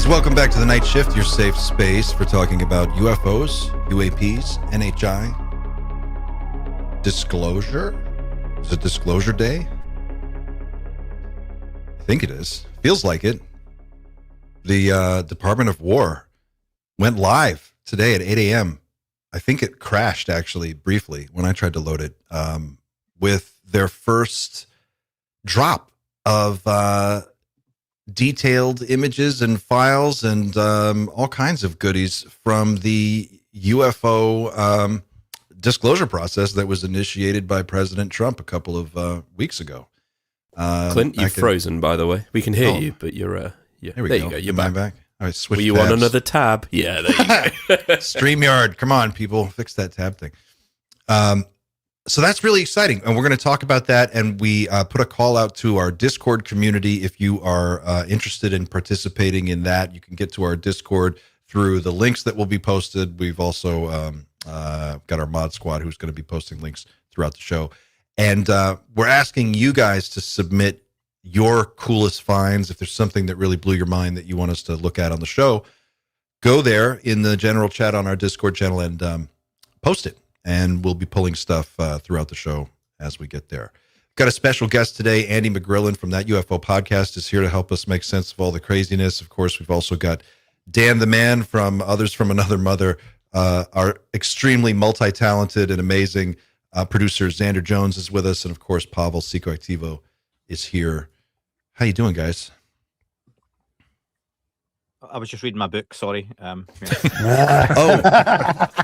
Welcome back to the Night Shift, your safe space for talking about UFOs, UAPs, NHI. Disclosure? Is it Disclosure Day? I think it is. Feels like it. The Department of War went live today at 8 a.m. I think it crashed, actually, briefly, when I tried to load it, with their first drop of detailed images and files and all kinds of goodies from the UFO disclosure process that was initiated by President Trump a couple of weeks ago. Clint, you've frozen, by the way. We can hear you, but you're there you go. You're back. All right, switch. Were you tabs. on another tab? Yeah, there you go. StreamYard, come on, people, fix that tab thing. So that's really exciting, and we're going to talk about that. And we put a call out to our Discord community. If you are interested in participating in that, you can get to our Discord through the links that will be posted. We've also got our mod squad who's going to be posting links throughout the show. And we're asking you guys to submit your coolest finds. If there's something that really blew your mind that you want us to look at on the show, go there in the general chat on our Discord channel and post it. And we'll be pulling stuff throughout the show as we get there. Got a special guest today. Andy McGrillen from That UFO Podcast is here to help us make sense of all the craziness. Of course, we've also got Dan the Man from Others from Another Mother, our extremely multi-talented and amazing producer Xander Jones is with us. And of course, Pavel Psicoactivo is here. How you doing, guys? I was just reading my book, sorry. Oh,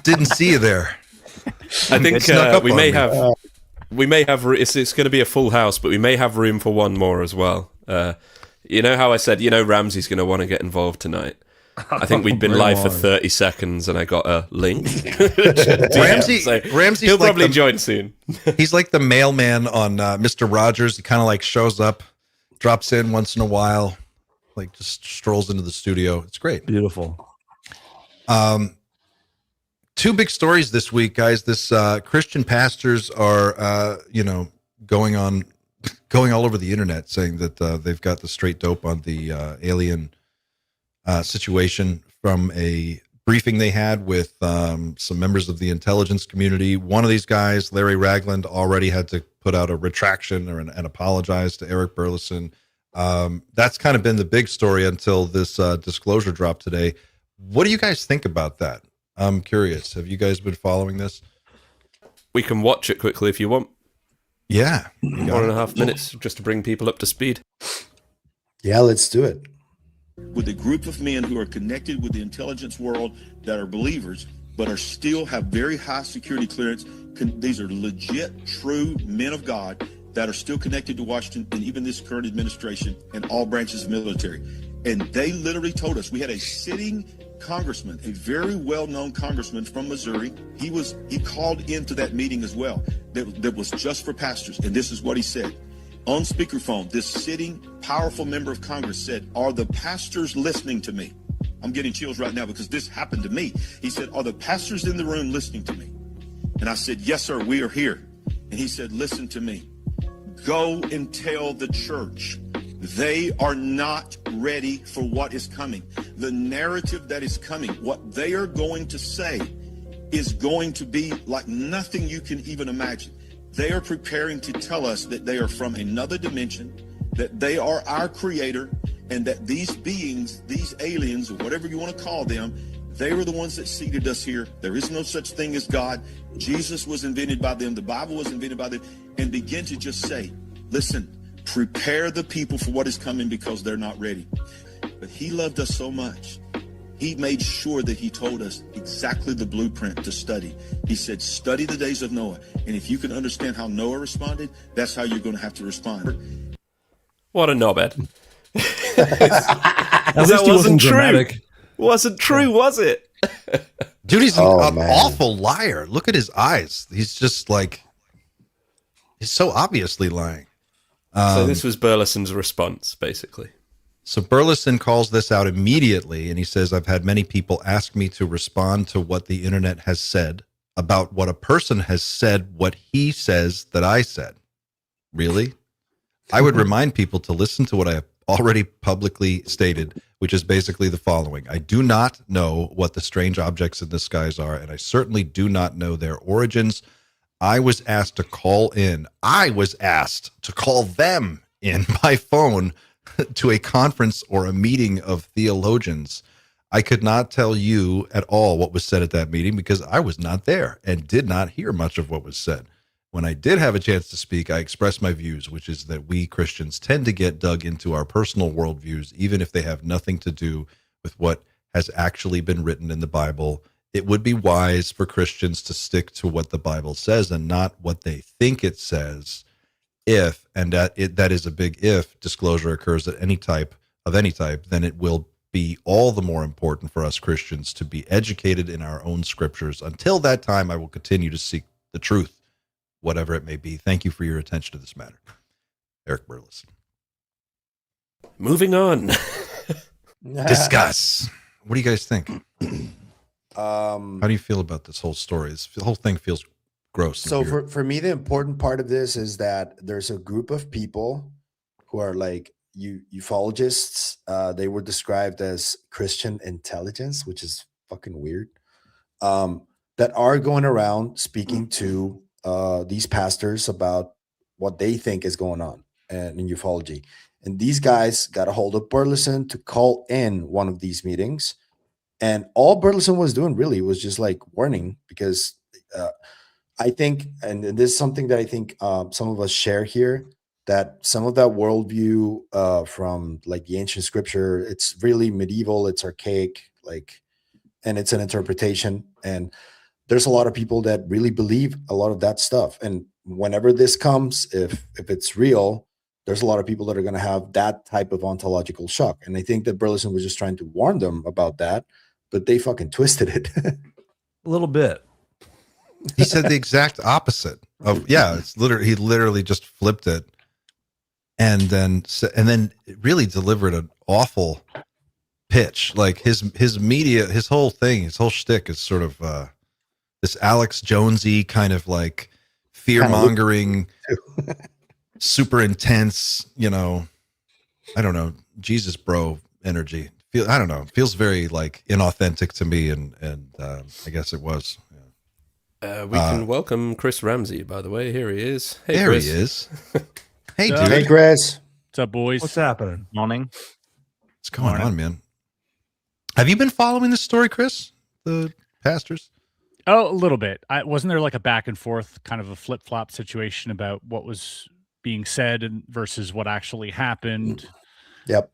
didn't see you there. I think we may have. It's going to be a full house, but we may have room for one more as well. You know how I said, Ramsey's going to want to get involved tonight. I think we'd been live for 30 seconds, and I got a link. Ramsey's he'll like probably join soon. He's like the mailman on Mr. Rogers. He kind of like shows up, drops in once in a while, like just strolls into the studio. It's great. Beautiful. Two big stories this week, guys. This Christian pastors are, going all over the internet saying that they've got the straight dope on the alien situation from a briefing they had with some members of the intelligence community. One of these guys, Larry Ragland, already had to put out a retraction and apologize to Eric Burleson. That's kind of been the big story until this disclosure dropped today. What do you guys think about that? I'm curious. Have you guys been following this? We can watch it quickly if you want. Yeah. 1.5 minutes just to bring people up to speed. Yeah, let's do it. With a group of men who are connected with the intelligence world that are believers, but are still have very high security clearance. These are legit, true men of God that are still connected to Washington and even this current administration and all branches of military. And they literally told us, we had a sitting congressman, a very well-known congressman from Missouri. He called into that meeting as well. That was just for pastors. And this is what he said. On speakerphone, this sitting powerful member of Congress said, "Are the pastors listening to me?" I'm getting chills right now because this happened to me. He said, "Are the pastors in the room listening to me?" And I said, "Yes, sir, we are here." And he said, "Listen to me. Go and tell the church they are not ready for what is coming. The narrative that is coming, what they are going to say is going to be like nothing you can even imagine. They are preparing to tell us that they are from another dimension, that they are our creator, and that these beings, these aliens, or whatever you want to call them, they were the ones that seeded us here. There is no such thing as God. Jesus was invented by them. The Bible was invented by them." And begin to just say, listen, prepare the people for what is coming because they're not ready. But he loved us so much. He made sure that he told us exactly the blueprint to study. He said, study the days of Noah. And if you can understand how Noah responded, that's how you're going to have to respond. What a knobhead. At least he wasn't dramatic. Wasn't true, was it? Dude, he's an awful liar. Look at his eyes. He's just like, he's so obviously lying. So this was Burleson's response, basically. So Burleson calls this out immediately, and he says, "I've had many people ask me to respond to what the internet has said about what a person has said, what he says that I said." Really? I would remind people to listen to what I have already publicly stated, which is basically the following. I do not know what the strange objects in the skies are, and I certainly do not know their origins. I was asked to call in. I was asked to call them in by phone to a conference or a meeting of theologians. I could not tell you at all what was said at that meeting because I was not there and did not hear much of what was said. When I did have a chance to speak, I expressed my views, which is that we Christians tend to get dug into our personal worldviews, even if they have nothing to do with what has actually been written in the Bible. It would be wise for Christians to stick to what the Bible says and not what they think it says. If, and that is a big if, disclosure occurs at any type, then it will be all the more important for us Christians to be educated in our own scriptures. Until that time, I will continue to seek the truth, whatever it may be. Thank you for your attention to this matter. Eric Burleson. Moving on. Discuss. What do you guys think? How do you feel about this whole story? The whole thing feels gross. So for me, the important part of this is that there's a group of people who are like ufologists. They were described as Christian intelligence, which is fucking weird. That are going around speaking to these pastors about what they think is going on in ufology. And these guys got a hold of Burleson to call in one of these meetings. And all Burleson was doing really was just like warning, because I think, and this is something that I think some of us share here, that some of that worldview from like the ancient scripture, it's really medieval, it's archaic, and it's an interpretation. And there's a lot of people that really believe a lot of that stuff. And whenever this comes, if it's real, there's a lot of people that are going to have that type of ontological shock. And I think that Burleson was just trying to warn them about that, but they fucking twisted it. A little bit. He said the exact opposite of, it's literally, he literally just flipped it and then really delivered an awful pitch. Like his media, his whole thing, his whole shtick is sort of this Alex Jonesy kind of like fear mongering, super intense, I don't know, Jesus bro energy. I don't know. It feels very like inauthentic to me. And I guess it was. We can welcome Chris Ramsey, by the way. Here he is. Hey, there Chris. he is. Hey, dude. Hey, Chris. What's up, boys? What's happening? Morning. What's going on, man? Have you been following this story, Chris? The pastors? Oh, a little bit. Wasn't there like a back and forth, kind of a flip flop situation about what was being said and versus what actually happened? Yep.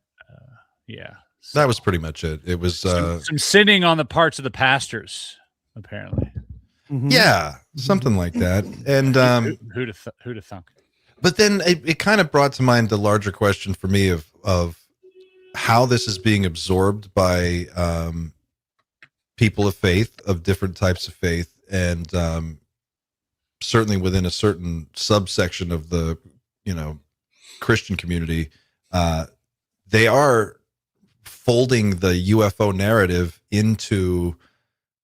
Yeah. That was pretty much it. It was some sinning on the parts of the pastors, apparently. Mm-hmm. Yeah, something like that. And who'd have thunk? But then it kind of brought to mind the larger question for me of how this is being absorbed by people of faith, of different types of faith, and certainly within a certain subsection of the Christian community, they are folding the UFO narrative into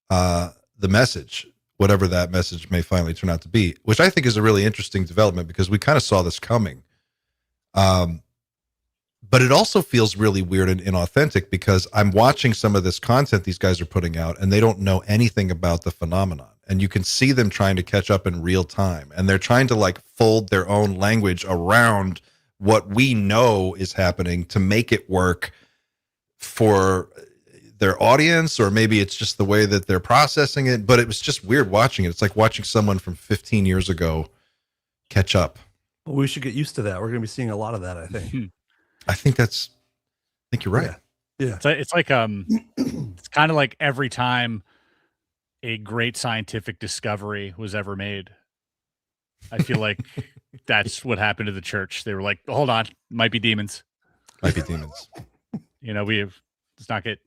the message, whatever that message may finally turn out to be, which I think is a really interesting development because we kind of saw this coming. But it also feels really weird and inauthentic because I'm watching some of this content these guys are putting out and they don't know anything about the phenomenon. And you can see them trying to catch up in real time. And they're trying to like fold their own language around what we know is happening to make it work for their audience, or maybe it's just the way that they're processing it. But it was just weird watching it. It's like watching someone from 15 years ago catch up. Well, we should get used to that. We're going to be seeing a lot of that, I think. I think you're right. Yeah. It's like it's kind of like every time a great scientific discovery was ever made, I feel like that's what happened to the church. They were like, hold on, might be demons. Might be demons. Let's not get,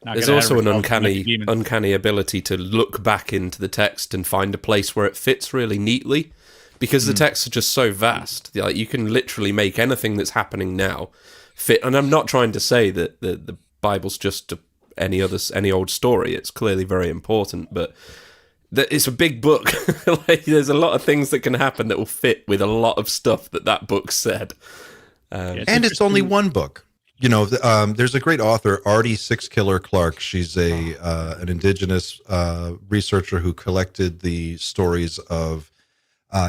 There's also an uncanny ability to look back into the text and find a place where it fits really neatly, because the texts are just so vast. Like you can literally make anything that's happening now fit. And I'm not trying to say that the Bible's just any old story. It's clearly very important, but it's a big book. Like there's a lot of things that can happen that will fit with a lot of stuff that book said. And it's only one book. You know, there's a great author, Artie Sixkiller Clark. She's an indigenous researcher who collected the stories of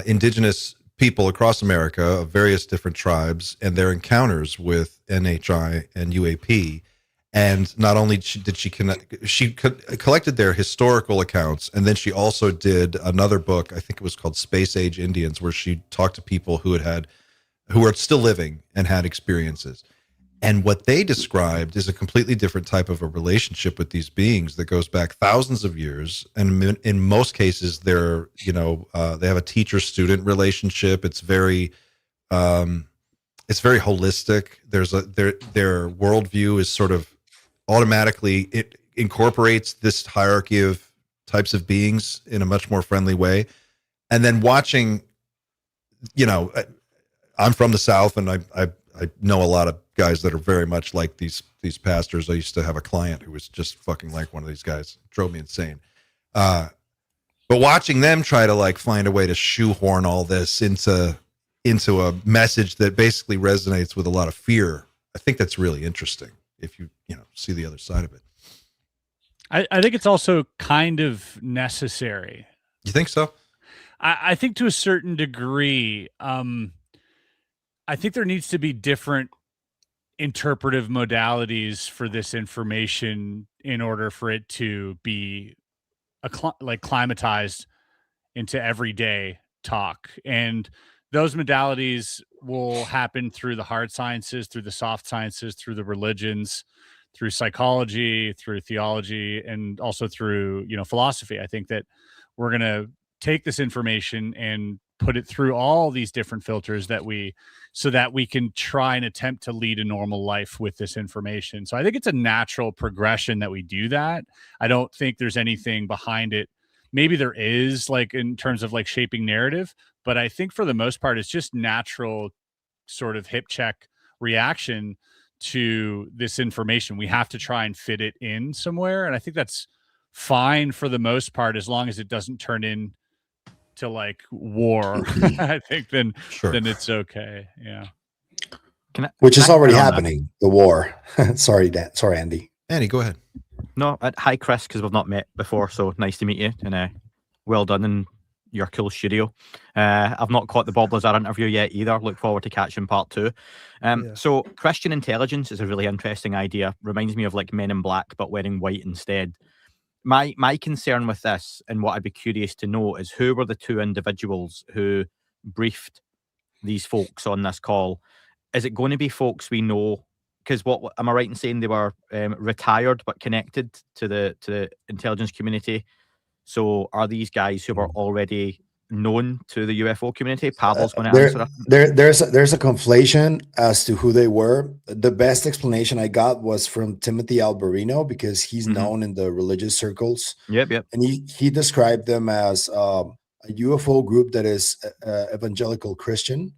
indigenous people across America of various different tribes and their encounters with NHI and UAP. And not only did she collected their historical accounts, and then she also did another book, I think it was called Space Age Indians, where she talked to people who are still living and had experiences. And what they described is a completely different type of a relationship with these beings that goes back thousands of years. And in most cases, they have a teacher-student relationship. It's very holistic. Their worldview is sort of automatically, it incorporates this hierarchy of types of beings in a much more friendly way. And then watching, you know, I'm from the South, and I know a lot of guys that are very much like these pastors. I used to have a client who was just fucking like one of these guys. It drove me insane. But watching them try to like find a way to shoehorn all this into a message that basically resonates with a lot of fear, I think that's really interesting if you see the other side of it. I think it's also kind of necessary. You think so? I think to a certain degree, I think there needs to be different interpretive modalities for this information in order for it to be climatized into everyday talk. And those modalities will happen through the hard sciences, through the soft sciences, through the religions, through psychology, through theology, and also through, philosophy. I think that we're going to take this information and put it through all these different filters so that we can try and attempt to lead a normal life with this information. So I think it's a natural progression that we do that. I don't think there's anything behind it. Maybe there is, like, in terms of like shaping narrative, but I think for the most part, it's just natural sort of hip check reaction to this information. We have to try and fit it in somewhere. And I think that's fine for the most part, as long as it doesn't turn in to like war. I think then it's okay. Yeah. Which is already happening, the war. Sorry, Andy. Andy, go ahead. No, hi Chris, because we've not met before, so nice to meet you, and well done in your cool studio. I've not caught the Bob Lazar interview yet either. Look forward to catching part 2. So Christian intelligence is a really interesting idea. Reminds me of like Men in Black, but wearing white instead. My concern with this, and what I'd be curious to know, is who were the 2 individuals who briefed these folks on this call? Is it going to be folks we know? Because what am I right in saying they were retired but connected to the intelligence community? So are these guys who were already known to the UFO community? Pavel's going to answer that. There's a conflation as to who they were. The best explanation I got was from Timothy Alberino, because he's known in the religious circles. Yep. And he described them as a UFO group that is evangelical Christian,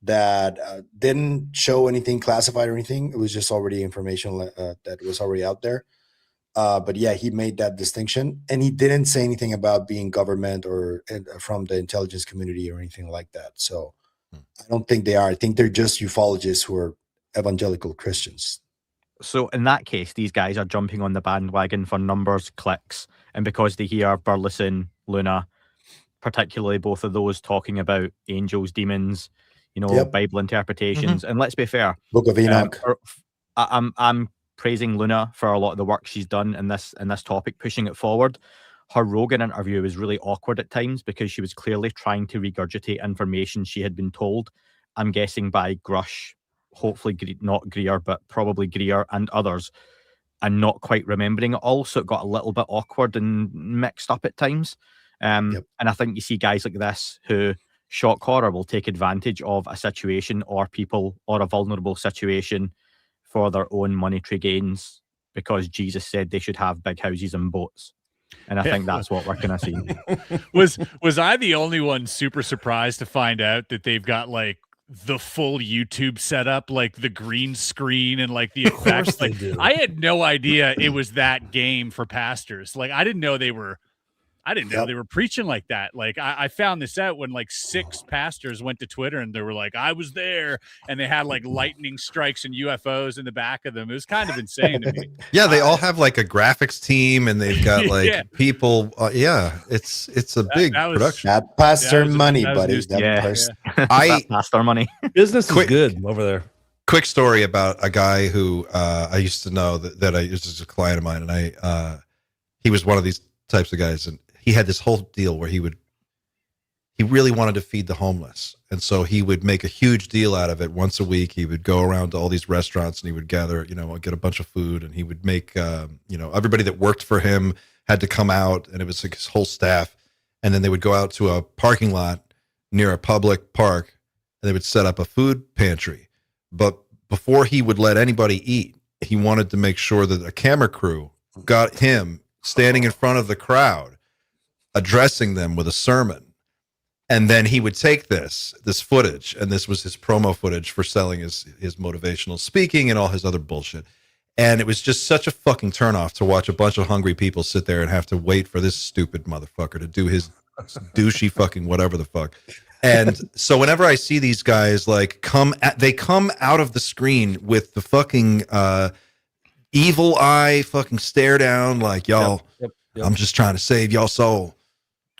that didn't show anything classified or anything. It was just already information that was already out there. But yeah, he made that distinction, and he didn't say anything about being government or from the intelligence community or anything like that. So I don't think they are. I think they're just ufologists who are evangelical Christians. So in that case, these guys are jumping on the bandwagon for numbers, clicks, and because they hear Burleson, Luna, particularly both of those talking about angels, demons, Bible interpretations. And let's be fair, Book of Enoch. I'm praising Luna for a lot of the work she's done in this topic, pushing it forward. Her Rogan interview was really awkward at times because she was clearly trying to regurgitate information she had been told, I'm guessing by Grush, hopefully not Greer, but probably Greer and others, and not quite remembering it all. So it got a little bit awkward and mixed up at times. And I think you see guys like this who, shock horror, will take advantage of a situation or people or a vulnerable situation for their own monetary gains, because Jesus said they should have big houses and boats. And I think that's what we're going to see. Was I the only one super surprised to find out that they've got like the full YouTube setup, like the green screen and like the effects? Like, I had no idea it was that game for pastors. Like, I didn't know they were I didn't know they were preaching like that. Like I found this out when like 6 pastors went to Twitter and they were like, I was there, and they had like lightning strikes and UFOs in the back of them. It was kind of insane to me. Yeah, they all have like a graphics team, and they've got like people. It's a big production. That pastor money, buddy. That pastor money. Business is good over there. Quick story about a guy who I used to know that I was a client of mine, and he was one of these types of guys, and he had this whole deal where he really wanted to feed the homeless, and so he would make a huge deal out of it. Once a week he would go around to all these restaurants and he would gather, get a bunch of food, and he would make everybody that worked for him had to come out, and it was like his whole staff, and then they would go out to a parking lot near a public park, and they would set up a food pantry. But before he would let anybody eat, he wanted to make sure that a camera crew got him standing in front of the crowd addressing them with a sermon. And then he would take this footage, and this was his promo footage for selling his motivational speaking and all his other bullshit. And it was just such a fucking turnoff to watch a bunch of hungry people sit there and have to wait for this stupid motherfucker to do his douchey fucking whatever the fuck. And so whenever I see these guys like they come out of the screen with the fucking evil eye fucking stare down, like, y'all, yep. I'm just trying to save y'all soul.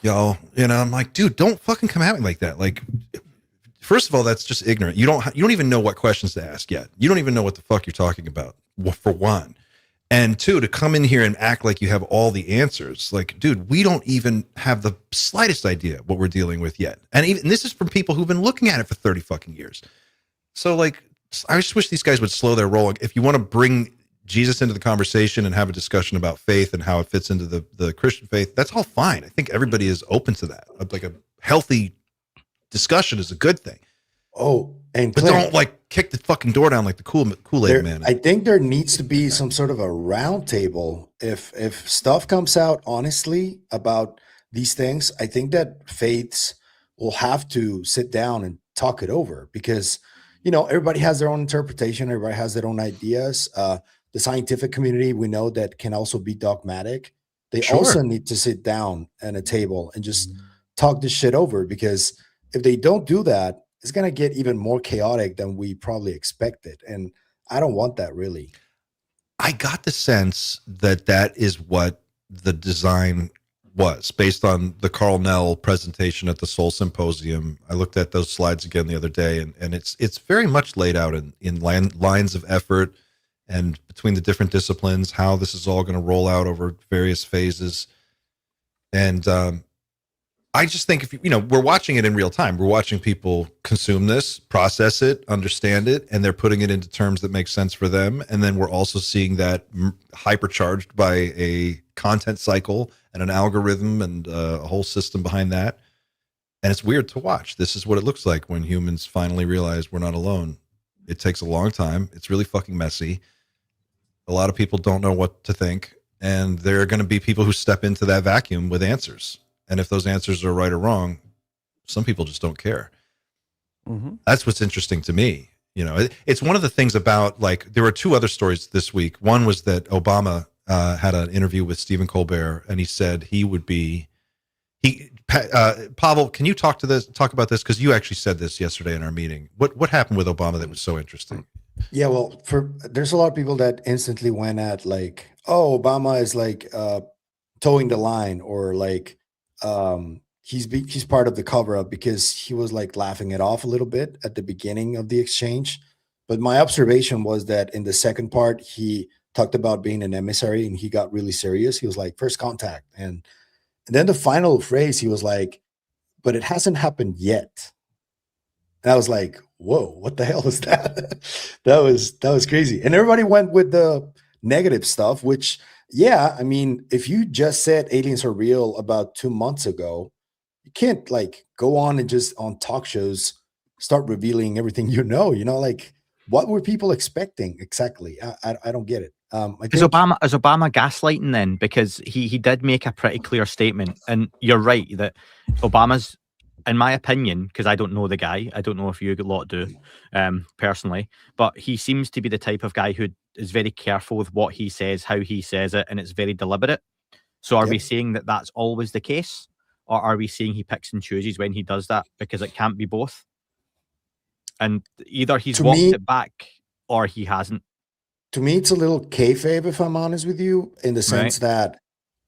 Y'all, I'm like, dude, don't fucking come at me like that. Like, first of all, that's just ignorant. You don't even know what questions to ask yet. You don't even know what the fuck you're talking about, for one. And two, to come in here and act like you have all the answers. Like, dude, we don't even have the slightest idea what we're dealing with yet. And this is from people who've been looking at it for 30 fucking years. So, like, I just wish these guys would slow their roll. If you want to bring Jesus into the conversation and have a discussion about faith and how it fits into the Christian faith, that's all fine. I think everybody is open to that. Like, a healthy discussion is a good thing. Oh, and but don't like kick the fucking door down like the Kool-Aid man. I think there needs to be some sort of a round table. If stuff comes out honestly about these things, I think that faiths will have to sit down and talk it over, because everybody has their own interpretation, everybody has their own ideas. The scientific community, we know that can also be dogmatic. They also need to sit down at a table and just talk this shit over, because if they don't do that, it's going to get even more chaotic than we probably expected. And I don't want that, really. I got the sense that is what the design was, based on the Carl Nell presentation at the Soul Symposium. I looked at those slides again the other day, and it's very much laid out in lines of effort and between the different disciplines, how this is all going to roll out over various phases. And I just think if we're watching it in real time, we're watching people consume this, process it, understand it, and they're putting it into terms that make sense for them. And then we're also seeing that hypercharged by a content cycle and an algorithm and a whole system behind that. And it's weird to watch. This is what it looks like when humans finally realize we're not alone. It takes a long time. It's really fucking messy. A lot of people don't know what to think, and there are going to be people who step into that vacuum with answers. And if those answers are right or wrong, some people just don't care. Mm-hmm. That's what's interesting to me. It's one of the things about, like, there were 2 other stories this week. One was that Obama had an interview with Stephen Colbert, and he said he would be. Pavel, can you talk about this? Because you actually said this yesterday in our meeting. What happened with Obama that was so interesting? Yeah, well, there's a lot of people that instantly went at like, oh, Obama is like towing the line, or like he's part of the cover up, because he was like laughing it off a little bit at the beginning of the exchange. But my observation was that in the second part, he talked about being an emissary, and he got really serious. He was like, first contact. And then the final phrase, he was like, but it hasn't happened yet. And I was like, whoa, what the hell is that? that was crazy. And everybody went with the negative stuff, which, yeah, I mean, if you just said aliens are real about 2 months ago, you can't like go on and just on talk shows start revealing everything like, what were people expecting exactly? I don't get it. Is Obama gaslighting then? Because he did make a pretty clear statement, and you're right that Obama's, in my opinion, because I don't know the guy, I don't know if you lot do personally, but he seems to be the type of guy who is very careful with what he says, how he says it, and it's very deliberate. So are we saying that that's always the case? Or are we saying he picks and chooses when he does that? Because it can't be both. And either he's walked it back or he hasn't. To me, it's a little kayfabe, if I'm honest with you, in the sense that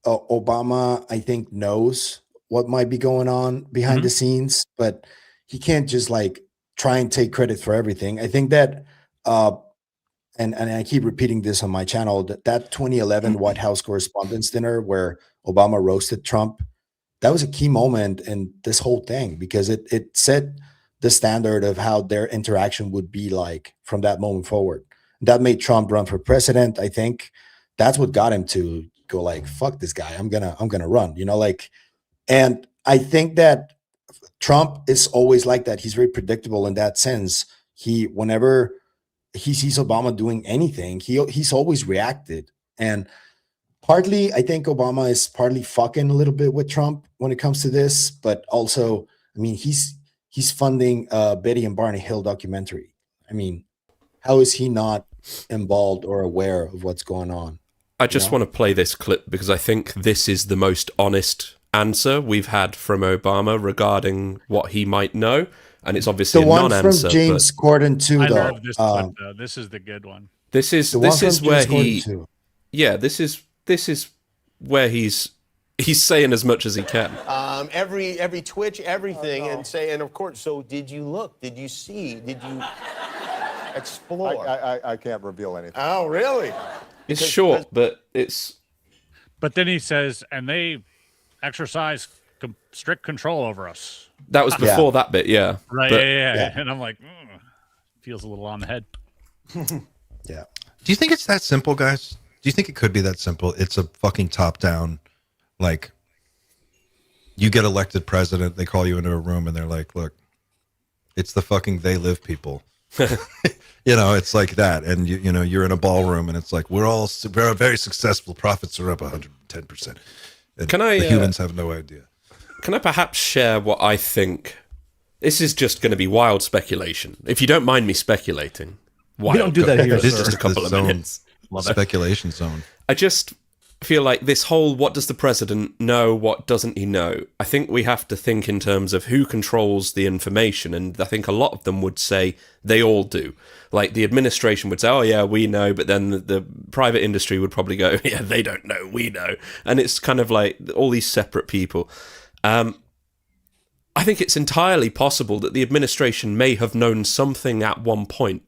Obama, I think, knows what might be going on behind the scenes, but he can't just like try and take credit for everything. I think that, and I keep repeating this on my channel, that 2011 White House Correspondents' Dinner where Obama roasted Trump, that was a key moment in this whole thing, because it set the standard of how their interaction would be like from that moment forward. That made Trump run for president. I think that's what got him to go like, fuck this guy, I'm gonna run, like. And I think that Trump is always like that. He's very predictable in that sense. Whenever he sees Obama doing anything, he's always reacted. And partly, I think Obama is partly fucking a little bit with Trump when it comes to this, but also, I mean, he's funding Betty and Barney Hill documentary. I mean, how is he not involved or aware of what's going on? I just want to play this clip because I think this is the most honest answer we've had from Obama regarding what he might know, and it's obviously a non-answer. The one from James Corden too, I though. love this clip, though. This is the good one. This is where he, this is where he's saying as much as he can. Every twitch, everything, and of course. So, did you look? Did you see? Did you explore? I can't reveal anything. Oh, really? It's short, but it's. But then he says, and they exercise strict control over us. That was before that bit, yeah. Right, but, yeah. And I'm like, feels a little on the head. Yeah. Do you think it's that simple, guys? Do you think it could be that simple? It's a fucking top-down, like, you get elected president, they call you into a room, and they're like, look, it's the fucking they live people. It's like that. And, you're in a ballroom, and it's like, we're very successful. Profits are up 110%. And the humans have no idea. Can I perhaps share what I think? This is just going to be wild speculation. If you don't mind me speculating. We don't do that here. This is just a couple of minutes. Speculation zone. I just feel like this whole, what does the president know? What doesn't he know? I think we have to think in terms of who controls the information. And I think a lot of them would say they all do. Like the administration would say, oh yeah, we know. But then the private industry would probably go, yeah, they don't know, we know. And it's kind of like all these separate people. I think it's entirely possible that the administration may have known something at one point.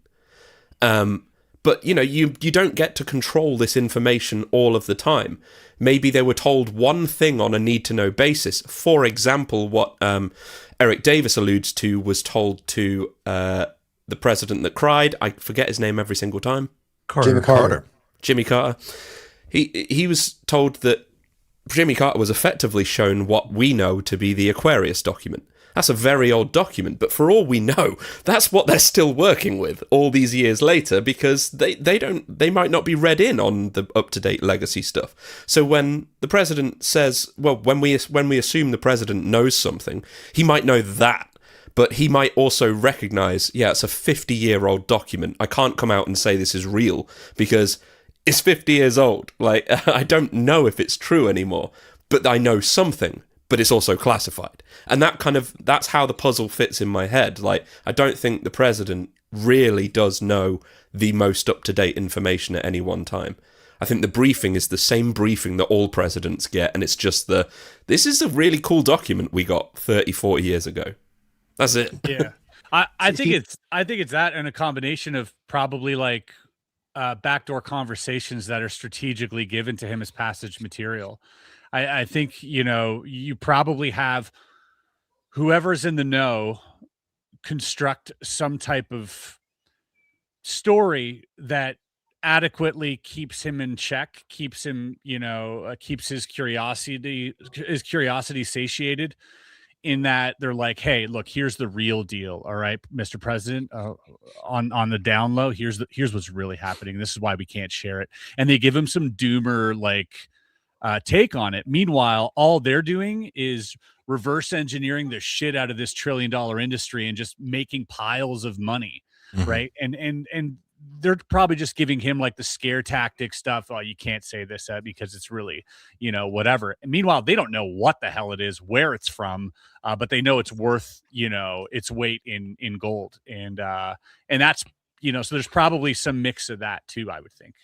But, you don't get to control this information all of the time. Maybe they were told one thing on a need-to-know basis. For example, what Eric Davis alludes to was told to the president that cried. I forget his name every single time. Jimmy Carter. Jimmy Carter. He was told that Jimmy Carter was effectively shown what we know to be the Aquarius document. That's a very old document, but for all we know, that's what they're still working with all these years later, because they might not be read in on the up-to-date legacy stuff. So when the president says, well, when we assume the president knows something, he might know that, but he might also recognize, yeah, it's a 50-year-old document. I can't come out and say this is real because it's 50 years old. Like, I don't know if it's true anymore, but I know something. But it's also classified. And that's how the puzzle fits in my head. Like, I don't think the president really does know the most up-to-date information at any one time. I think the briefing is the same briefing that all presidents get, and it's just this is a really cool document we got 30, 40 years ago. That's it. Yeah. I think it's that and a combination of probably like backdoor conversations that are strategically given to him as passage material. I think, you probably have whoever's in the know construct some type of story that adequately keeps him in check, keeps him, keeps his curiosity satiated, in that they're like, hey, look, here's the real deal. All right, Mr. President, on the down low, here's what's really happening. This is why we can't share it. And they give him some doomer, like, take on it. Meanwhile, all they're doing is reverse engineering the shit out of this $1 trillion industry and just making piles of money, right? And they're probably just giving him like the scare tactic stuff. Oh, you can't say this because it's really, whatever. And meanwhile, they don't know what the hell it is, where it's from, but they know it's worth, its weight in gold. And that's, so there's probably some mix of that too, I would think.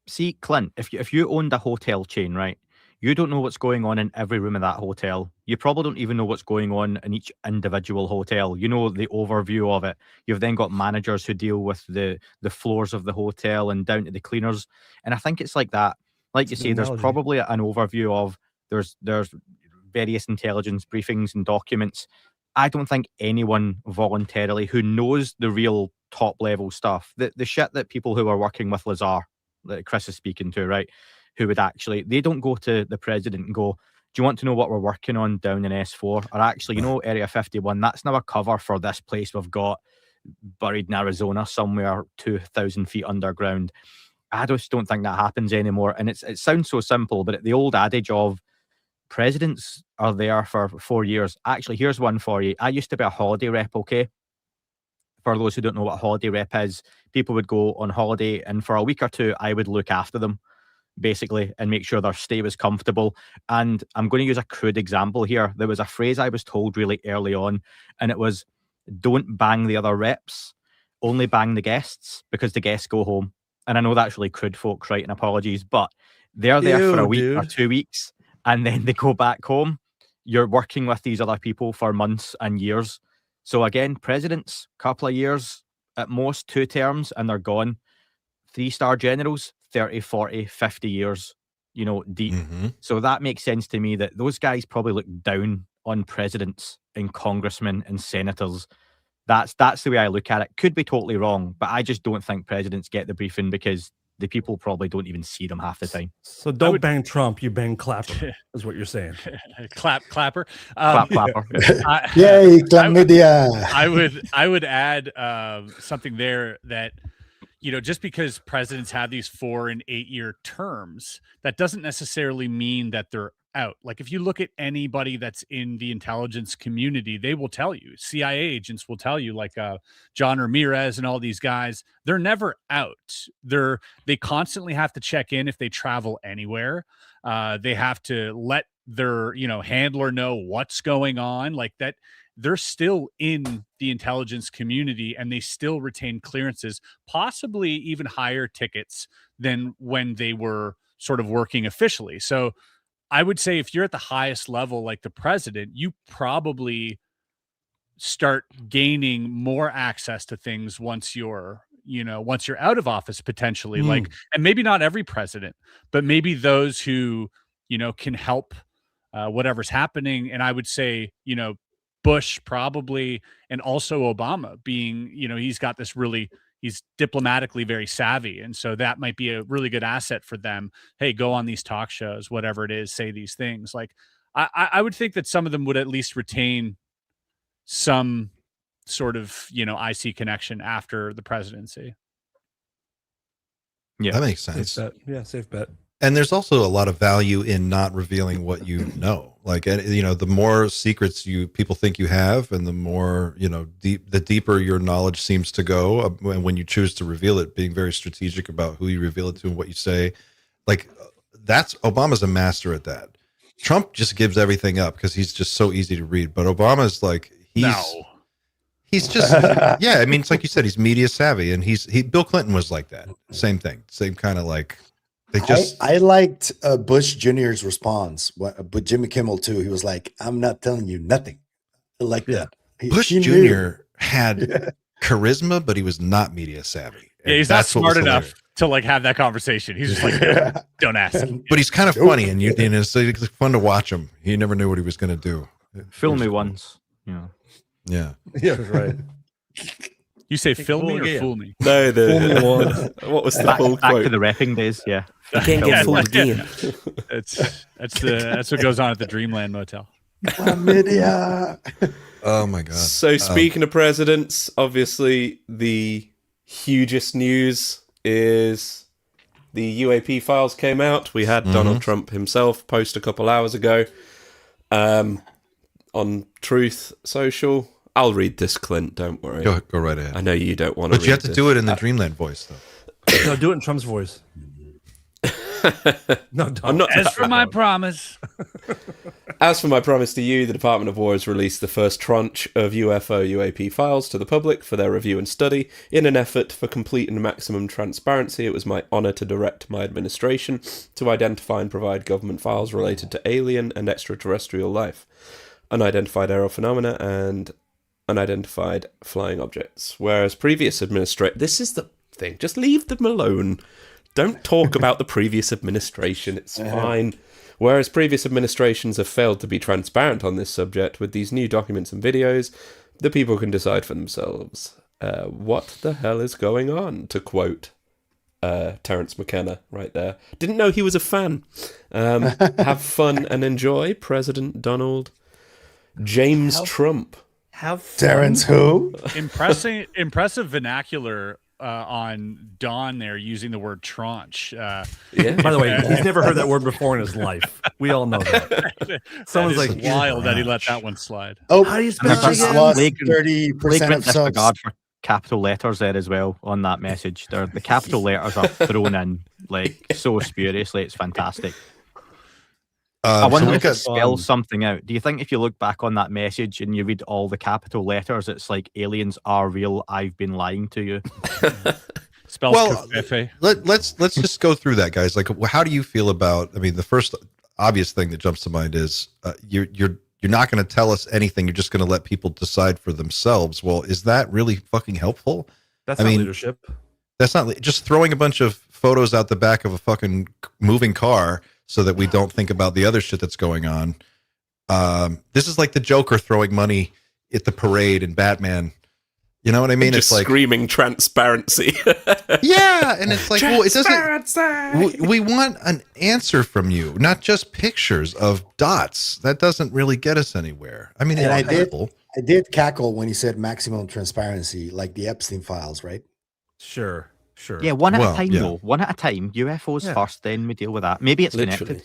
See, Clint, if you owned a hotel chain, right? You don't know what's going on in every room of that hotel. You probably don't even know what's going on in each individual hotel. You know the overview of it. You've then got managers who deal with the floors of the hotel and down to the cleaners. And I think it's like that. Like you say, there's probably an overview of there's various intelligence briefings and documents. I don't think anyone voluntarily who knows the real top level stuff, the shit that people who are working with Lazar, that Chris is speaking to, right? Who would actually, they don't go to the president and go, do you want to know what we're working on down in S4? Or actually, Area 51, that's now a cover for this place we've got buried in Arizona somewhere 2,000 feet underground. I just don't think that happens anymore. And it sounds so simple, but the old adage of presidents are there for 4 years. Actually, here's one for you. I used to be a holiday rep, okay? For those who don't know what a holiday rep is, people would go on holiday and for a week or two, I would look after them, basically, and make sure their stay was comfortable. And I'm going to use a crude example here. There was a phrase I was told really early on, and it was, don't bang the other reps, only bang the guests, because the guests go home. And I know that's really crude, folks, right? And apologies, but they're there for a week or 2 weeks, and then they go back home. You're working with these other people for months and years. So again, presidents, couple of years, at most 2 terms, and they're gone. 3-star generals, 30, 40, 50 years, deep. So that makes sense to me that those guys probably look down on presidents and congressmen and senators. That's the way I look at it. Could be totally wrong, but I just don't think presidents get the briefing because the people probably don't even see them half the time. So don't bang Trump, you bang Clapper, is what you're saying. Clapper. Clapper. Yay, chlamydia. I would add something there that, just because presidents have these 4 and 8 year terms, that doesn't necessarily mean that they're out. Like if you look at anybody that's in the intelligence community, they will tell you, CIA agents will tell you, like John Ramirez and all these guys, they're never out. They constantly have to check in if they travel anywhere. They have to let their, handler know what's going on, like that. They're still in the intelligence community and they still retain clearances, possibly even higher tickets than when they were sort of working officially. So I would say if you're at the highest level, like the president, you probably start gaining more access to things once you're out of office, potentially. Like, and maybe not every president, but maybe those who, can help whatever's happening. And I would say, Bush probably, and also Obama being, he's diplomatically very savvy. And so that might be a really good asset for them. Hey, go on these talk shows, whatever it is, say these things. Like, I would think that some of them would at least retain some sort of, IC connection after the presidency. Yeah, that makes sense. Safe bet. Yeah, safe bet. And there's also a lot of value in not revealing what you know. Like, the more secrets people think you have, and the more, the deeper your knowledge seems to go. When you choose to reveal it, being very strategic about who you reveal it to and what you say. Like, Obama's a master at that. Trump just gives everything up because he's just so easy to read. But Obama's like, he's just, yeah. I mean, it's like you said, he's media savvy, and Bill Clinton was like that. Same thing. Same kind of like. I liked Bush Jr.'s response, but Jimmy Kimmel too. He was like, "I'm not telling you nothing." I like that. Bush Jr. had charisma, but he was not media savvy. Yeah, he's not smart enough to like have that conversation. He's just like, don't ask. But he's kind of funny, and it's fun to watch him. He never knew what he was going to do. Fool me once. Yeah. Yeah, right. You say "fill me" or "fool me"? No, what was the full quote? Back to the repping days, yeah. You can't get fooled again. That's what goes on at the Dreamland Motel. Oh my god! So speaking of presidents, obviously the hugest news is the UAP files came out. We had Donald Trump himself post a couple hours ago on Truth Social. I'll read this, Clint. Don't worry. Go right ahead. I know you don't want to. But you have to do it in the Dreamland voice, though. No, do it in Trump's voice. No, don't. I'm not. As for my promise. As for my promise to you, the Department of War has released the first tranche of UFO/UAP files to the public for their review and study. In an effort for complete and maximum transparency, it was my honour to direct my administration to identify and provide government files related to alien and extraterrestrial life, unidentified aerial phenomena, and unidentified flying objects. Whereas previous this is the thing, just leave them alone. Don't talk about the previous administration, it's fine. Whereas previous administrations have failed to be transparent on this subject, with these new documents and videos, the people can decide for themselves what the hell is going on, to quote Terence McKenna right there. Didn't know he was a fan. Have fun and enjoy, President Donald James Trump. Have fun. Terrence who? Impressive vernacular on Don there, using the word tranche. By the way, he's never heard that word before in his life. We all know that. Someone's that like, wild that he let that one slide. Oh, how do you I spell just it? lost Flagrant 30% of subs. disregard for capital letters there as well on that message. The capital letters are thrown in like so spuriously. It's fantastic. I wonder if it spells something out. Do you think if you look back on that message and you read all the capital letters, it's like aliens are real, I've been lying to you? Spells let's just go through that, guys. Like, how do you feel about? I mean, the first obvious thing that jumps to mind is you're not going to tell us anything. You're just going to let people decide for themselves. Well, is that really fucking helpful? That's not leadership. That's not just throwing a bunch of photos out the back of a fucking moving car so that we don't think about the other shit that's going on. This is like the Joker throwing money at the parade in Batman. You know what I mean? Just it's like screaming transparency. Yeah, and it's like, well, it doesn't. We want an answer from you, not just pictures of dots. That doesn't really get us anywhere. I mean, and I did cackle when he said maximum transparency, like the Epstein files, right? Sure. Yeah, one at a time, though. One at a time. UFOs first, then we deal with that. Maybe it's Literally.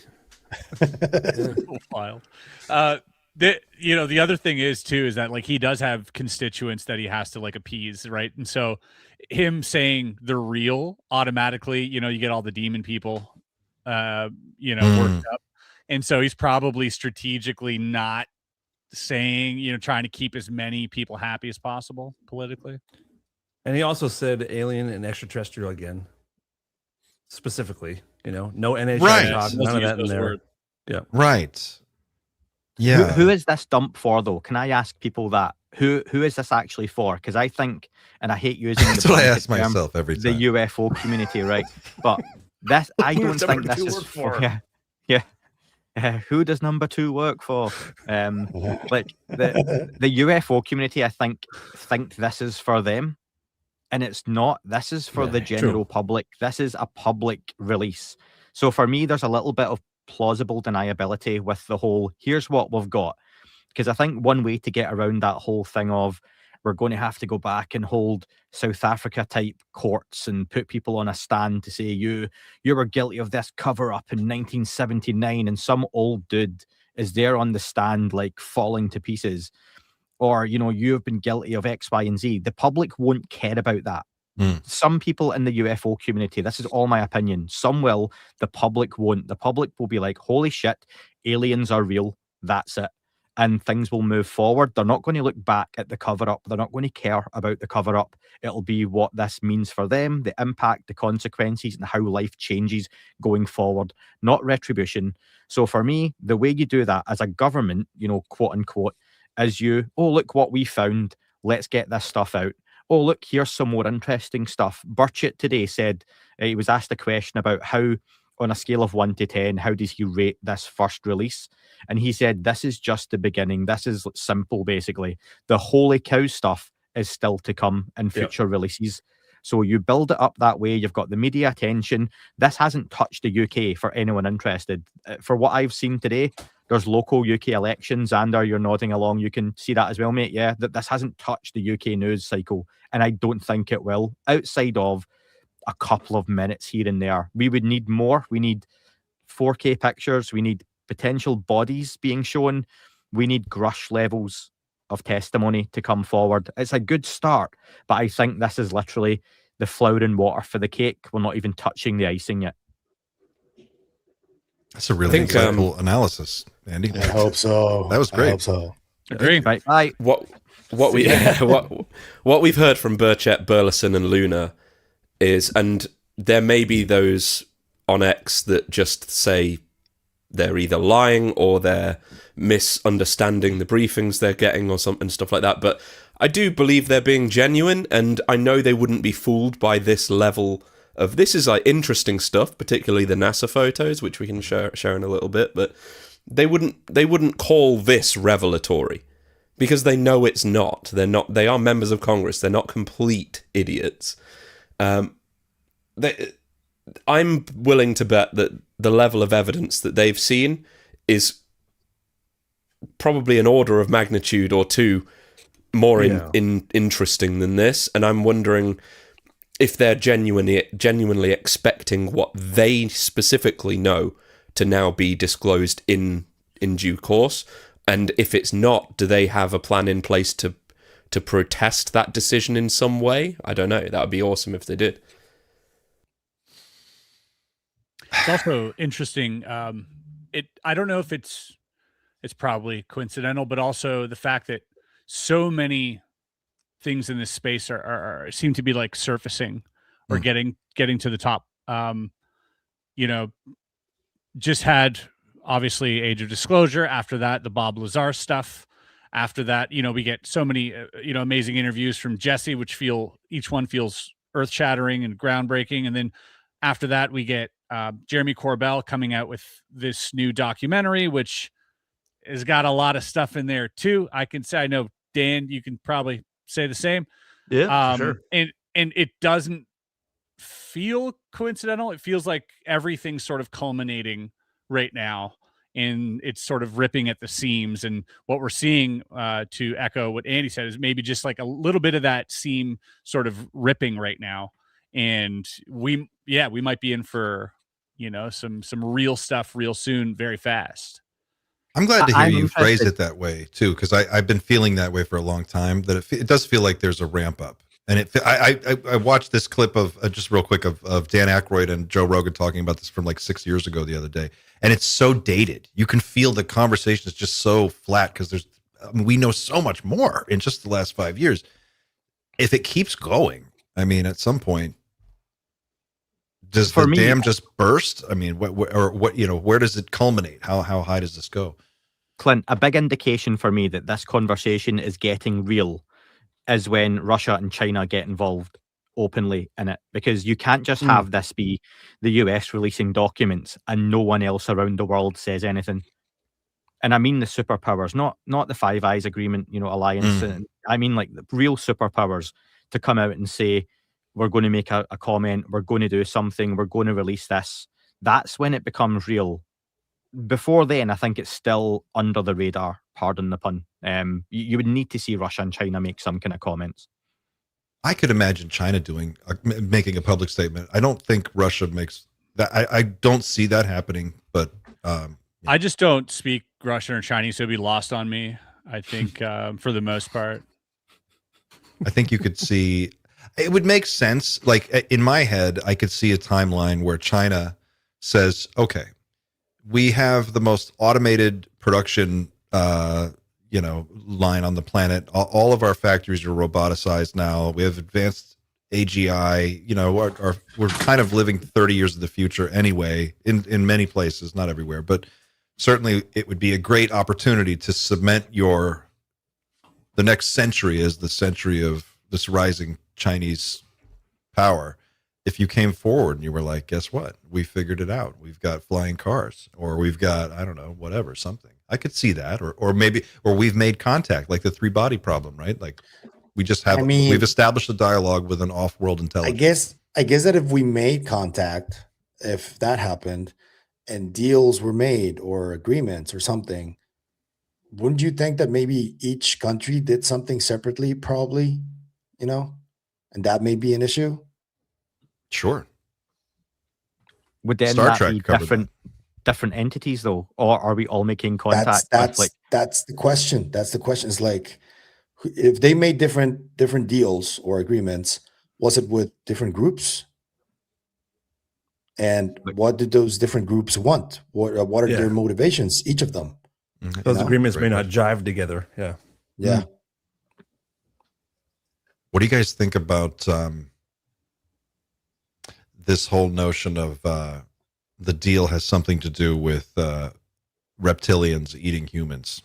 connected. Wild. The other thing is too is that like he does have constituents that he has to like appease, right? And so him saying they're real automatically, you get all the demon people, worked up, and so he's probably strategically not saying, trying to keep as many people happy as possible politically. And he also said alien and extraterrestrial again, specifically. No NHS talk, none of that in there. Words. Yeah, right. Yeah. Who is this dump for, though? Can I ask people that? Who is this actually for? Because I think, and I hate using that's what I ask myself every time. The UFO community, right? But this, I don't think this is for. Yeah. Who does number 2 work for? Like the UFO community, I think this is for them. And it's not. This is for the general public. This is a public release. So for me, there's a little bit of plausible deniability with the whole, here's what we've got. Because I think one way to get around that whole thing of we're going to have to go back and hold South Africa type courts and put people on a stand to say you were guilty of this cover up in 1979, and some old dude is there on the stand like falling to pieces. Or, you've been guilty of X, Y, and Z. The public won't care about that. Some people in the UFO community, this is all my opinion, some will, the public won't. The public will be like, holy shit, aliens are real. That's it. And things will move forward. They're not going to look back at the cover-up. They're not going to care about the cover-up. It'll be what this means for them, the impact, the consequences, and how life changes going forward, not retribution. So for me, the way you do that as a government, quote unquote, is look what we found. Let's get this stuff out. Oh, look, here's some more interesting stuff. Burchett today said, he was asked a question about how, on a scale of 1 to 10, how does he rate this first release? And he said, this is just the beginning. This is simple, basically. The holy cow stuff is still to come in future releases. So you build it up that way. You've got the media attention. This hasn't touched the UK for anyone interested. For what I've seen today, there's local UK elections. Ander, you're nodding along. You can see that as well, mate. Yeah, that this hasn't touched the UK news cycle. And I don't think it will. Outside of a couple of minutes here and there, we would need more. We need 4K pictures. We need potential bodies being shown. We need grush levels of testimony to come forward. It's a good start, but I think this is literally the flowering water for the cake. We're not even touching the icing yet. That's a really insightful analysis, Andy. I hope so. That was great. I hope so. Agree. Right. What we've heard from Burchett, Burleson, and Luna is, and there may be those on X that just say they're either lying or they're misunderstanding the briefings they're getting or something, stuff like that. But I do believe they're being genuine, and I know they wouldn't be fooled by this level of, this is like interesting stuff, particularly the NASA photos, which we can share in a little bit, but they wouldn't call this revelatory because they know it's not. They are members of Congress. They're not complete idiots. I'm willing to bet that the level of evidence that they've seen is probably an order of magnitude or two more interesting than this, and I'm wondering if they're genuinely expecting what they specifically know to now be disclosed in due course, and if it's not, do they have a plan in place to protest that decision in some way? I don't know. That would be awesome if they did. It's also interesting. I don't know if it's probably coincidental, but also the fact that so many things in this space are seem to be like surfacing or getting to the top. Just had obviously Age of Disclosure. After that, the Bob Lazar stuff. After that, we get so many amazing interviews from Jesse, which each one feels earth shattering and groundbreaking. And then after that, we get Jeremy Corbell coming out with this new documentary, which has got a lot of stuff in there too. I can say, I know Dan, you can probably say the same. Yeah, sure. And it doesn't feel coincidental. It feels like everything's sort of culminating right now, and it's sort of ripping at the seams. And what we're seeing, to echo what Andy said, is maybe just like a little bit of that seam sort of ripping right now. And we might be in for, some real stuff real soon, very fast. I'm glad to hear you phrase it that way too, because I've been feeling that way for a long time. That it does feel like there's a ramp up, and I watched this clip of just real quick of Dan Aykroyd and Joe Rogan talking about this from like 6 years ago the other day, and it's so dated. You can feel the conversation is just so flat because we know so much more in just the last 5 years. If it keeps going, I mean, at some point, does the dam just burst? I mean, where does it culminate? How high does this go? Clint, a big indication for me that this conversation is getting real is when Russia and China get involved openly in it, because you can't just have this be the US releasing documents and no one else around the world says anything. And I mean the superpowers, not the Five Eyes Agreement, alliance. I mean like the real superpowers to come out and say, we're going to make a comment, we're going to do something, we're going to release this. That's when it becomes real. Before then, I think it's still under the radar, pardon the pun. You would need to see Russia and China make some kind of comments. I could imagine China making a public statement. I don't think Russia makes that. I don't see that happening, but I just don't speak Russian or Chinese, so it'd be lost on me, I think, for the most part. I think you could see, it would make sense. Like in my head, I could see a timeline where China says, okay, we have the most automated production, line on the planet. All of our factories are roboticized now. We have advanced AGI. We're kind of living 30 years of the future anyway, in many places, not everywhere, but certainly it would be a great opportunity to cement the next century as the century of this rising Chinese power. If you came forward and you were like, guess what? We figured it out. We've got flying cars, or we've got, I don't know, whatever, something. I could see that, or we've made contact, like the three body problem, right? Like we just have, we've established a dialogue with an off-world intelligence. I guess that if we made contact, if that happened and deals were made or agreements or something, wouldn't you think that maybe each country did something separately, probably, and that may be an issue? Sure. Would then Star that Trek be different entities though, or are we all making contact? That's the question. That's the question. It's like if they made different deals or agreements, was it with different groups? And what did those different groups want? What are their motivations, each of them? Those agreements may not jive together. Yeah. Yeah. What do you guys think about this whole notion of the deal has something to do with reptilians eating humans?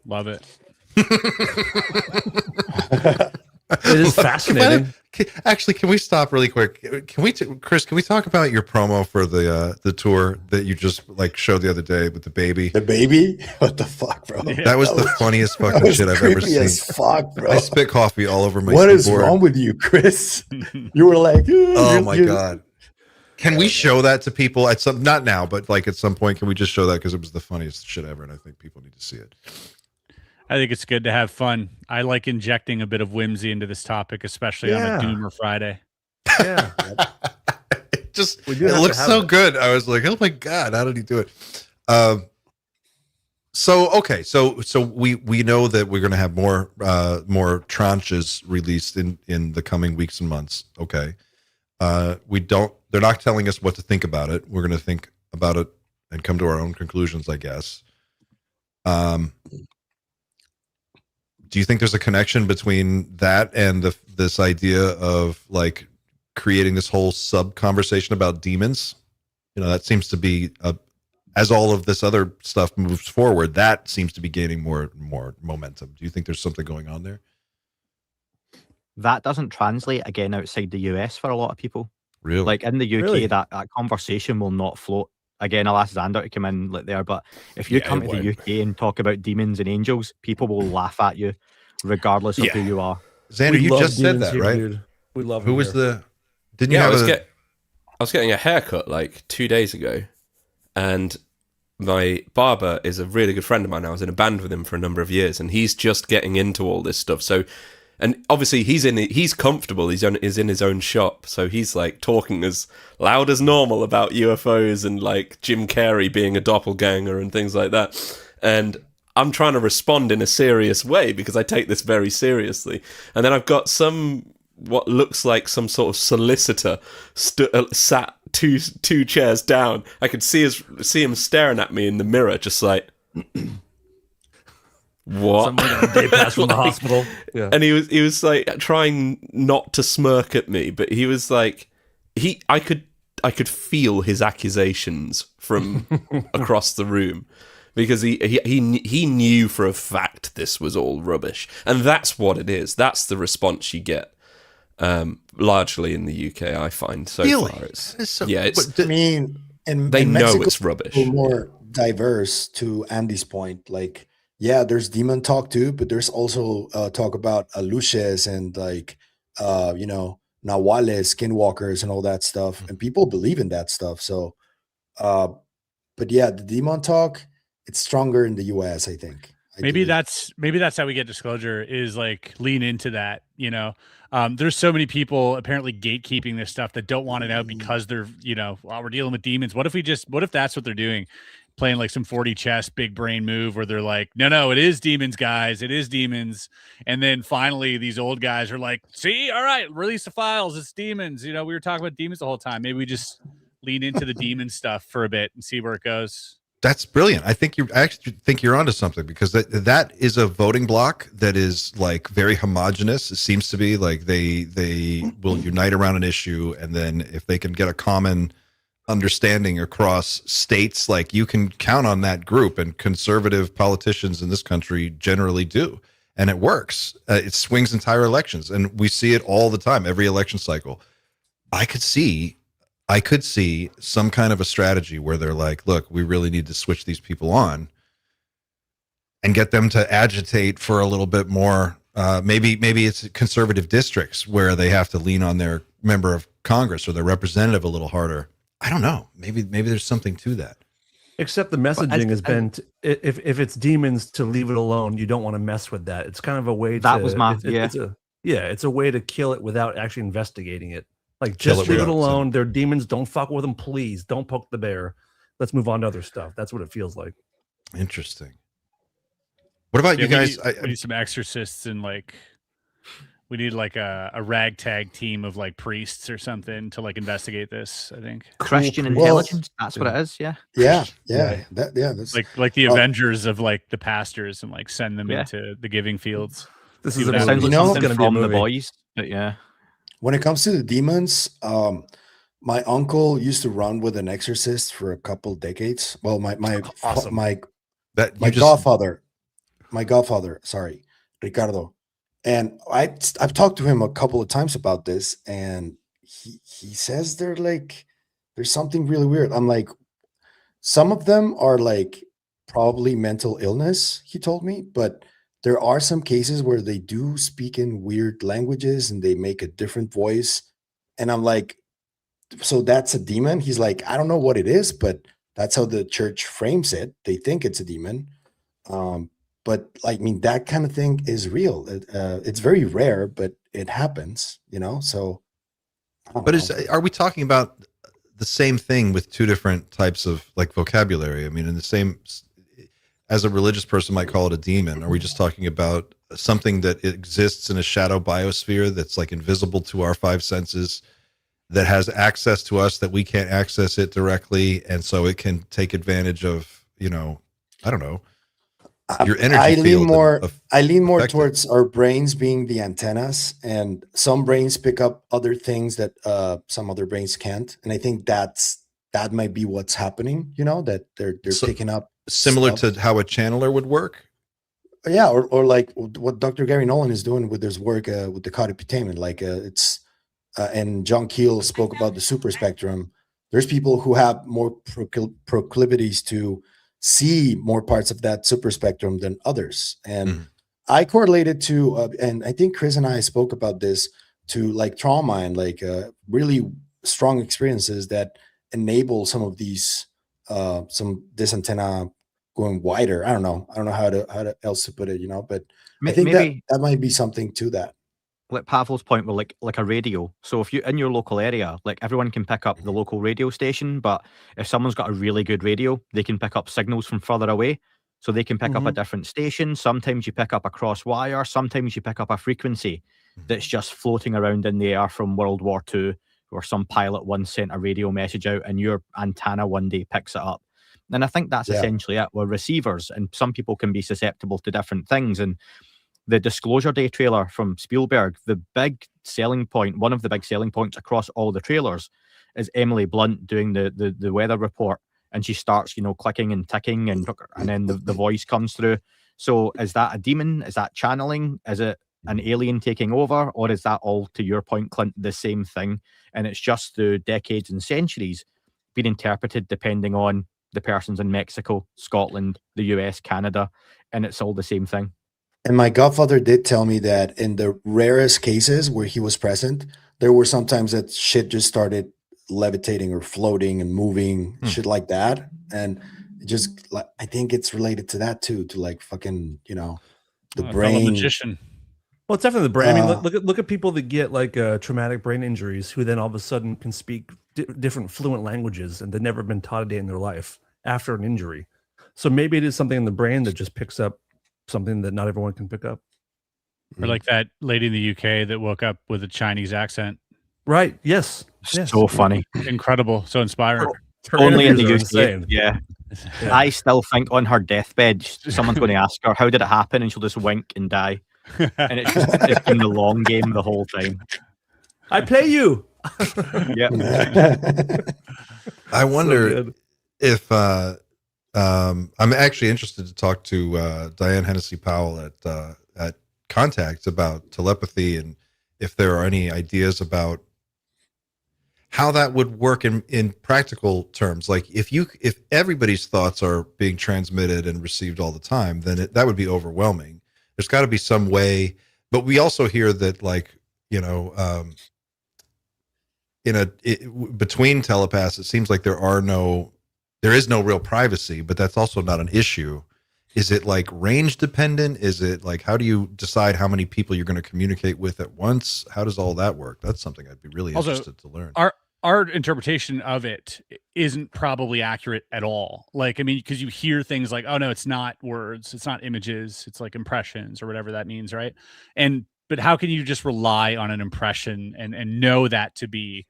Love it. It is fascinating. Actually, can we stop really quick? Can we, Chris? Can we talk about your promo for the tour that you just like showed the other day with the baby? The baby? What the fuck, bro? That was the funniest fucking shit I've ever seen. As fuck, bro. I spit coffee all over my. What is wrong with you, Chris? You were like, oh my god. Can we show that to people at some? Not now, but like at some point, can we just show that because it was the funniest shit ever, and I think people need to see it. I think it's good to have fun. I like injecting a bit of whimsy into this topic, especially on a Doomer Friday. Yeah. It looks so good. I was like, oh my god, how did he do it? So we know that we're going to have more tranches released in the coming weeks and months. Okay. They're not telling us what to think about it. We're going to think about it and come to our own conclusions, I guess. Do you think there's a connection between that and this idea of like creating this whole sub conversation about demons? You know, that seems to be as all of this other stuff moves forward, that seems to be gaining more momentum. Do you think there's something going on there? That doesn't translate again outside the US for a lot of people. Really? Like in the UK, Really? that conversation will not float. Again, I'll ask Xander to come in there, but if you come to the UK and talk about demons and angels, people will laugh at you regardless of who you are. Xander, you just said that, right? Dude. We love who was here. Didn't you have I was getting a haircut like 2 days ago, and my barber is a really good friend of mine. I was in a band with him for a number of years, and he's just getting into all this stuff. So, and obviously he's comfortable. He's in his own shop, so he's like talking as loud as normal about UFOs and like Jim Carrey being a doppelganger and things like that. And I'm trying to respond in a serious way because I take this very seriously. And then I've got what looks like some sort of solicitor sat two chairs down. I could see him staring at me in the mirror, just like, what? Something like a day pass from the hospital. Yeah. And he was like trying not to smirk at me, but he was like, I could feel his accusations from across the room. Because he knew for a fact this was all rubbish, and that's what it is. That's the response you get, largely in the UK. I find so far. I mean, they know it's rubbish. More diverse, to Andy's point. Like, there's demon talk too, but there's also talk about luces and like nahuales, skinwalkers, and all that stuff, and people believe in that stuff. So, but the demon talk. It's stronger in the US, I think. Maybe that's how we get disclosure, is like lean into that, you know. There's so many people apparently gatekeeping this stuff that don't want it out because they're, we're dealing with demons. What if that's what they're doing? Playing like some 40 chess big brain move where they're like, no, it is demons, guys. It is demons. And then finally these old guys are like, see, all right, release the files. It's demons. We were talking about demons the whole time. Maybe we just lean into the demon stuff for a bit and see where it goes. That's brilliant. I actually think you're onto something, because that is a voting block that is like very homogenous. It seems to be like they will unite around an issue, and then if they can get a common understanding across states, like you can count on that group, and conservative politicians in this country generally do, and it works. It swings entire elections, and we see it all the time, every election cycle. I could see some kind of a strategy where they're like, look, we really need to switch these people on and get them to agitate for a little bit more. Maybe it's conservative districts where they have to lean on their member of Congress or their representative a little harder. I don't know. Maybe there's something to that. Except the messaging has been, if it's demons, to leave it alone. You don't want to mess with that. It's kind of a way it's a way to kill it without actually investigating it. Like, just leave it alone. They're demons. Don't fuck with them, please. Don't poke the bear. Let's move on to other stuff. That's what it feels like. Interesting. What about you guys? We need some exorcists and like we need like a ragtag team of like priests or something to like investigate this. I think Christian intelligence. That's what it is. Yeah. Yeah. That's like the Avengers of like the pastors and like send them into the giving fields. This is sounds like something from The Boys. But yeah. When it comes to the demons, my uncle used to run with an exorcist for a couple decades. Well, my godfather, sorry, Ricardo. And I've talked to him a couple of times about this, and he says there's something really weird. I'm like, some of them are like probably mental illness, he told me, but there are some cases where they do speak in weird languages and they make a different voice. And I'm like, so that's a demon? He's like, I don't know what it is, but that's how the church frames it. They think it's a demon. But like, I mean, that kind of thing is real. It's very rare, but it happens, you know? So. But are we talking about the same thing with two different types of like vocabulary? I mean, in the same, as a religious person might call it a demon. Are we just talking about something that exists in a shadow biosphere that's like invisible to our five senses, that has access to us, that we can't access it directly, and so it can take advantage of, you know, I don't know, your energy I lean more towards our brains being the antennas, and some brains pick up other things that some other brains can't, and I think that might be what's happening, you know, that they're picking up similar stuff. to how a channeler would work. Yeah, or like what Dr. Gary Nolan is doing with his work with the codeputainment, like it's and John Keel spoke about the super spectrum. There's people who have more proclivities to see more parts of that super spectrum than others. And I correlated to, and I think Chris and I spoke about this, to like trauma and like really strong experiences that enable some of these, this antenna going wider. I don't know how to else to put it, you know, but I think that might be something to that. Like Pavlo's point with like a radio. So if you in your local area, like everyone can pick up the local radio station, but if someone's got a really good radio, they can pick up signals from further away. So they can pick up a different station. Sometimes you pick up a cross wire. Sometimes you pick up a frequency that's just floating around in the air from World War II, where some pilot once sent a radio message out and your antenna one day picks it up. And I think that's essentially it. We're receivers, and some people can be susceptible to different things. And the Disclosure Day trailer from Spielberg, the big selling point, one of the big selling points across all the trailers, is Emily Blunt doing the weather report, and she starts, you know, clicking and ticking, and then the voice comes through. So is that a demon? Is that channeling? Is it an alien taking over? Or is that all, to your point, Clint, the same thing? And it's just through decades and centuries been interpreted depending on the person's in Mexico, Scotland, the US, Canada, and it's all the same thing. And my godfather did tell me that in the rarest cases where he was present, there were sometimes that shit just started levitating or floating and moving, shit like that. And it just, like, I think it's related to that too, to like fucking, you know, the brain. Magician. Well, it's definitely the brain. I mean, look at people that get like traumatic brain injuries who then all of a sudden can speak different fluent languages and they've never been taught a day in their life after an injury. So maybe it is something in the brain that just picks up something that not everyone can pick up. Or like that lady in the UK that woke up with a Chinese accent. Right. Yes. So funny. Incredible. So inspiring. Only in the UK. Yeah. I still think on her deathbed, someone's going to ask her, how did it happen? And she'll just wink and die. And it's been the long game the whole time. I play you. Yeah. I wonder if I'm actually interested to talk to Diane Hennessy Powell at Contact about telepathy, and if there are any ideas about how that would work in practical terms. Like if everybody's thoughts are being transmitted and received all the time, then that would be overwhelming. There's got to be some way, but we also hear that, like, you know, between telepaths, it seems like there is no real privacy, but that's also not an issue. Is it like range dependent? Is it like, how do you decide how many people you're going to communicate with at once? How does all that work? That's something I'd be really interested to learn. our interpretation of it isn't probably accurate at all. Like, I mean, because you hear things like, oh no, it's not words, it's not images, it's like impressions or whatever that means, right? But how can you just rely on an impression and know that to be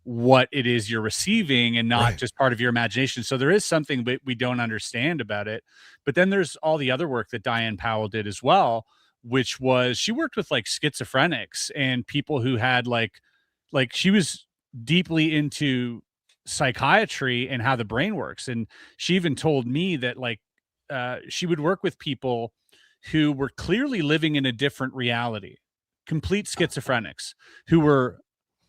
what it is you're receiving and not just part of your imagination? So there is something that we don't understand about it. But then there's all the other work that Diane Powell did as well, which was she worked with like schizophrenics and people who had like she was deeply into psychiatry and how the brain works. And she even told me that like she would work with people who were clearly living in a different reality, complete schizophrenics who were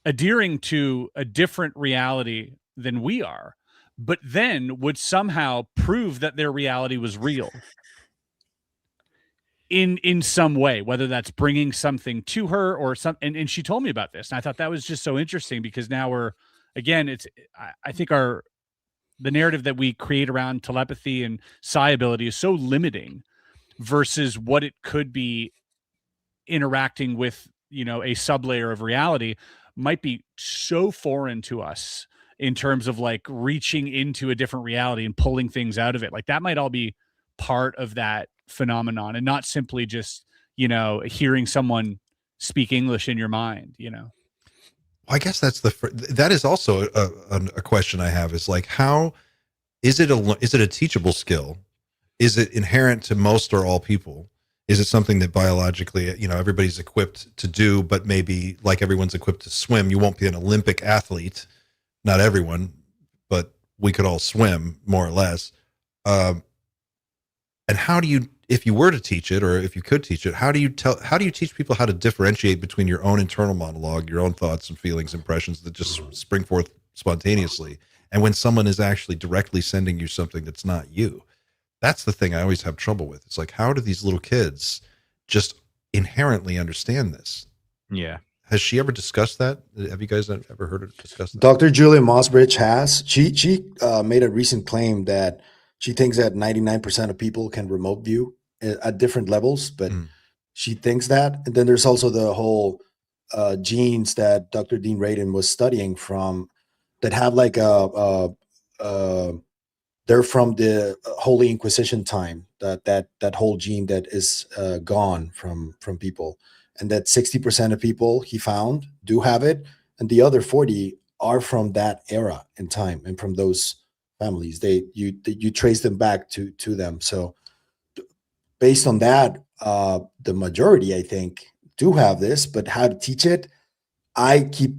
adhering to a different reality than we are, but then would somehow prove that their reality was real in some way, whether that's bringing something to her or something. And she told me about this. And I thought that was just so interesting because now we're, again, I think the narrative that we create around telepathy and psi ability is so limiting versus what it could be interacting with, you know, a sublayer of reality might be so foreign to us in terms of like reaching into a different reality and pulling things out of it. Like that might all be part of that phenomenon and not simply just, you know, hearing someone speak English in your mind, you know? Well, I guess that is also a question I have is like, how is it a teachable skill? Is it inherent to most or all people? Is it something that biologically, you know, everybody's equipped to do, but maybe like everyone's equipped to swim, you won't be an Olympic athlete, not everyone, but we could all swim more or less. And how do you, if you were to teach it, or if you could teach it, how do you teach people how to differentiate between your own internal monologue, your own thoughts and feelings, impressions that just spring forth spontaneously, and when someone is actually directly sending you something that's not you? That's the thing I always have trouble with. It's like, how do these little kids just inherently understand this? Yeah. Has she ever discussed that? Have you guys ever heard her discuss that? Dr. Julia Mossbridge has. She made a recent claim that she thinks that 99% of people can remote view at different levels, but she thinks that. And then there's also the whole genes that Dr. Dean Radin was studying from that have like they're from the Holy Inquisition time, that whole gene that is gone from people. And that 60% of people he found do have it. And the other 40 are from that era in time and from those families. You trace them back to them. So based on that, the majority, I think, do have this, but how to teach it, I keep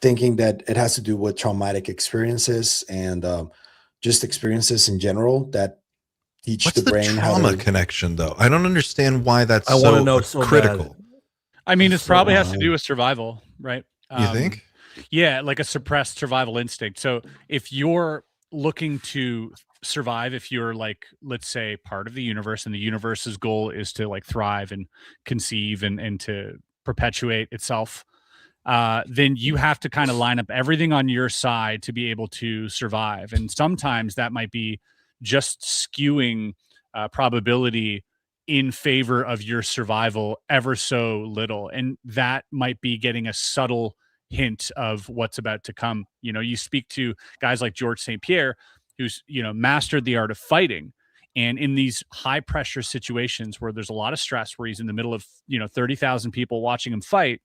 thinking that it has to do with traumatic experiences and just experiences in general that teach the brain how to... What's the trauma connection, though? I don't understand why that's so critical. Bad. I mean, it probably has to do with survival, right? You think? Yeah, like a suppressed survival instinct. So if you're looking to survive, if you're like, let's say, part of the universe and the universe's goal is to like thrive and conceive and to perpetuate itself, then you have to kind of line up everything on your side to be able to survive. And sometimes that might be just skewing probability in favor of your survival ever so little. And that might be getting a subtle hint of what's about to come. You know, you speak to guys like George St. Pierre, who's, you know, mastered the art of fighting. And in these high pressure situations where there's a lot of stress, where he's in the middle of, you know, 30,000 people watching him fight,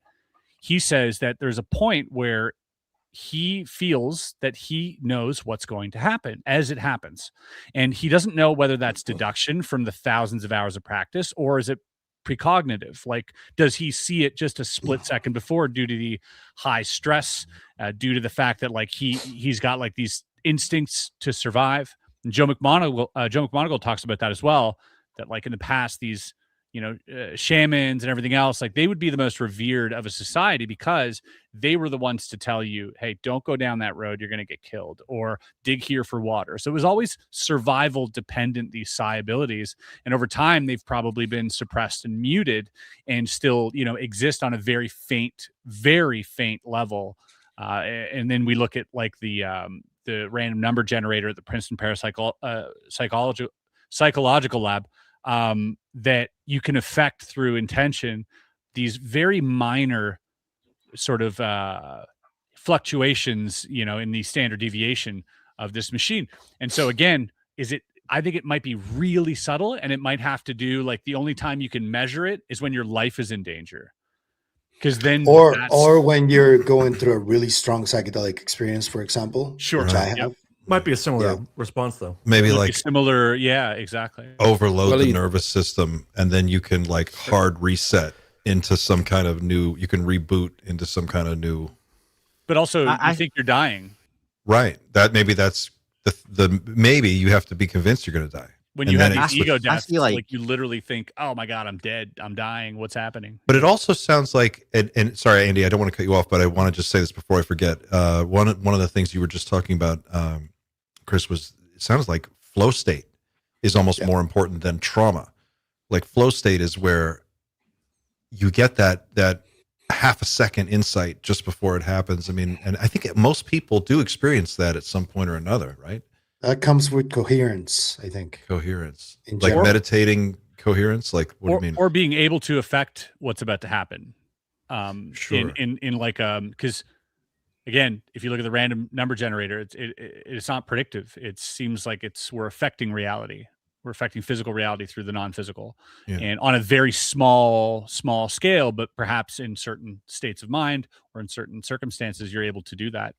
he says that there's a point where he feels that he knows what's going to happen as it happens. And he doesn't know whether that's deduction from the thousands of hours of practice, or is it precognitive? Like, does he see it just a split second before due to the high stress, due to the fact that like he's got like these instincts to survive? And Joe McMoneagle talks about that as well, that like in the past, these, you know, shamans and everything else, like they would be the most revered of a society because they were the ones to tell you, hey, don't go down that road, you're going to get killed, or dig here for water. So it was always survival dependent, these psi abilities. And over time, they've probably been suppressed and muted and still, you know, exist on a very faint level. And then we look at like the random number generator, the Princeton Psychological Lab, that you can affect through intention these very minor sort of fluctuations, in the standard deviation of this machine. And so again, I think it might be really subtle, and it might have to do like the only time you can measure it is when your life is in danger. Because then, or when you're going through a really strong psychedelic experience, for example. Sure, which I have. Yep. Might be a similar response, though. Maybe like similar, yeah, exactly. Overload the nervous system, and then you can like hard reset into some kind of new. You can reboot into some kind of new. But also, I think you're dying. Right. That's the maybe you have to be convinced you're going to die. When you have these ego deaths, like you literally think, "Oh my God, I'm dead. I'm dying. What's happening?" But it also sounds like, and sorry, Andy, I don't want to cut you off, but I want to just say this before I forget. One of the things you were just talking about, Chris, it sounds like flow state is almost more important than trauma. Like flow state is where you get that half a second insight just before it happens. I mean, and I think most people do experience that at some point or another, right? That comes with coherence, I think. Coherence. Like meditating coherence? Like, what do you mean? Or being able to affect what's about to happen. Sure. In like, because again, if you look at the random number generator, it's not predictive. It seems like we're affecting reality. We're affecting physical reality through the non-physical, and on a very small scale, but perhaps in certain states of mind or in certain circumstances, you're able to do that.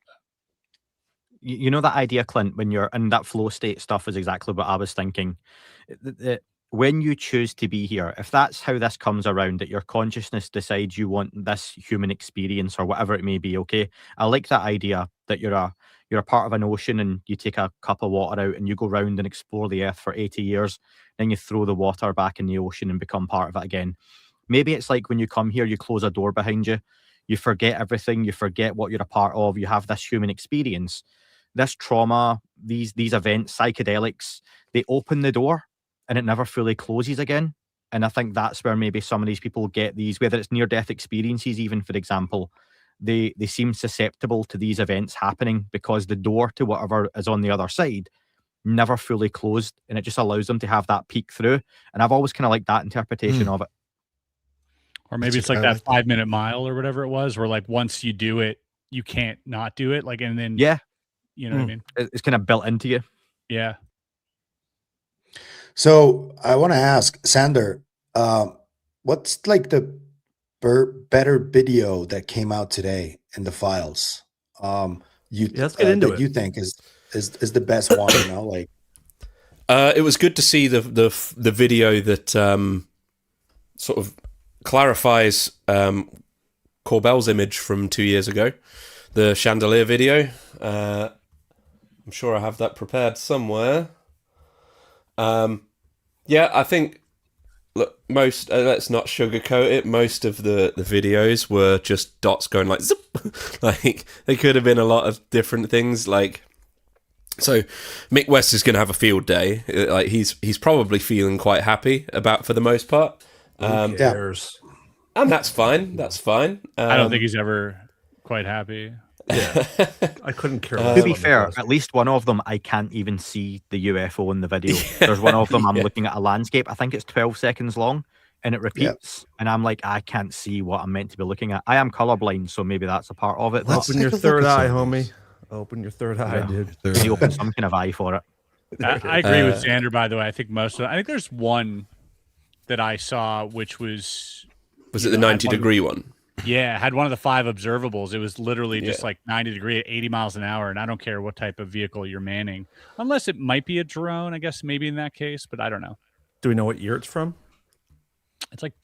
You know that idea, Clint, when you're in that flow state stuff is exactly what I was thinking. When you choose to be here, if that's how this comes around, that your consciousness decides you want this human experience or whatever it may be, okay? I like that idea that you're a part of an ocean and you take a cup of water out and you go round and explore the earth for 80 years, then you throw the water back in the ocean and become part of it again. Maybe it's like when you come here, you close a door behind you, you forget everything, you forget what you're a part of, you have this human experience. This trauma, these events, psychedelics, they open the door and it never fully closes again. And I think that's where maybe some of these people get these, whether it's near-death experiences, even for example, they seem susceptible to these events happening because the door to whatever is on the other side never fully closed, and it just allows them to have that peek through. And I've always kind of liked that interpretation of it. Or maybe it's like that 5-minute mile or whatever it was, where like once you do it, you can't not do it. Like, and then you know what I mean? It's kind of built into you. Yeah. So I want to ask Sander, what's like the better video that came out today in the files? Let's get into it. You think is the best one? Like it was good to see the video that sort of clarifies Corbell's image from 2 years ago, the chandelier video. I'm sure I have that prepared somewhere. I think, look, most, let's not sugarcoat it, most of the videos were just dots going like zip. Like, they could have been a lot of different things. Like, so Mick West is going to have a field day. Like, he's probably feeling quite happy for the most part. Who cares? And that's fine. That's fine. I don't think he's ever quite happy. Yeah, I couldn't care. To be fair, at least one of them I can't even see the UFO in the video. There's one of them I'm looking at a landscape. I think it's 12 seconds long, and it repeats, and I'm like, I can't see what I'm meant to be looking at. I am colorblind, so maybe that's a part of it. Open your third eye, homie. Open your third eye, dude. You open some kind of eye for it. I agree with Sander, by the way. I think I think there's one that I saw, which was it the 90-degree one? Yeah, had one of the 5 observables. It was literally just like 90 degree at 80 miles an hour, and I don't care what type of vehicle you're manning, unless it might be a drone, I guess, maybe in that case, but I don't know. Do we know what year it's from? It's like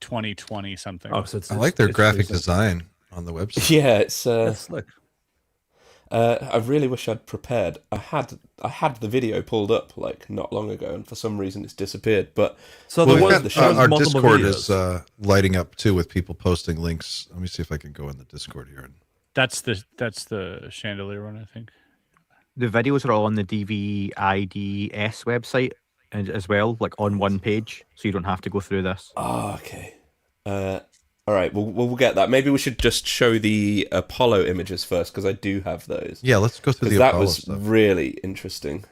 2020 something. Oh, so I like their graphic design on the website. Yeah, it's slick. I really wish I'd prepared. I had the video pulled up like not long ago, and for some reason it's disappeared. But so our Discord videos. Is lighting up too with people posting links. Let me see if I can go in the Discord here. That's the chandelier one, I think. The videos are all on the DVIDS website as well, like on one page, so you don't have to go through this. Oh, okay. All right, we'll get that. Maybe we should just show the Apollo images first, because I do have those. Yeah, let's go through the Apollo stuff. That was stuff. really interesting.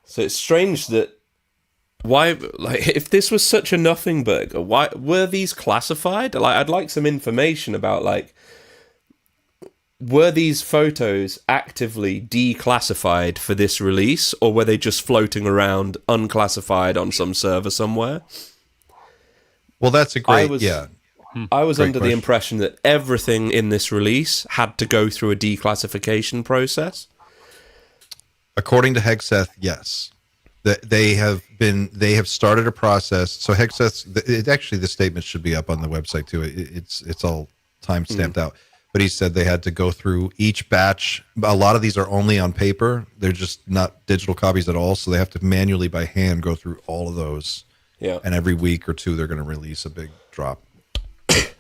So it's strange that if this was such a nothing burger, why were these classified? Like, I'd like some information about like were these photos actively declassified for this release, or were they just floating around unclassified on some server somewhere? Well, that's a great, I was great under question. the impression that everything in this release had to go through a declassification process. According to Hegseth, yes. They have started a process. So Hegseth, actually the statement should be up on the website too. It's all time stamped out. But he said they had to go through each batch. A lot of these are only on paper. They're just not digital copies at all. So they have to manually by hand go through all of those. Yeah. And every week or two, they're going to release a big drop.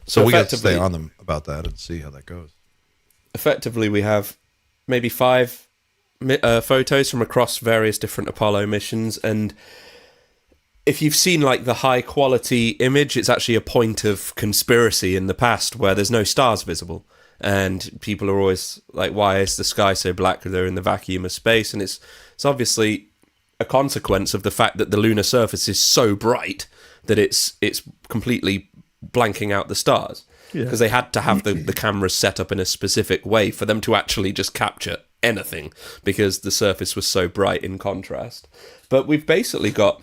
So we got to stay on them about that and see how that goes. Effectively, we have maybe 5 photos from across various different Apollo missions. And if you've seen like the high quality image, it's actually a point of conspiracy in the past where there's no stars visible. And people are always like, why is the sky so black? They're in the vacuum of space. And it's obviously a consequence of the fact that the lunar surface is so bright that it's completely blanking out the stars. Because they had to have the cameras set up in a specific way for them to actually just capture anything, because the surface was so bright in contrast. But we've basically got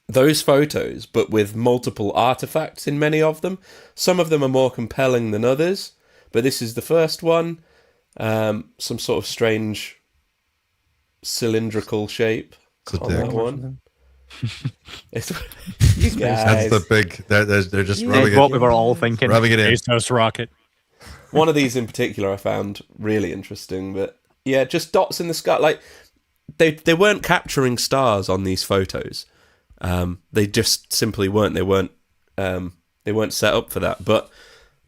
those photos, but with multiple artifacts in many of them. Some of them are more compelling than others, but this is the first one. Some sort of strange cylindrical shape on that one. You guys. That's the big. They're just rubbing what it. we were all thinking. Rubbing it in. ASOS rocket. One of these in particular I found really interesting, but yeah, just dots in the sky. Like they weren't capturing stars on these photos. They just simply weren't. They weren't set up for that. But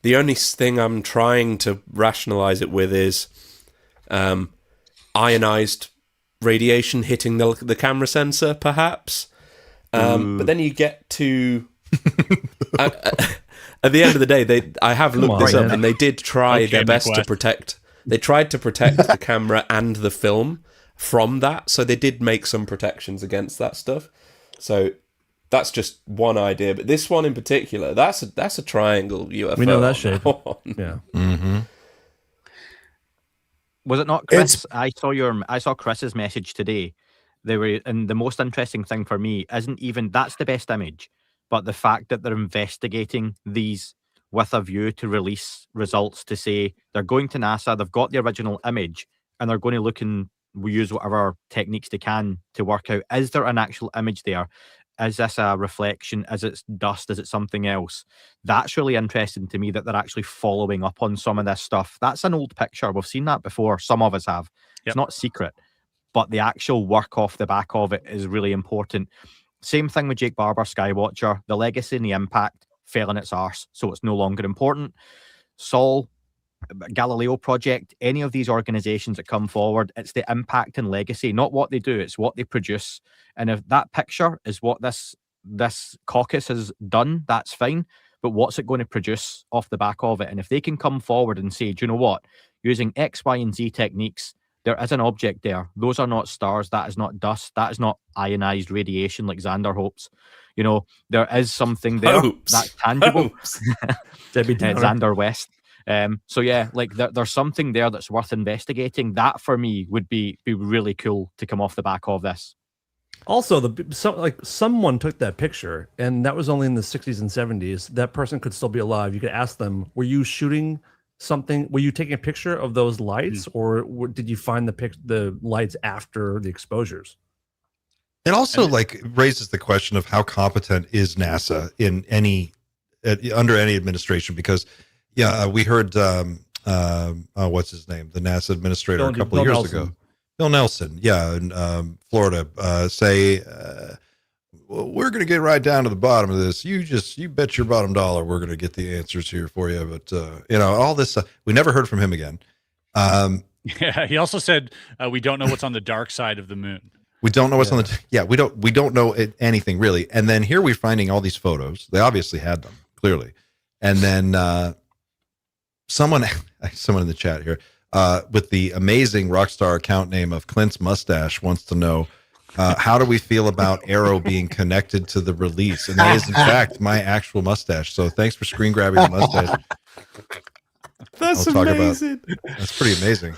the only thing I'm trying to rationalize it with is ionized radiation hitting the camera sensor, perhaps. But then you get to at the end of the day, I have looked this up, and they did try their best to protect. They tried to protect the camera and the film from that, so they did make some protections against that stuff. So that's just one idea, but this one in particular, that's a triangle UFO. We know that shape. Yeah. Mm-hmm. Was it not, Chris? I saw Chris's message today. They were, and the most interesting thing for me isn't even that's the best image, but the fact that they're investigating these with a view to release results to say they're going to NASA, they've got the original image, and they're going to look and use whatever techniques they can to work out, is there an actual image there? Is this a reflection? Is it dust? Is it something else? That's really interesting to me that they're actually following up on some of this stuff. That's an old picture. We've seen that before. Some of us have. It's not secret, but the actual work off the back of it is really important. Same thing with Jake Barber, Skywatcher. The legacy and the impact fell in its arse, so it's no longer important. Sol, Galileo Project, any of these organizations that come forward, it's the impact and legacy, not what they do, it's what they produce. And if that picture is what this caucus has done, that's fine. But what's it going to produce off the back of it? And if they can come forward and say, do you know what? Using X, Y, and Z techniques, there is an object there. Those are not stars. That is not dust. That is not ionized radiation like Xander hopes. You know, there is something there that's tangible. Xander West. So yeah, like there's something there that's worth investigating. That for me would be really cool to come off the back of this. Also, someone took that picture, and that was only in the 60s and 70s. That person could still be alive. You could ask them, were you shooting something? Were you taking a picture of those lights, or did you find the lights after the exposures? It also raises the question of how competent is NASA in under any administration, because we heard what's his name, the NASA administrator a couple of years ago, Bill Nelson, in Florida, say we're going to get right down to the bottom of this. You bet your bottom dollar we're going to get the answers here for you. But all this we never heard from him again. Yeah, he also said we don't know what's on the dark side of the moon. We don't know what's on the we don't know anything really. And then here we're finding all these photos. They obviously had them clearly. And then someone in the chat here with the amazing rockstar account name of Clint's Mustache wants to know how do we feel about AARO being connected to the release? And that is in fact my actual mustache. So thanks for screen grabbing the mustache. That's I'll talk amazing. That's pretty amazing.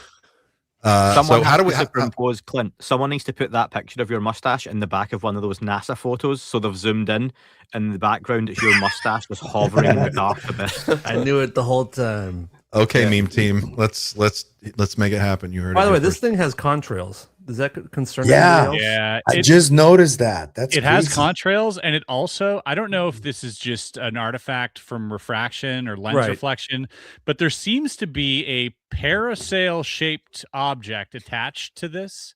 Someone so how do we superimpose Clint? Someone needs to put that picture of your mustache in the back of one of those NASA photos, so they've zoomed in the background it's your mustache just hovering in the dark abyss. I knew it the whole time. Okay, meme team, let's make it happen. You heard. By it the way, first. this thing has contrails. Does that concern Yeah. anybody else? Yeah, I just noticed that. That's it has crazy. contrails, and it also, I don't know if this is just an artifact from refraction or lens reflection, but there seems to be a parasail shaped object attached to this.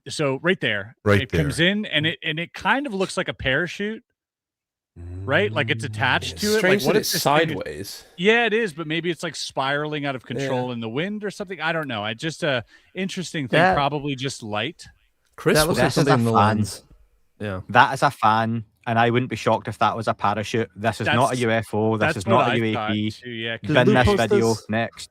So right there, it comes in, and it kind of looks like a parachute. Right, like it's attached to it. Strange like what that it's it's sideways. Yeah, it is, but maybe it's like spiraling out of control in the wind or something. I don't know. I just interesting thing. Probably just light. Chris, that was something in the lens. Yeah, that is a fan, and I wouldn't be shocked if that was a parachute. This is not a UFO. This is not a UAP. Yeah, bin this video next.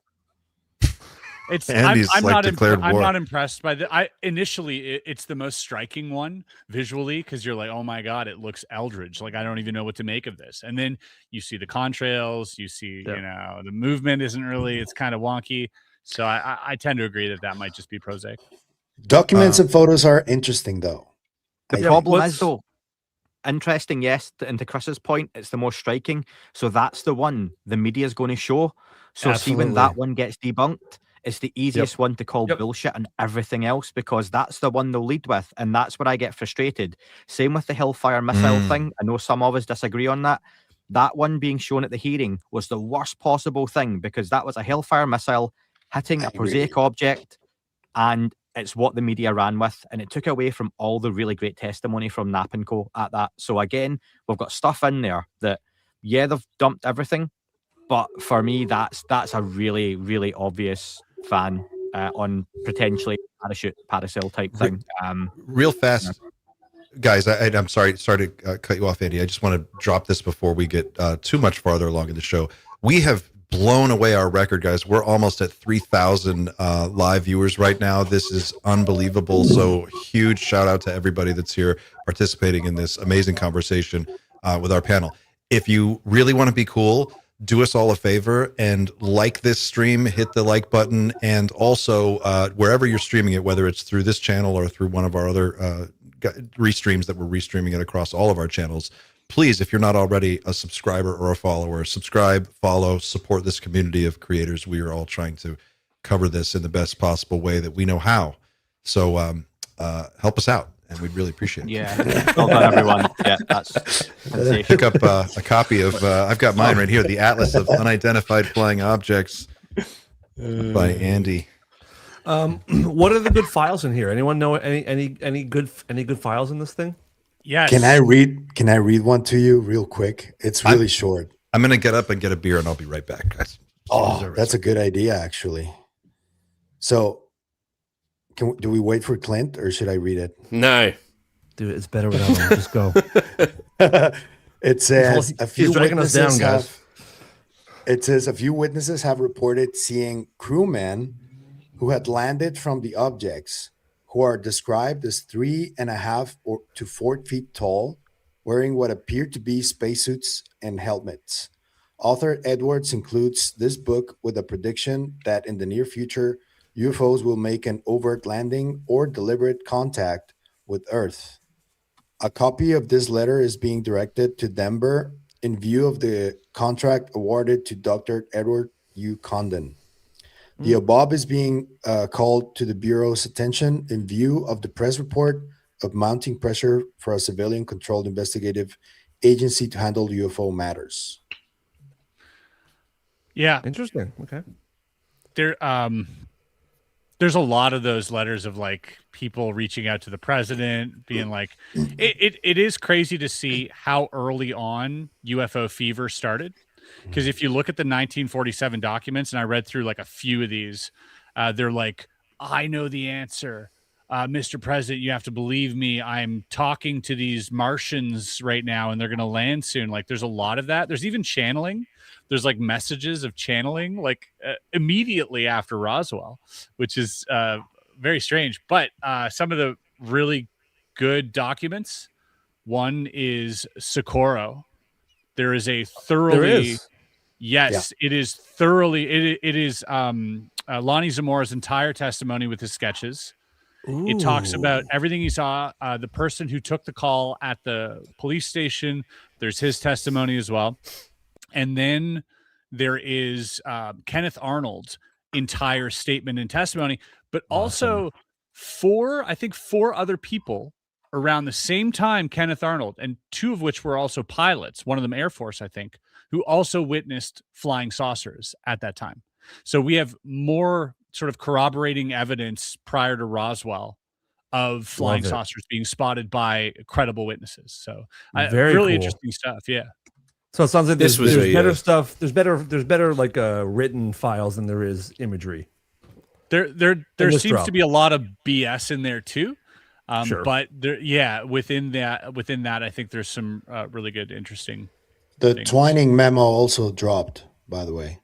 It's Andy's I'm like not declared war. I'm not impressed by the. Initially it's the most striking one visually because you're like, oh my god, it looks eldritch. Like I don't even know what to make of this. And then you see the contrails, you see the movement isn't really. It's kind of wonky. So I tend to agree that might just be prosaic. Documents and photos are interesting though. The problem is though, interesting, yes, and to Chris's point, it's the most striking. So that's the one the media is going to show. So see when that one gets debunked, it's the easiest one to call bullshit and everything else because that's the one they'll lead with. And that's where I get frustrated. Same with the Hellfire missile thing. I know some of us disagree on that. That one being shown at the hearing was the worst possible thing because that was a Hellfire missile hitting a prosaic object, and it's what the media ran with, and it took away from all the really great testimony from Knapp and Co. at that. So again, we've got stuff in there that, they've dumped everything, but for me, that's a really, really obvious fan on potentially parasail type thing. Real fast, guys. I'm sorry to cut you off, Andy. I just want to drop this before we get too much farther along in the show. We have blown away our record, guys. We're almost at 3,000 live viewers right now. This is unbelievable. So huge shout out to everybody that's here participating in this amazing conversation with our panel. If you really want to be cool, do us all a favor and like this stream, hit the like button, and also wherever you're streaming it, whether it's through this channel or through one of our other restreams that we're restreaming it across all of our channels, please, if you're not already a subscriber or a follower, subscribe, follow, support this community of creators. We are all trying to cover this in the best possible way that we know how. So help us out, and we'd really appreciate it. Yeah, well done, everyone. Yeah, that's pick up a copy of I've got mine right here, the Atlas of Unidentified Flying Objects by Andy. What are the good files in here? Anyone know any good files in this thing? Yes. Can I read one to you real quick? It's really short. I'm gonna get up and get a beer, and I'll be right back, guys. Oh, that's a good idea, actually. So, do we wait for Clint, or should I read it? No, dude, it's better without him. Just go. It says a few witnesses guys. It says a few witnesses have reported seeing crewmen who had landed from the objects, who are described as 3.5 to 4 feet tall, wearing what appear to be spacesuits and helmets. Author Edwards includes this book with a prediction that in the near future, UFOs will make an overt landing or deliberate contact with Earth. A copy of this letter is being directed to Denver in view of the contract awarded to Dr. Edward U. Condon. The above is being called to the Bureau's attention in view of the press report of mounting pressure for a civilian-controlled investigative agency to handle UFO matters. Yeah. Interesting. Okay. There's a lot of those letters of like people reaching out to the president, being like, it is crazy to see how early on UFO fever started. Because if you look at the 1947 documents, and I read through like a few of these, they're like, I know the answer. Mr. President, you have to believe me. I'm talking to these Martians right now, and they're going to land soon. Like, there's a lot of that. There's even channeling. There's like messages of channeling, like immediately after Roswell, which is very strange. But some of the really good documents. One is Socorro. There is a thoroughly Yes, it is thoroughly. It is Lonnie Zamora's entire testimony with his sketches. Ooh. It talks about everything he saw. The person who took the call at the police station. There's his testimony as well, and then there is Kenneth Arnold's entire statement and testimony, but also four other people around the same time, Kenneth Arnold, and two of which were also pilots, one of them Air Force, I think, who also witnessed flying saucers at that time. So we have more sort of corroborating evidence prior to Roswell of flying saucers being spotted by credible witnesses. So very really cool. Interesting stuff. Yeah. So it sounds like there's better stuff. There's better like written files than there is imagery. There seems to be a lot of BS in there too. Sure. But within that, I think there's some really good, interesting. The things. Twining memo also dropped, by the way.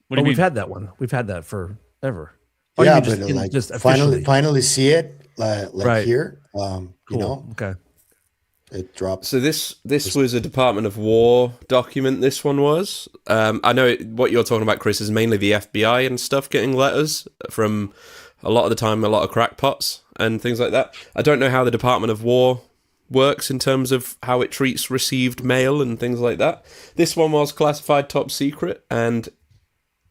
What do you mean? We've had that one. We've had that forever. Yeah, but like just finally see it right here. Cool. You know, okay. It dropped. So this was a Department of War document. This one was. I know what you're talking about, Chris, is mainly the FBI and stuff getting letters from a lot of the time, a lot of crackpots and things like that. I don't know how the Department of War works in terms of how it treats received mail and things like that. This one was classified top secret, and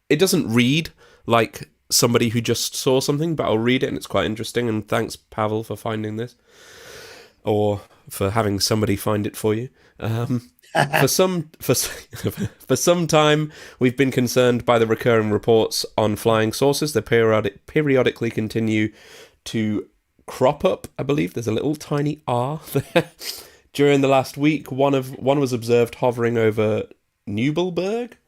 it doesn't read like somebody who just saw something, but I'll read it and it's quite interesting. And thanks, Pavel, for finding this, or for having somebody find it for you. For some time, we've been concerned by the recurring reports on flying saucers. They periodically continue to crop up. I believe there's a little tiny R there. During the last week, one was observed hovering over Newbyberg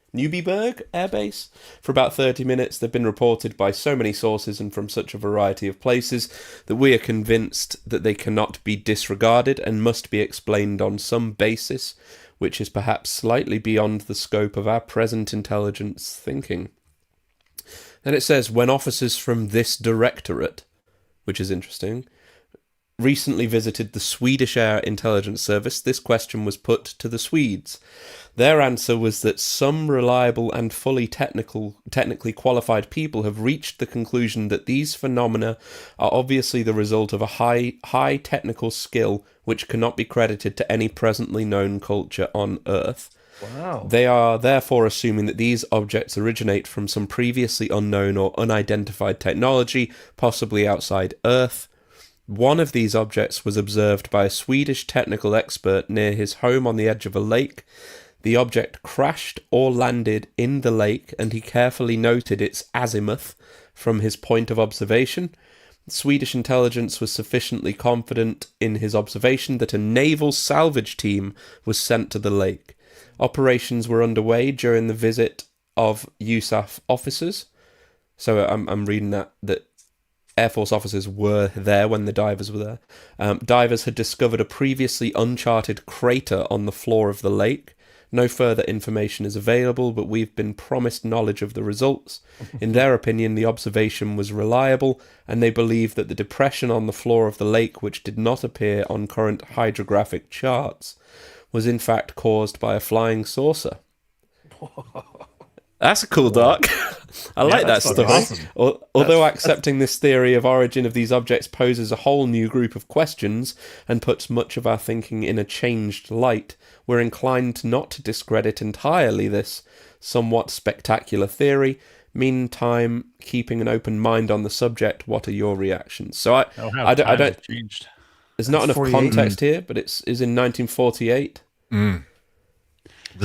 Air Base for about 30 minutes. They've been reported by so many sources and from such a variety of places that we are convinced that they cannot be disregarded and must be explained on some basis, which is perhaps slightly beyond the scope of our present intelligence thinking. Then it says, when officers from this directorate, which is interesting, recently visited the Swedish Air Intelligence Service, this question was put to the Swedes. Their answer was that some reliable and fully technically qualified people have reached the conclusion that these phenomena are obviously the result of a high technical skill which cannot be credited to any presently known culture on Earth. Wow. They are therefore assuming that these objects originate from some previously unknown or unidentified technology, possibly outside Earth. One of these objects was observed by a Swedish technical expert near his home on the edge of a lake. The object crashed or landed in the lake, and he carefully noted its azimuth from his point of observation. Swedish intelligence was sufficiently confident in his observation that a naval salvage team was sent to the lake. Operations were underway during the visit of USAF officers. So I'm reading that Air Force officers were there when the divers were there. Divers had discovered a previously uncharted crater on the floor of the lake. No further information is available, but we've been promised knowledge of the results. In their opinion, the observation was reliable, and they believe that the depression on the floor of the lake, which did not appear on current hydrographic charts, was in fact caused by a flying saucer. That's a cool doc. I like that stuff. Awesome. Although accepting this theory of origin of these objects poses a whole new group of questions and puts much of our thinking in a changed light, we're inclined not to discredit entirely this somewhat spectacular theory. Meantime, keeping an open mind on the subject, what are your reactions? So I don't changed. There's not enough context here, but is in 1948. The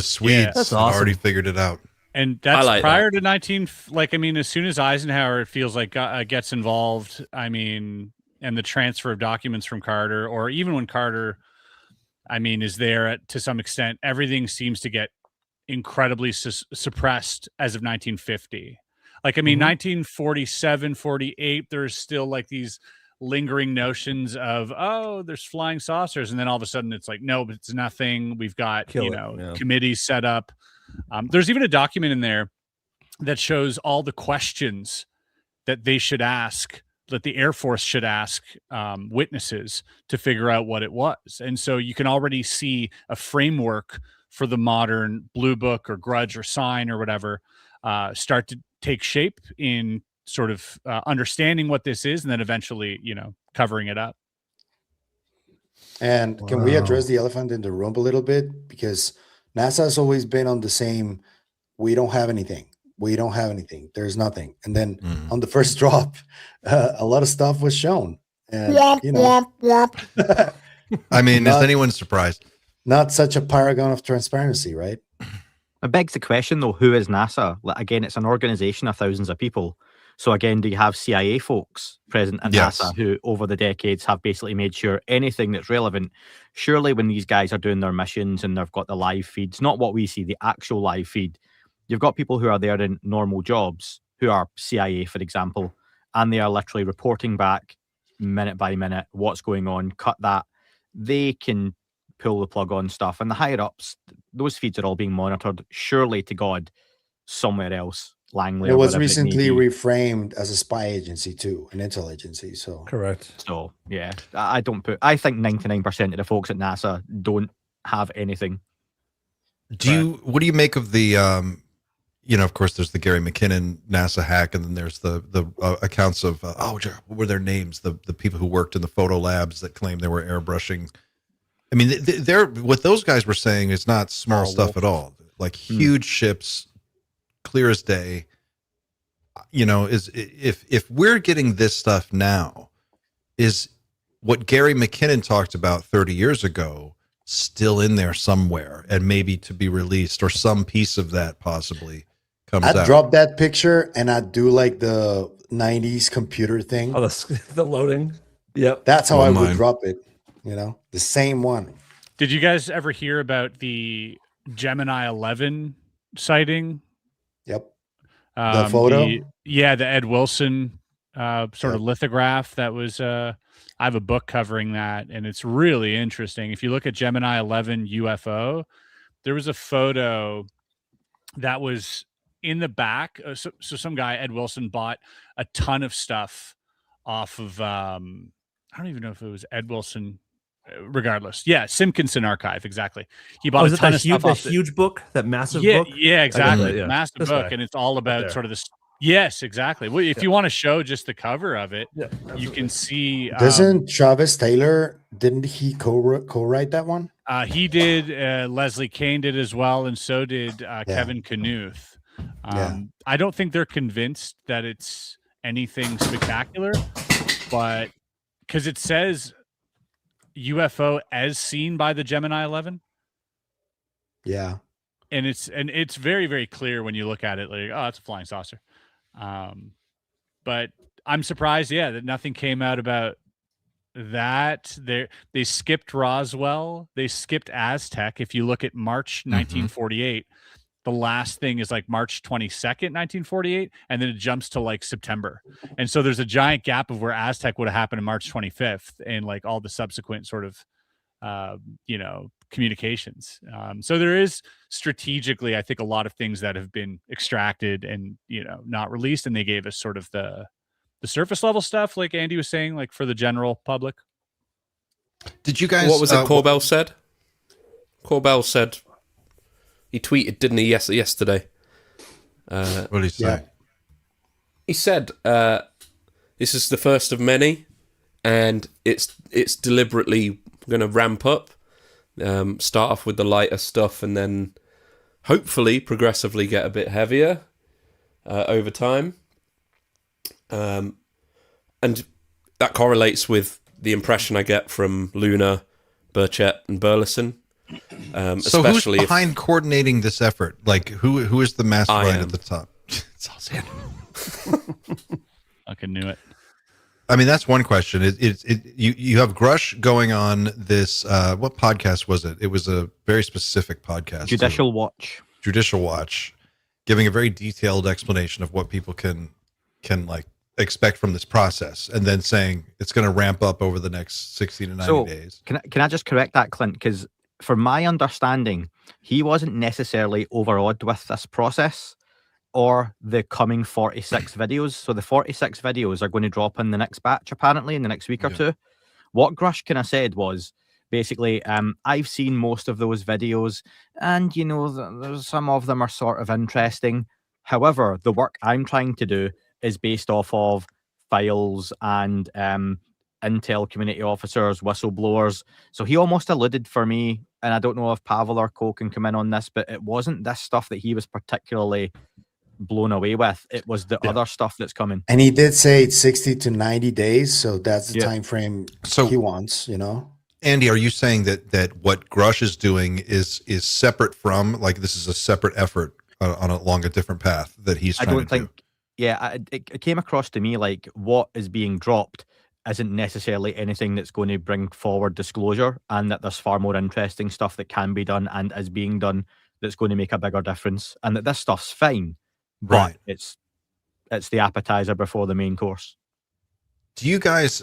Swedes that's awesome. Already figured it out. And that's prior to as soon as Eisenhower, it feels like gets involved, and the transfer of documents from Carter, or even when Carter, is there to some extent, everything seems to get incredibly suppressed as of 1950. 1947, 48, there's still like these lingering notions of, there's flying saucers. And then all of a sudden it's like, no, but it's nothing. We've got, committees set up. There's even a document in there that shows all the questions that they should ask, that the Air Force should ask witnesses to figure out what it was. And so you can already see a framework for the modern Blue Book or Grudge or Sign or whatever start to take shape in sort of understanding what this is and then eventually, covering it up. And can we address the elephant in the room a little bit? Because NASA has always been on the same, we don't have anything. We don't have anything. There's nothing. And then on the first drop, a lot of stuff was shown. And, I mean, is anyone surprised? Not such a paragon of transparency, right? It begs the question, though, who is NASA? Again, it's an organization of thousands of people. So again, do you have CIA folks present at NASA who over the decades have basically made sure anything that's relevant, surely when these guys are doing their missions and they've got the live feeds, not what we see, the actual live feed, you've got people who are there in normal jobs, who are CIA, for example, and they are literally reporting back minute by minute what's going on, cut that. They can pull the plug on stuff. And the higher-ups, those feeds are all being monitored, surely to God, somewhere else. Langley. It was recently reframed as a spy agency too, an intel agency. So correct. So yeah, I think 99% of the folks at NASA don't have anything. What do you make of the of course there's the Gary McKinnon NASA hack, and then there's the accounts of what were their names, the people who worked in the photo labs that claimed they were airbrushing. I mean, they're what those guys were saying is not small stuff at all. Like huge ships, clear as day. Is if we're getting this stuff now, is what Gary McKinnon talked about 30 years ago still in there somewhere and maybe to be released, or some piece of that possibly comes out? I'd drop that picture and I'd do like the 90s computer thing. Oh, the loading. Yep. That's how I would drop it. The same one. Did you guys ever hear about the Gemini 11 sighting? Yep. The photo? The Ed Wilson sort of lithograph that was I have a book covering that, and it's really interesting. If you look at Gemini 11 UFO, there was a photo that was in the back. So some guy, Ed Wilson, bought a ton of stuff off of I don't even know if it was Ed Wilson. Regardless, Simpkinson Archive, exactly. He bought a ton of stuff off that huge book, that massive book. Yeah, exactly, massive book, and it's all about sort of this. Yes, exactly. Well, if you want to show just the cover of it, you can see. Doesn't Travis Taylor? Didn't he co-write that one? He did. Leslie Kane did as well, and so did Kevin Knuth. I don't think they're convinced that it's anything spectacular, but because it says UFO as seen by the Gemini 11. Yeah. And it's very, very clear when you look at it, like, oh, it's a flying saucer. But I'm surprised, that nothing came out about that. They skipped Roswell. They skipped Aztec. If you look at March 1948, the last thing is like March 22nd, 1948, and then it jumps to like September. And so there's a giant gap of where Aztec would have happened on March 25th and like all the subsequent sort of, communications. So there is strategically, I think, a lot of things that have been extracted and, not released. And they gave us sort of the surface level stuff, like Andy was saying, like for the general public. Did you guys... What was it Corbell said? Corbell said... He tweeted, didn't he, yesterday? What did he say? Yeah. He said, this is the first of many, and it's deliberately going to ramp up, start off with the lighter stuff, and then hopefully progressively get a bit heavier over time. And that correlates with the impression I get from Luna, Burchett, and Burleson. So who's behind coordinating this effort? Like who is the mastermind at the top? It's all Sandra. I knew it. I mean, that's one question. You have Grush going on this. What podcast was it? It was a very specific podcast. Judicial Watch, giving a very detailed explanation of what people can like expect from this process, and then saying it's going to ramp up over the next 60 to 90 days. Can I just correct that, Clint? Because for my understanding, he wasn't necessarily overawed with this process or the coming 46 videos. So the 46 videos are going to drop in the next batch, apparently, in the next week or two. What Grush kind of said was basically, I've seen most of those videos, and you know, there's some of them are sort of interesting. However, the work I'm trying to do is based off of files and intel community officers, whistleblowers. So he almost alluded for me, and I don't know if Pavel or Cole can come in on this, but it wasn't this stuff that he was particularly blown away with. It was the other stuff that's coming. And he did say it's 60 to 90 days, so that's the time frame he wants, you know. Andy, are you saying that what Grush is doing is separate from, like, this is a separate effort along a different path that he's trying to do? Yeah, it came across to me like what is being dropped isn't necessarily anything that's going to bring forward disclosure, and that there's far more interesting stuff that can be done and is being done that's going to make a bigger difference, and that this stuff's fine, but it's the appetizer before the main course. Do you guys,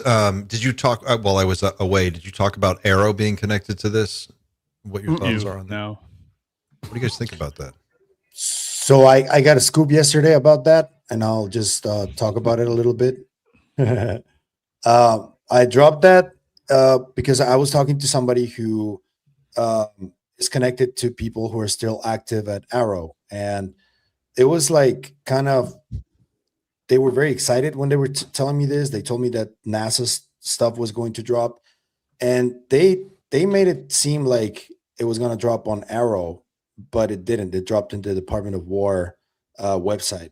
did you talk, while I was away, did you talk about AARO being connected to this? What your thoughts are on that? No. What do you guys think about that? So I got a scoop yesterday about that, and I'll just talk about it a little bit. I dropped that because I was talking to somebody who is connected to people who are still active at AARO, and it was like kind of, they were very excited when they were telling me this. They told me that NASA stuff was going to drop, and they made it seem like it was going to drop on AARO, but it didn't. It dropped into the Department of War website.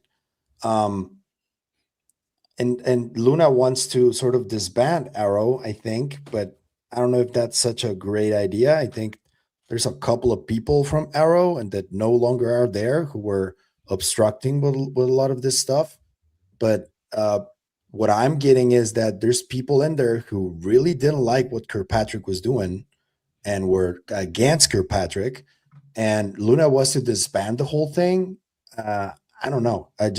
And Luna wants to sort of disband AARO, I think, but I don't know if that's such a great idea. I think there's a couple of people from AARO and that no longer are there who were obstructing with a lot of this stuff. But what I'm getting is that there's people in there who really didn't like what Kirkpatrick was doing and were against Kirkpatrick, and Luna wants to disband the whole thing. I don't know. And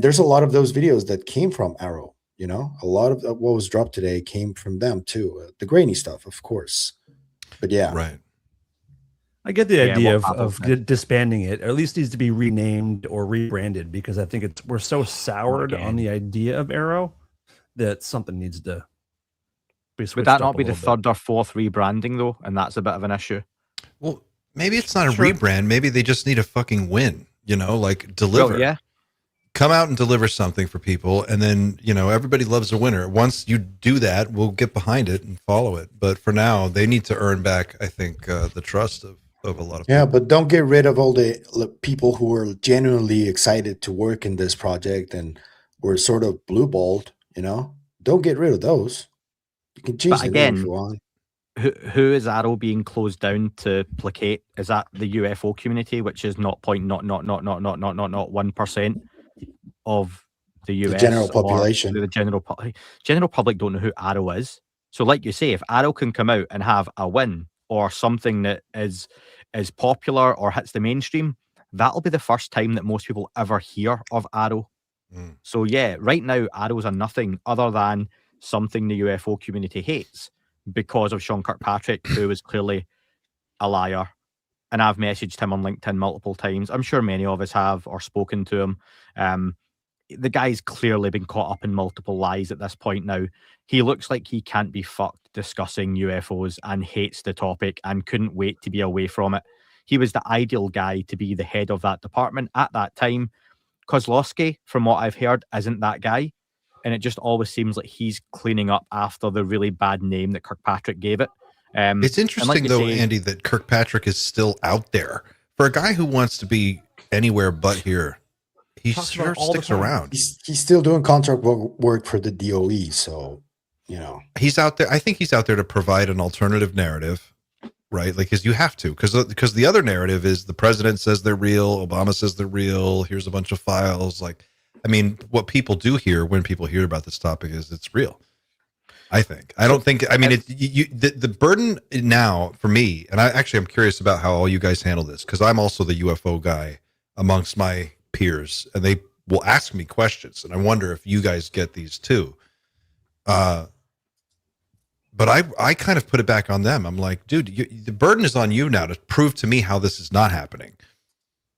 there's a lot of those videos that came from AARO, you know, a lot of what was dropped today came from them too. The grainy stuff, of course, but yeah. Right. I get the idea of disbanding it, or at least needs to be renamed or rebranded, because I think we're so soured on the idea of AARO that something needs to be switched. Would that not be the third or fourth rebranding though? And that's a bit of an issue. Well, maybe it's not a rebrand. Maybe they just need a fucking win, you know, like deliver. Well, yeah. Come out and deliver something for people, and then, you know, everybody loves a winner. Once you do that, we'll get behind it and follow it. But for now, they need to earn back, I think, the trust of a lot of people. Yeah, but don't get rid of all the people who are genuinely excited to work in this project and were sort of blue-balled, you know? Don't get rid of those. You can change the name if you want. Who is AARO being closed down to placate? Is that the UFO community, which is 0.00001% of the US, the general population? The general public don't know who AARO is. So, like you say, if AARO can come out and have a win or something that is popular or hits the mainstream, that'll be the first time that most people ever hear of AARO. So, yeah, right now AARO's a nothing other than something the UFO community hates because of Sean Kirkpatrick, who is clearly a liar. And I've messaged him on LinkedIn multiple times. I'm sure many of us have, or spoken to him. The guy's clearly been caught up in multiple lies at this point now. He looks like he can't be fucked discussing UFOs and hates the topic and couldn't wait to be away from it. He was the ideal guy to be the head of that department at that time. Kozlowski, from what I've heard, isn't that guy. And it just always seems like he's cleaning up after the really bad name that Kirkpatrick gave it. It's interesting, though, Andy, that Kirkpatrick is still out there. For a guy who wants to be anywhere but here, he sure sticks around. He's still doing contract work for the DOE, so, you know. He's out there. I think he's out there to provide an alternative narrative, right? Like, because you have to. Because the other narrative is the president says they're real, Obama says they're real, here's a bunch of files. Like, I mean, what people do hear when people hear about this topic is it's real. I think. I don't think. I mean, the burden now for me, and I'm curious about how all you guys handle this, because I'm also the UFO guy amongst my peers, and they will ask me questions, and I wonder if you guys get these too. But I kind of put it back on them. I'm like, dude, the burden is on you now to prove to me how this is not happening.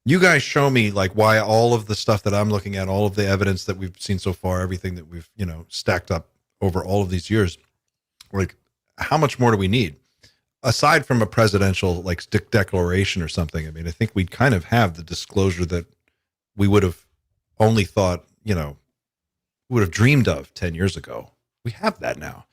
You guys show me like why all of the stuff that I'm looking at, all of the evidence that we've seen so far, everything that we've, you know, stacked up over all of these years, like how much more do we need? Aside from a presidential like declaration or something, I mean, I think we kind of have the disclosure that we would have only thought, would have dreamed of 10 years ago. We have that now.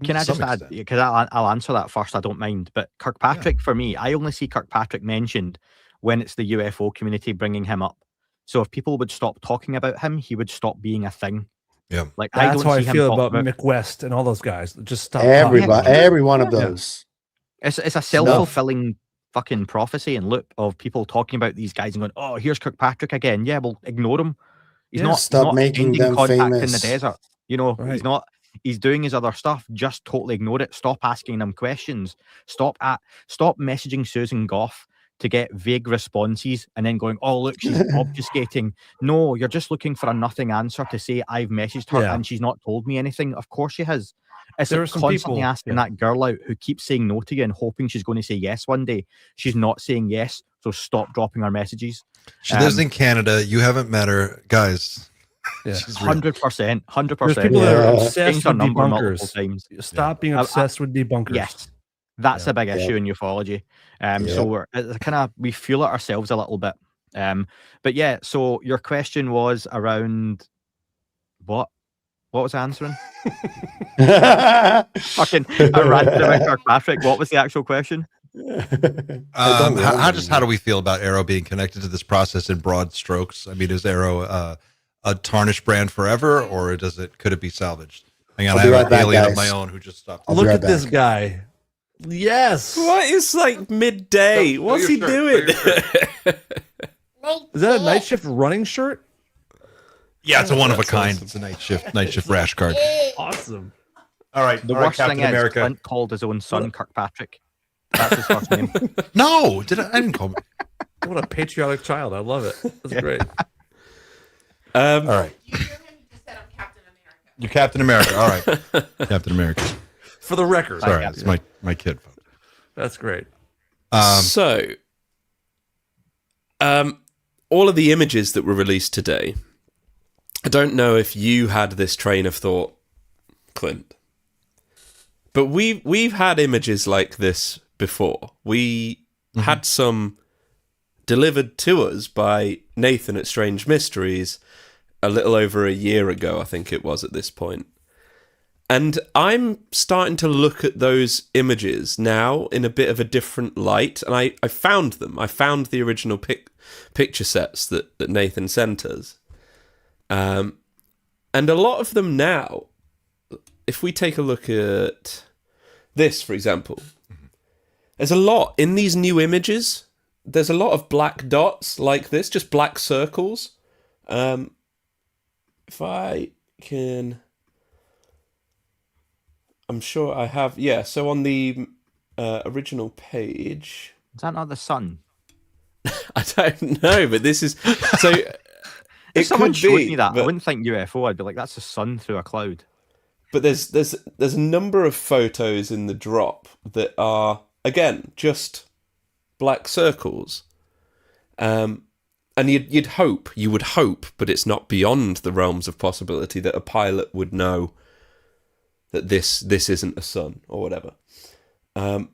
Can I just add, because I'll answer that first, I don't mind, but Kirkpatrick, for me, I only see Kirkpatrick mentioned when it's the UFO community bringing him up. So if people would stop talking about him, he would stop being a thing. Yeah, like that's how I feel about Mick West and all those guys. Just stop. Every one of those. It's a self-fulfilling fucking prophecy and loop of people talking about these guys and going, "Oh, here's Kirkpatrick again." Yeah, well, ignore him. He's not making them famous in the desert. He's not. He's doing his other stuff. Just totally ignore it. Stop asking them questions. Stop messaging Susan Goff to get vague responses and then going, "Oh, look, she's obfuscating." No, you're just looking for a nothing answer to say I've messaged her and she's not told me anything. Of course she has. It's like constantly asking that girl out who keeps saying no to you and hoping she's going to say yes one day. She's not saying yes, so stop dropping her messages. She lives in Canada. You haven't met her, guys. Yeah, 100%. There's people that are obsessed with debunkers. Stop being obsessed with debunkers. Yes, that's a big issue in ufology. So we feel it ourselves a little bit. But yeah, so your question was around what? What was I answering? Fucking a rant about Kirkpatrick. What was the actual question? How do we feel about AARO being connected to this process in broad strokes? I mean, is AARO a tarnished brand forever, or could it be salvaged? Hang on, I have an alien of my own who just stopped. Look at this guy. Yes. What is like midday? What's he doing? Is that a night shift running shirt? Yeah, it's a one of a kind. Awesome. It's a night shift rash card. Awesome. All right. The worst thing is Clint called his own son Kirkpatrick. That's his first name. No, I didn't call him. What a patriotic child. I love it. That's great. All right. You hear him? He just said I'm Captain America. You're Captain America. All right. Captain America. For the record. Sorry, it's my kid. That's great. All of the images that were released today, I don't know if you had this train of thought, Clint, but we've had images like this before. We had some delivered to us by Nathan at Strange Mysteries a little over a year ago, I think it was at this point. And I'm starting to look at those images now in a bit of a different light, and I found them. I found the original picture sets that Nathan sent us. And a lot of them now, if we take a look at this, for example, there's a lot in these new images. There's a lot of black dots like this, just black circles. If I can, I'm sure I have. Yeah, so on the original page. Is that not the sun? I don't know, but this is so. If someone showed me that, I wouldn't think UFO. I'd be like, that's the sun through a cloud. But there's a number of photos in the drop that are, again, just black circles. And you would hope, but it's not beyond the realms of possibility that a pilot would know that this isn't a sun or whatever. Well,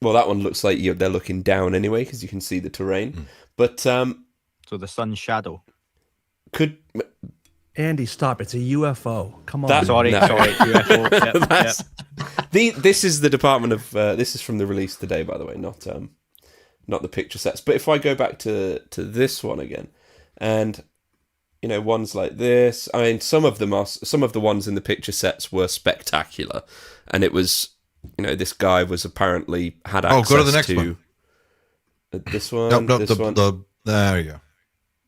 that one looks like they're looking down anyway, because you can see the terrain. But so the sun's shadow. Could Andy stop? It's a UFO. Come on. Sorry. UFO. This is the Department of. This is from the release today, by the way, not the picture sets. But if I go back to this one again, and ones like this. I mean, some of the ones in the picture sets were spectacular, and it was this guy was apparently had access go to the next one. This one. No, this one. There you go.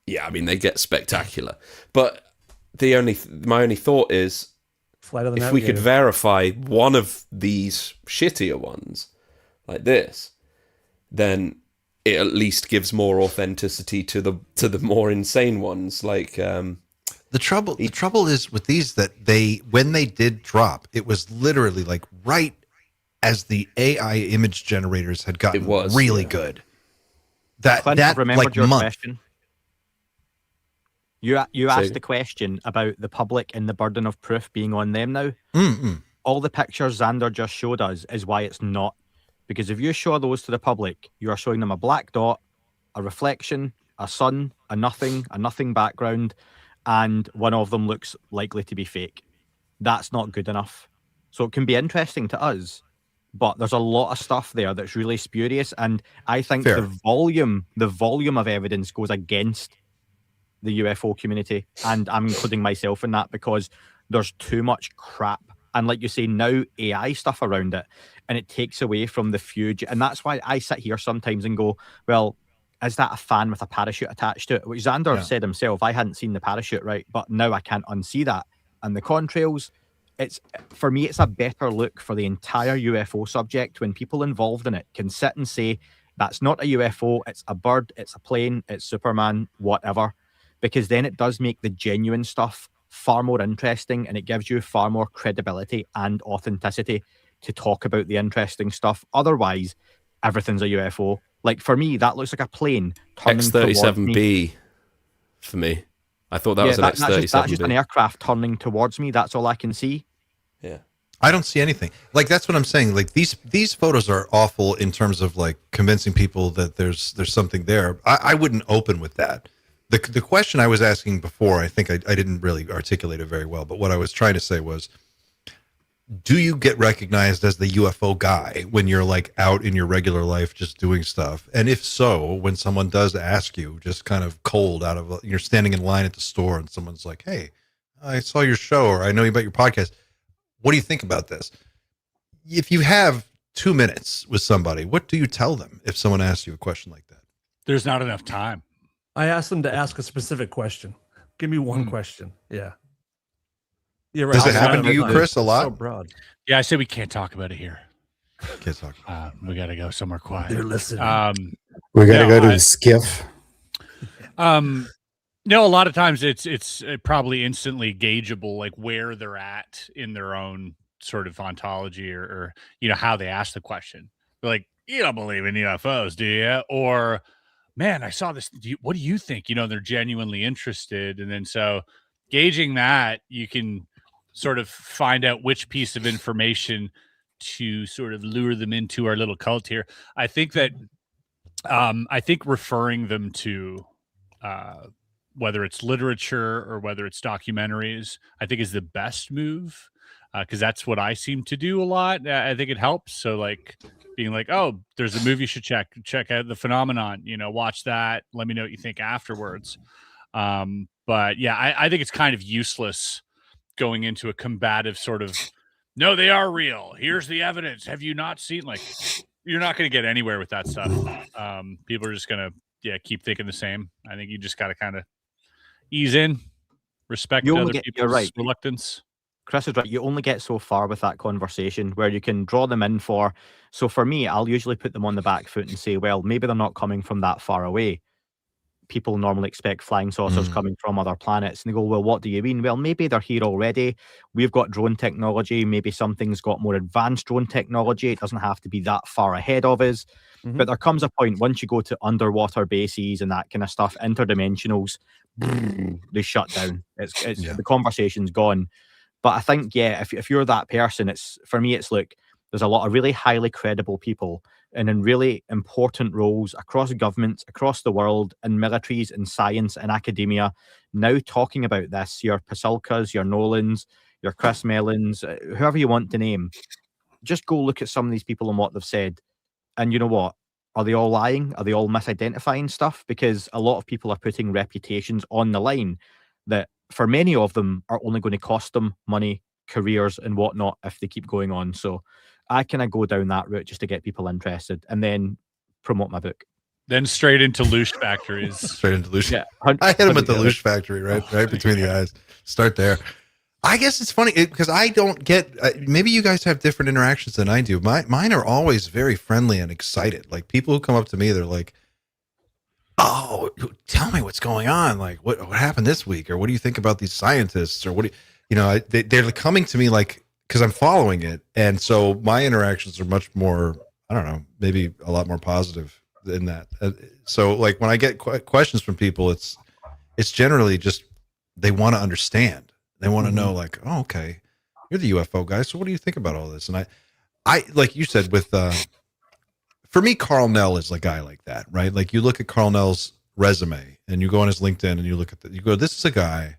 Yeah, I mean they get spectacular, but my only thought is if we could verify one of these shittier ones like this, then it at least gives more authenticity to the more insane ones. Like the trouble is with these that when they did drop, it was literally like right as the AI image generators had gotten really good. That remembered like your month. Question. You asked the question about the public and the burden of proof being on them now. Mm-mm. all the pictures Xander just showed us is why it's not. Because if you show those to the public, you are showing them a black dot, a reflection, a sun, a nothing background, and one of them looks likely to be fake. That's not good enough. So it can be interesting to us, but there's a lot of stuff there that's really spurious, and I think the volume of evidence goes against the UFO community, and I'm including myself in that, because there's too much crap. And like you say, now AI stuff around it, and it takes away from the few. And that's why I sit here sometimes and go, well, is that a fan with a parachute attached to it? Which Xander said himself, I hadn't seen the parachute, right? But now I can't unsee that. And the contrails, for me, it's a better look for the entire UFO subject when people involved in it can sit and say, that's not a UFO, it's a bird, it's a plane, it's Superman, whatever. Because then it does make the genuine stuff far more interesting, and it gives you far more credibility and authenticity to talk about the interesting stuff. Otherwise, everything's a UFO. Like, for me, that looks like a plane turning X-37B for me. I thought that was an X-37B. That's just an aircraft turning towards me. That's all I can see. Yeah. I don't see anything. Like, that's what I'm saying. Like, these photos are awful in terms of like convincing people that there's something there. I wouldn't open with that. The question I was asking before, I think I didn't really articulate it very well, but what I was trying to say was, do you get recognized as the UFO guy when you're like out in your regular life just doing stuff? And if so, when someone does ask you, just kind of cold out of, you're standing in line at the store and someone's like, hey, I saw your show, or I know about your podcast. What do you think about this? If you have 2 minutes with somebody, what do you tell them if someone asks you a question like that? There's not enough time. I asked them to ask a specific question. Give me one question. Yeah. You're right. Does it happen to you, Chris, a lot? So broad. Yeah, I say we can't talk about it here. Can't talk. We got to go somewhere quiet. They're listening. We got to go to the skiff. No, a lot of times it's probably instantly gaugeable, like where they're at in their own sort of ontology, or how they ask the question. They're like, you don't believe in UFOs, do you? Or, man, I saw this. What do you think? They're genuinely interested. And then so gauging that, you can sort of find out which piece of information to sort of lure them into our little cult here. I think that, referring them to, whether it's literature or whether it's documentaries, I think is the best move, because that's what I seem to do a lot. I think it helps. So like being like, oh, there's a movie you should check out The Phenomenon, watch that. Let me know what you think afterwards. But yeah, I think it's kind of useless going into a combative sort of, no, they are real. Here's the evidence. Have you not seen? Like, you're not going to get anywhere with that stuff. People are just going to, keep thinking the same. I think you just got to kind of ease in, respect other people's reluctance. Chris is right. You only get so far with that conversation where you can draw them in for. So for me, I'll usually put them on the back foot and say, well, maybe they're not coming from that far away. People normally expect flying saucers coming from other planets. And they go, well, what do you mean? Well, maybe they're here already. We've got drone technology. Maybe something's got more advanced drone technology. It doesn't have to be that far ahead of us. But there comes a point once you go to underwater bases and that kind of stuff, interdimensionals, they shut down. The conversation's gone. But I think, if you're that person, for me, look, there's a lot of really highly credible people and in really important roles across governments, across the world, in militaries, in science, and academia, now talking about this. Your Pasulkas, your Nolans, your Chris Mellons, whoever you want to name. Just go look at some of these people and what they've said. And you know what? Are they all lying? Are they all misidentifying stuff? Because a lot of people are putting reputations on the line that, for many of them, are only going to cost them money, careers, and whatnot if they keep going on. So I kind of go down that route just to get people interested and then promote my book. Then straight into Loosh factories. Straight into Loosh. Yeah, I hit him at the Loosh factory, right between the eyes. Start there. I guess it's funny because I don't get. Maybe you guys have different interactions than I do. Mine are always very friendly and excited. Like people who come up to me, they're like, "Oh, tell me what's going on. Like what happened this week, or what do you think about these scientists, or what do you, they're coming to me like because I'm following it, and so my interactions are much more. I don't know, maybe a lot more positive than that. So like when I get questions from people, it's generally just they want to understand. They want to know, like, oh, okay, You're the UFO guy. So what do you think about all this? And I like you said with, for me, Carl Nell is a guy like that, right? Like you look at Carl Nell's resume and you go on his LinkedIn and you look at you go, this is a guy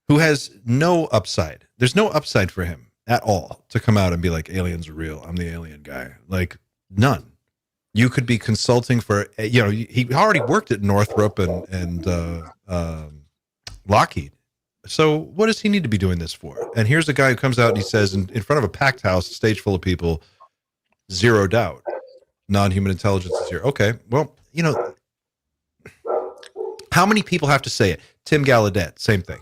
who has no upside. There's no upside for him at all to come out and be like, aliens are real. I'm the alien guy. Like none. You could be consulting for, he already worked at Northrop and Lockheed. So what does he need to be doing this for? And here's a guy who comes out and he says in front of a packed house, a stage full of people, 0 doubt, non-human intelligence is here. Okay. Well, how many people have to say it? Tim Gallaudet, same thing.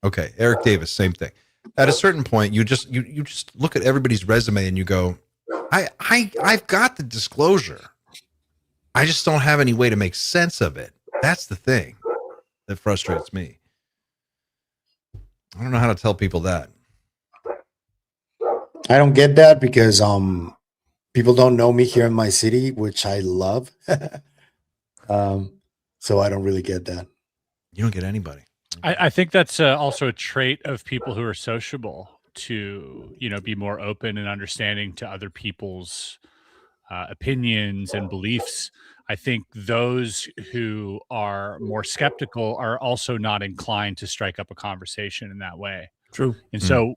Okay. Eric Davis, same thing. At a certain point, you just look at everybody's resume and you go, I've got the disclosure. I just don't have any way to make sense of it. That's the thing that frustrates me. I don't know how to tell people that. I don't get that because people don't know me here in my city, which I love. So I don't really get that. You don't get anybody. I think that's also a trait of people who are sociable, to be more open and understanding to other people's opinions and beliefs. I think those who are more skeptical are also not inclined to strike up a conversation in that way. True. And so,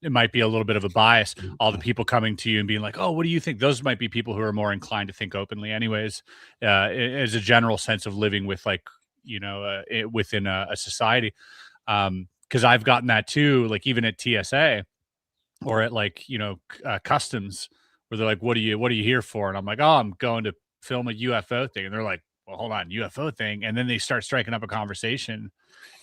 it might be a little bit of a bias. All the people coming to you and being like, oh, what do you think? Those might be people who are more inclined to think openly anyways, as a general sense of living with within a society. Because I've gotten that too, like even at TSA or at customs, where they're like, what are you here for? And I'm like, oh, I'm going to film a UFO thing. And they're like, well, hold on, UFO thing. And then they start striking up a conversation.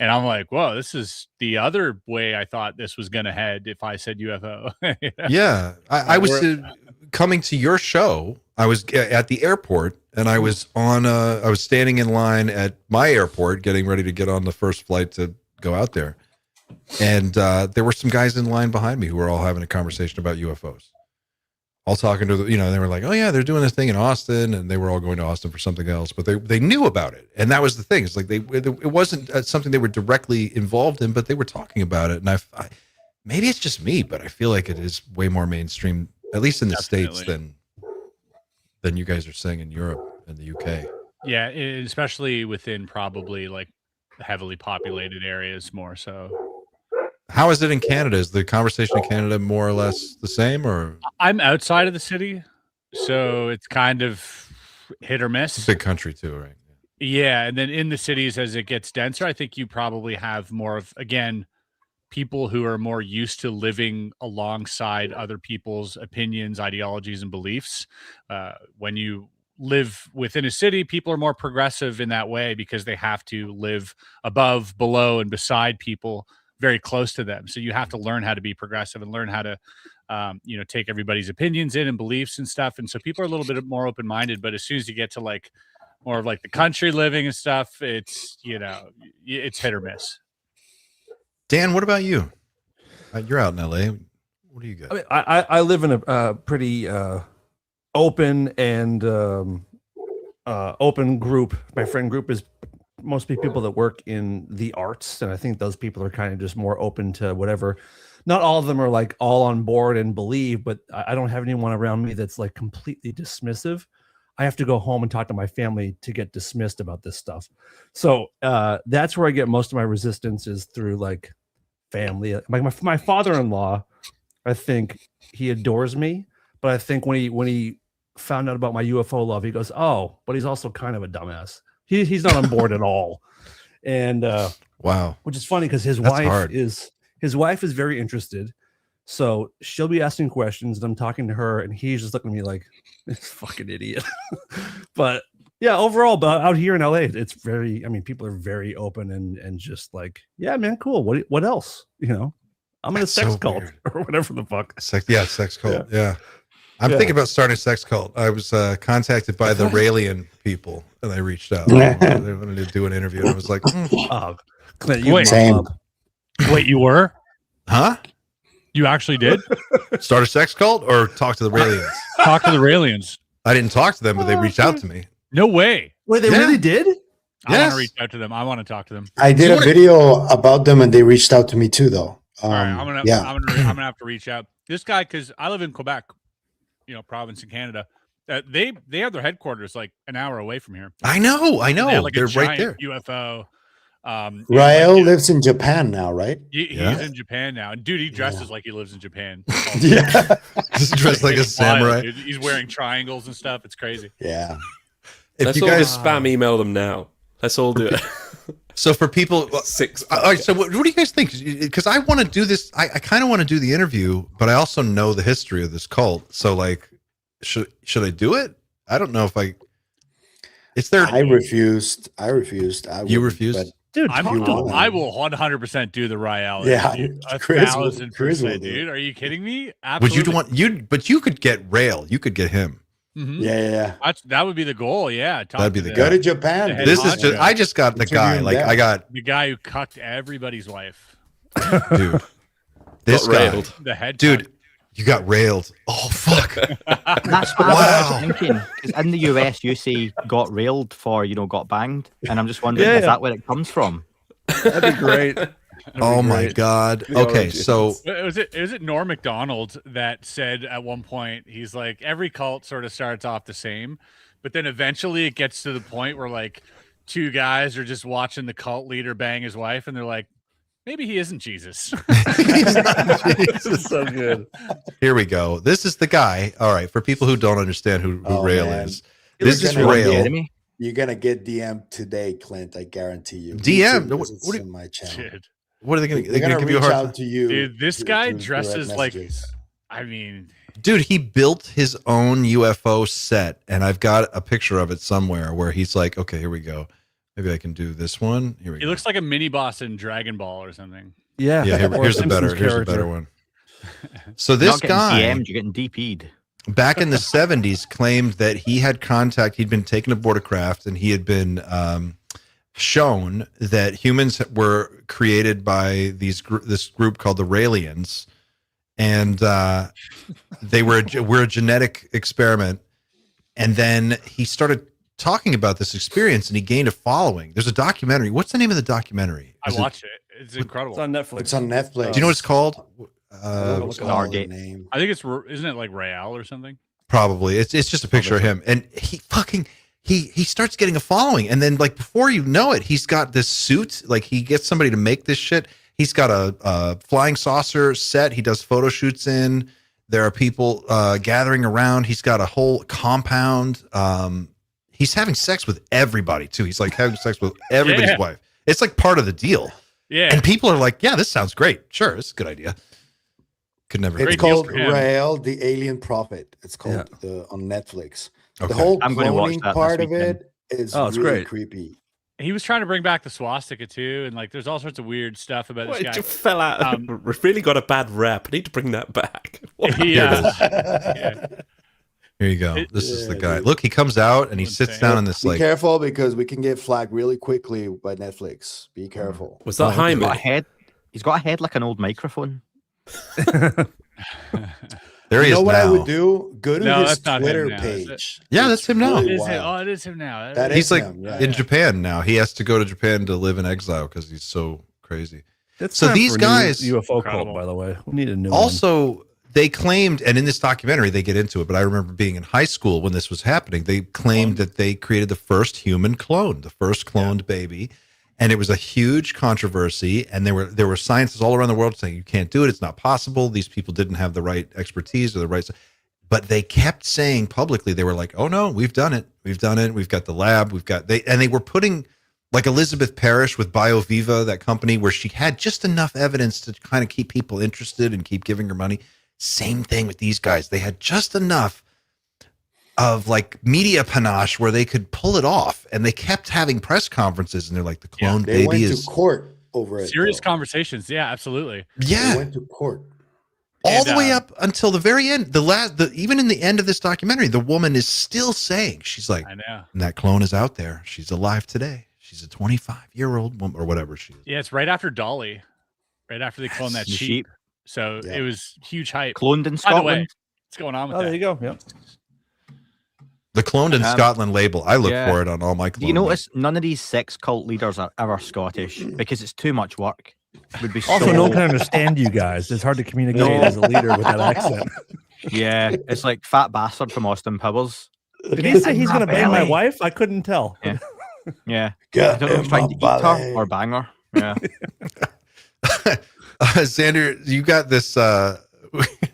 And I'm like, whoa, this is the other way I thought this was going to head if I said UFO. Yeah. I was coming to your show. I was at the airport and I was I was standing in line at my airport, getting ready to get on the first flight to go out there. And there were some guys in line behind me who were all having a conversation about UFOs. All talking to they were like, oh yeah, they're doing this thing in Austin, and they were all going to Austin for something else, but they knew about it, and that was the thing. It's like it wasn't something they were directly involved in, but they were talking about it. And I maybe it's just me, but I feel like it is way more mainstream, at least in the States, than you guys are saying in Europe and the UK. Yeah, especially within probably like heavily populated areas more so. How is it in Canada? Is the conversation in Canada more or less the same, or? I'm outside of the city, so it's kind of hit or miss. It's a big country too, right? Yeah, and then in the cities, as it gets denser, I think you probably have more of, again, people who are more used to living alongside other people's opinions, ideologies, and beliefs. When you live within a city, people are more progressive in that way because they have to live above, below, and beside people very close to them. So you have to learn how to be progressive and learn how to, take everybody's opinions in and beliefs and stuff. And so people are a little bit more open-minded, but as soon as you get to like more of like the country living and stuff, it's, it's hit or miss. Dan, what about you? You're out in LA. What do you got? I mean, I live in a pretty open and open group. My friend group is mostly people that work in the arts, and I think those people are kind of just more open to whatever. Not all of them are like all on board and believe, but I don't have anyone around me that's like completely dismissive. I have to go home and talk to my family to get dismissed about this stuff. So that's where I get most of my resistance, is through like family. Like my father-in-law, I think he adores me, but I think when he found out about my UFO love, he goes, oh, but he's also kind of a dumbass. He's not on board at all. And wow, which is funny because his wife is very interested. So she'll be asking questions and I'm talking to her and he's just looking at me like, this fucking idiot. But yeah, overall, but out here in LA, it's very, people are very open and just like, yeah, man, cool. What else? I'm in a sex cult or whatever the fuck. Sex cult. Yeah. I'm thinking about starting a sex cult. I was contacted by the Raelian people and they reached out. They wanted to do an interview. And I was like, Clint, wait, you were? Huh? You actually did? Start a sex cult or talk to the Raelians? Talk to the Raelians. I didn't talk to them, but they reached out to me. No way. Wait, they really did? I want to reach out to them. I want to talk to them. I did a video about them and they reached out to me too, though. All right, I'm gonna have to reach out. This guy, because I live in Quebec, province in Canada. They have their headquarters like an hour away from here. I know. They have, like, they're a giant right there. UFO. Rael lives in Japan now, right? He's in Japan now, and dude, he dresses like he lives in Japan. Yeah, Just dressed like a samurai. Dude. He's wearing triangles and stuff. It's crazy. yeah. Let's all just spam email them now. Let's all do it. So for people, 6. all right. So what do you guys think? Because I want to do this. I kind of want to do the interview, but I also know the history of this cult. So like, should I do it? I don't know if I. It's there. I refused. You refused? Dude, I will 100% do the Rael. Yeah, Chris 1,000%, dude. Are you kidding me? Absolutely. But you could get Rael. You could get him. Mm-hmm. Yeah. That would be the goal. Yeah, that'd be the go to Japan. This is just. I just got the guy. Like I got the guy who cucked everybody's wife. Dude, this guy. Railed. The head. Dude. You got railed. Oh fuck! That's what I was thinking. Because in the US, you say "got railed" for got banged, and I'm just wondering, is that where it comes from? That'd be great. My god. Okay, so was it Norm Macdonald that said at one point, he's like, every cult sort of starts off the same, but then eventually it gets to the point where like two guys are just watching the cult leader bang his wife, and they're like, maybe he isn't Jesus. This is so good. Here we go. This is the guy. All right, for people who don't understand who Rael is, this is Rael. You're gonna get DM today, Clint. I guarantee you. DM? What in my channel? Dude. What are they going to? They're gonna give reach you a hard out to you. Dude, this guy dresses like. messages. I mean, dude, he built his own UFO set, and I've got a picture of it somewhere where he's like, "Okay, here we go. Maybe I can do this one. Here we go." He looks like a mini boss in Dragon Ball or something. Yeah. Here's a better one. So this guy, DM'd, you're getting DP'd. Back in the 70s, claimed that he had contact. He'd been taken aboard a craft, and he had been shown that humans were created by this group called the Raelians, and we're a genetic experiment. And then he started talking about this experience, and he gained a following. There's a documentary. What's the name of the documentary? I watched it. It's incredible. It's on Netflix. It's on Netflix. Do you know what it's called? What's the name? I think isn't it like Rael or something? Probably. It's just a picture of him, and he starts getting a following, and then like before you know it, he's got this suit. Like he gets somebody to make this shit. He's got a flying saucer set. He does photo shoots in. There are people gathering around. He's got a whole compound. He's having sex with everybody too. He's like having sex with everybody's wife. It's like part of the deal. Yeah. And people are like, yeah, this sounds great. Sure, it's a good idea. Could never. It's called Rael, the Alien Prophet. It's called on Netflix. Okay. The whole I'm going to watch cloning that part this of weekend. it is it's really great. creepy. He was trying to bring back the swastika too, and like there's all sorts of weird stuff about this It guy. just fell out. Really got a bad rep. I need to bring that back. Yeah. Here you go. This is the guy. Look, he comes out and he sits down in this Be like. careful because we can get flagged really quickly by Netflix. Be careful. Was that Jaime? He's got a head like an old microphone. There he is know what now. I would do? Go to his that's not him Twitter now, is page. Yeah, that's him now. really It is him. wild. Oh, it is him now. That He's is like him, in Japan now. He has to go to Japan to live in exile because he's so crazy. It's So time these for a new guys- UFO Incredible. cult, by the way. We need a new one. Also, they claimed, and in this documentary, they get into it, but I remember being in high school when this was happening. They claimed that they created the first human clone, the first cloned baby. And it was a huge controversy. And there were scientists all around the world saying, you can't do it. It's not possible. These people didn't have the right expertise or the right. But they kept saying publicly, they were like, oh no, we've done it. We've done it. We've got the lab. They were putting like Elizabeth Parrish with BioViva, that company where she had just enough evidence to kind of keep people interested and keep giving her money. Same thing with these guys. They had just enough of like media panache where they could pull it off, and they kept having press conferences, and they're like, the clone They baby went is to court over it. Serious though. conversations. Yeah, absolutely. yeah. They went to court. All And, the way up until the very end. Even in the end of this documentary, the woman is still saying, she's like, I know. and that clone is out there. She's alive today. She's a 25-year-old woman or whatever she is. Yeah, it's right after Dolly, right after they cloned that The sheep. sheep. So Yeah. it was huge hype. Cloned in By the Scotland. way, what's going on with Oh, that? there you go. Yep. The cloned in Scotland label. I look yeah. for it on all my clones. Do you notice none of these sex cult leaders are ever Scottish because it's too much work? would be also no one can understand you guys. It's hard to communicate as a leader with that accent. Yeah, it's like Fat Bastard from Austin Powers. Did he say he's going to bang my wife? I couldn't tell. Yeah. Yeah. Get I don't know if he's trying to eat her or bang her. Yeah. Xander, you got this.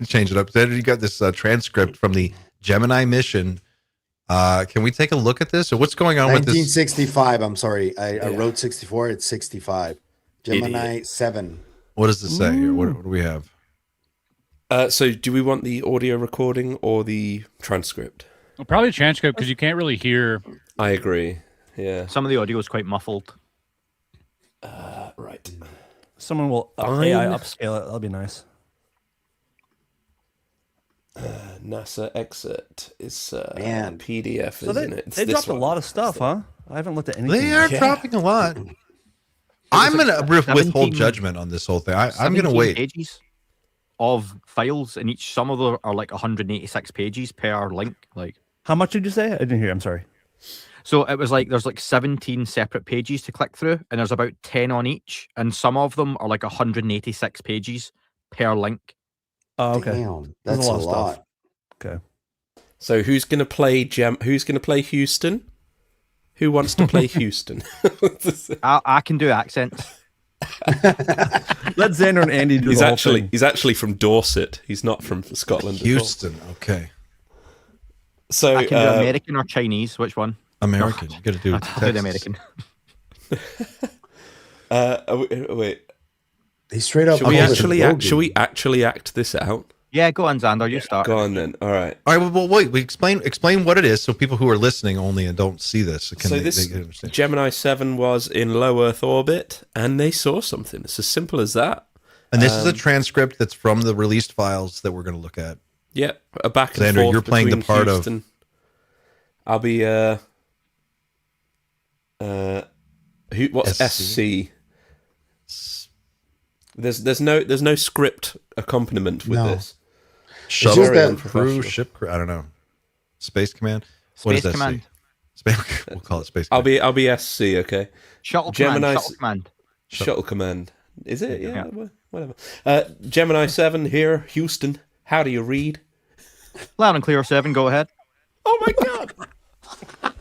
Change it up. Xander, you got this transcript from the Gemini mission. Can we take a look at this, or what's going on with this? 1965. I'm sorry, I wrote 64. It's 65. Gemini 7. What does it say here? What do we have? So, do we want the audio recording or the transcript? Well, probably transcript because you can't really hear. I agree. Yeah. Some of the audio is quite muffled. Right. Someone will AI upscale it. That'll be nice. NASA exit is Man. PDF, So isn't it? It's they this dropped one. a lot of stuff, huh? I haven't looked at anything. They are yet. dropping a lot. I'm gonna withhold judgment on this whole thing. I'm gonna wait. Pages of files, and each some of them are like 186 pages per link. Like, How much did you say? I didn't hear. I'm sorry. so it was like there's like 17 separate pages to click through, and there's about 10 on each, and some of them are like 186 pages per link. Oh, okay. Damn, that's a of lot. stuff. Okay. So who's gonna play Who's gonna play Houston? Who wants to play Houston? I can do accents. Let Xander and Andy do the whole thing. He's actually from Dorset. He's not from Scotland. Houston. Okay. So I can do American or Chinese. Which one? American. You got to do it. I'll do the American. Wait. He straight up. Should we actually act this out? Yeah, go on, Xander. You start. Go on then. All right. All right. Well, wait. We explain what it is, so people who are listening only and don't see this can This they understand. Gemini 7 was in low Earth orbit, and they saw something. It's as simple as that. And this is a transcript that's from the released files that we're going to look at. Yeah, a back and Xander, forth. you're playing the between part Houston. of. I'll be what's SC? There's no script accompaniment with this. Shuttle that crew, ship crew. I don't know. Space command. What Space does that command. say? We'll call it space command. I'll be SC. Okay. Shuttle Gemini command. Shuttle command. Is it? Yeah. Whatever. Gemini 7 here, Houston. How do you read? Loud and clear, 7. Go ahead. Oh my god.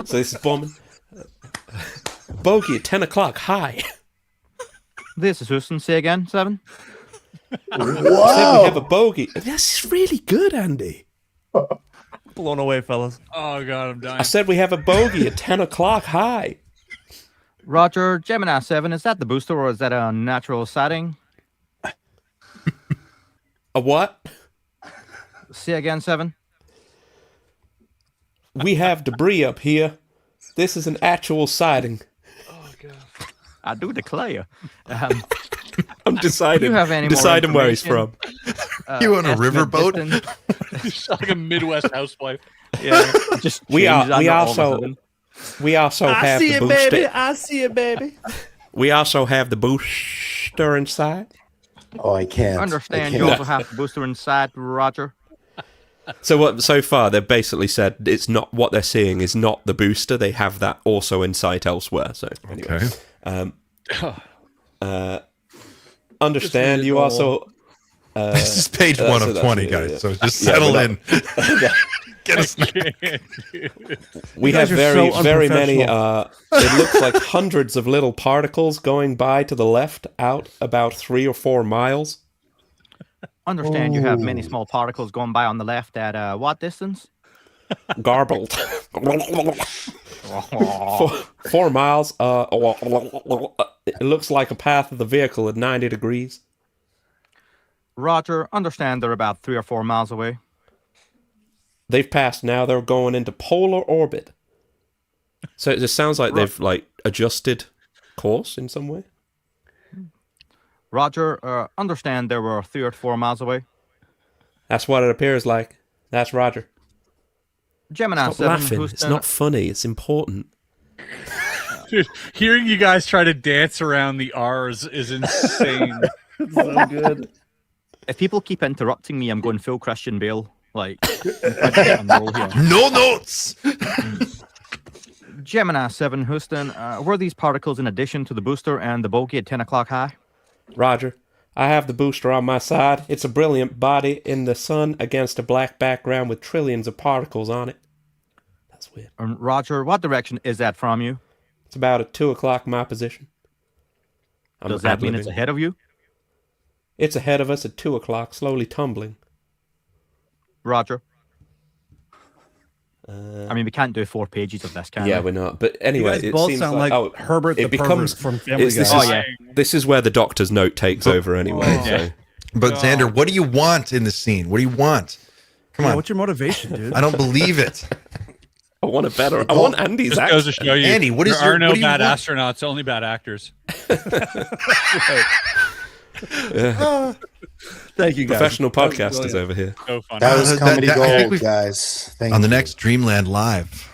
So this is bombing. Bogey at 10 o'clock. Hi. This is Houston. Say again, 7. I said we have a bogey. This is really good, Andy. Blown away, fellas. Oh god, I'm dying. I said we have a bogey at 10 o'clock. Hi. Roger, Gemini 7. Is that the booster or is that a natural setting? A what? Say again, 7. We have debris up here. This is an actual sighting. Oh god. I do declare. I'm deciding. Do you have any more deciding where he's from. information? You on a Estimate riverboat? distance. Just like a Midwest housewife. Yeah. Just We change that also all of a sudden. have the booster. I see it, baby. We also have the booster inside. Oh, I can't. Understand I you can't. also have the booster inside, Roger. So far they've basically said it's not what they're seeing is not the booster. They have that also in sight elsewhere. So anyway, understand you also. This is page 1 of 20, guys. So just settle in. Get us. We have very many. It looks like hundreds of little particles going by to the left, out about 3 or 4 miles. Understand you have many small particles going by on the left at what distance? Garbled. 4 miles. It looks like a path of the vehicle at 90 degrees. Roger, understand they're about 3 or 4 miles away. They've passed now. They're going into polar orbit. So it just sounds like they've adjusted course in some way. Roger, understand they were 3 or 4 miles away. That's what it appears like. That's Roger. Gemini Stop 7, laughing. Houston. It's not funny. It's important. Dude, hearing you guys try to dance around the R's is insane. It's so good. If people keep interrupting me, I'm going full Christian Bale. Like, I'm trying to get on the roll here. No notes. Gemini 7, Houston, were these particles in addition to the booster and the bogey at 10 o'clock high? Roger. I have the booster on my side. It's a brilliant body in the sun against a black background with trillions of particles on it. That's weird. Roger, what direction is that from you? It's about at 2 o'clock my position. Does that mean it's ahead of you? It's ahead of us at 2 o'clock, slowly tumbling. Roger. I mean, we can't do 4 pages of this, can we? Yeah, we're not. But anyway, it both seems sound like Herbert the pervert from Family Guy. This is where the doctor's note takes over anyway. So. But Xander, what do you want in the scene? What do you want? Come on. What's your motivation, dude? I don't believe it. I want I want Andy's Just goes to show you, Andy, what is there are no what do you bad want? astronauts, only bad actors. Thank you, guys. Professional podcasters over here. So funny. That was comedy gold, we- guys. Thank On the you. next Dreamland Live.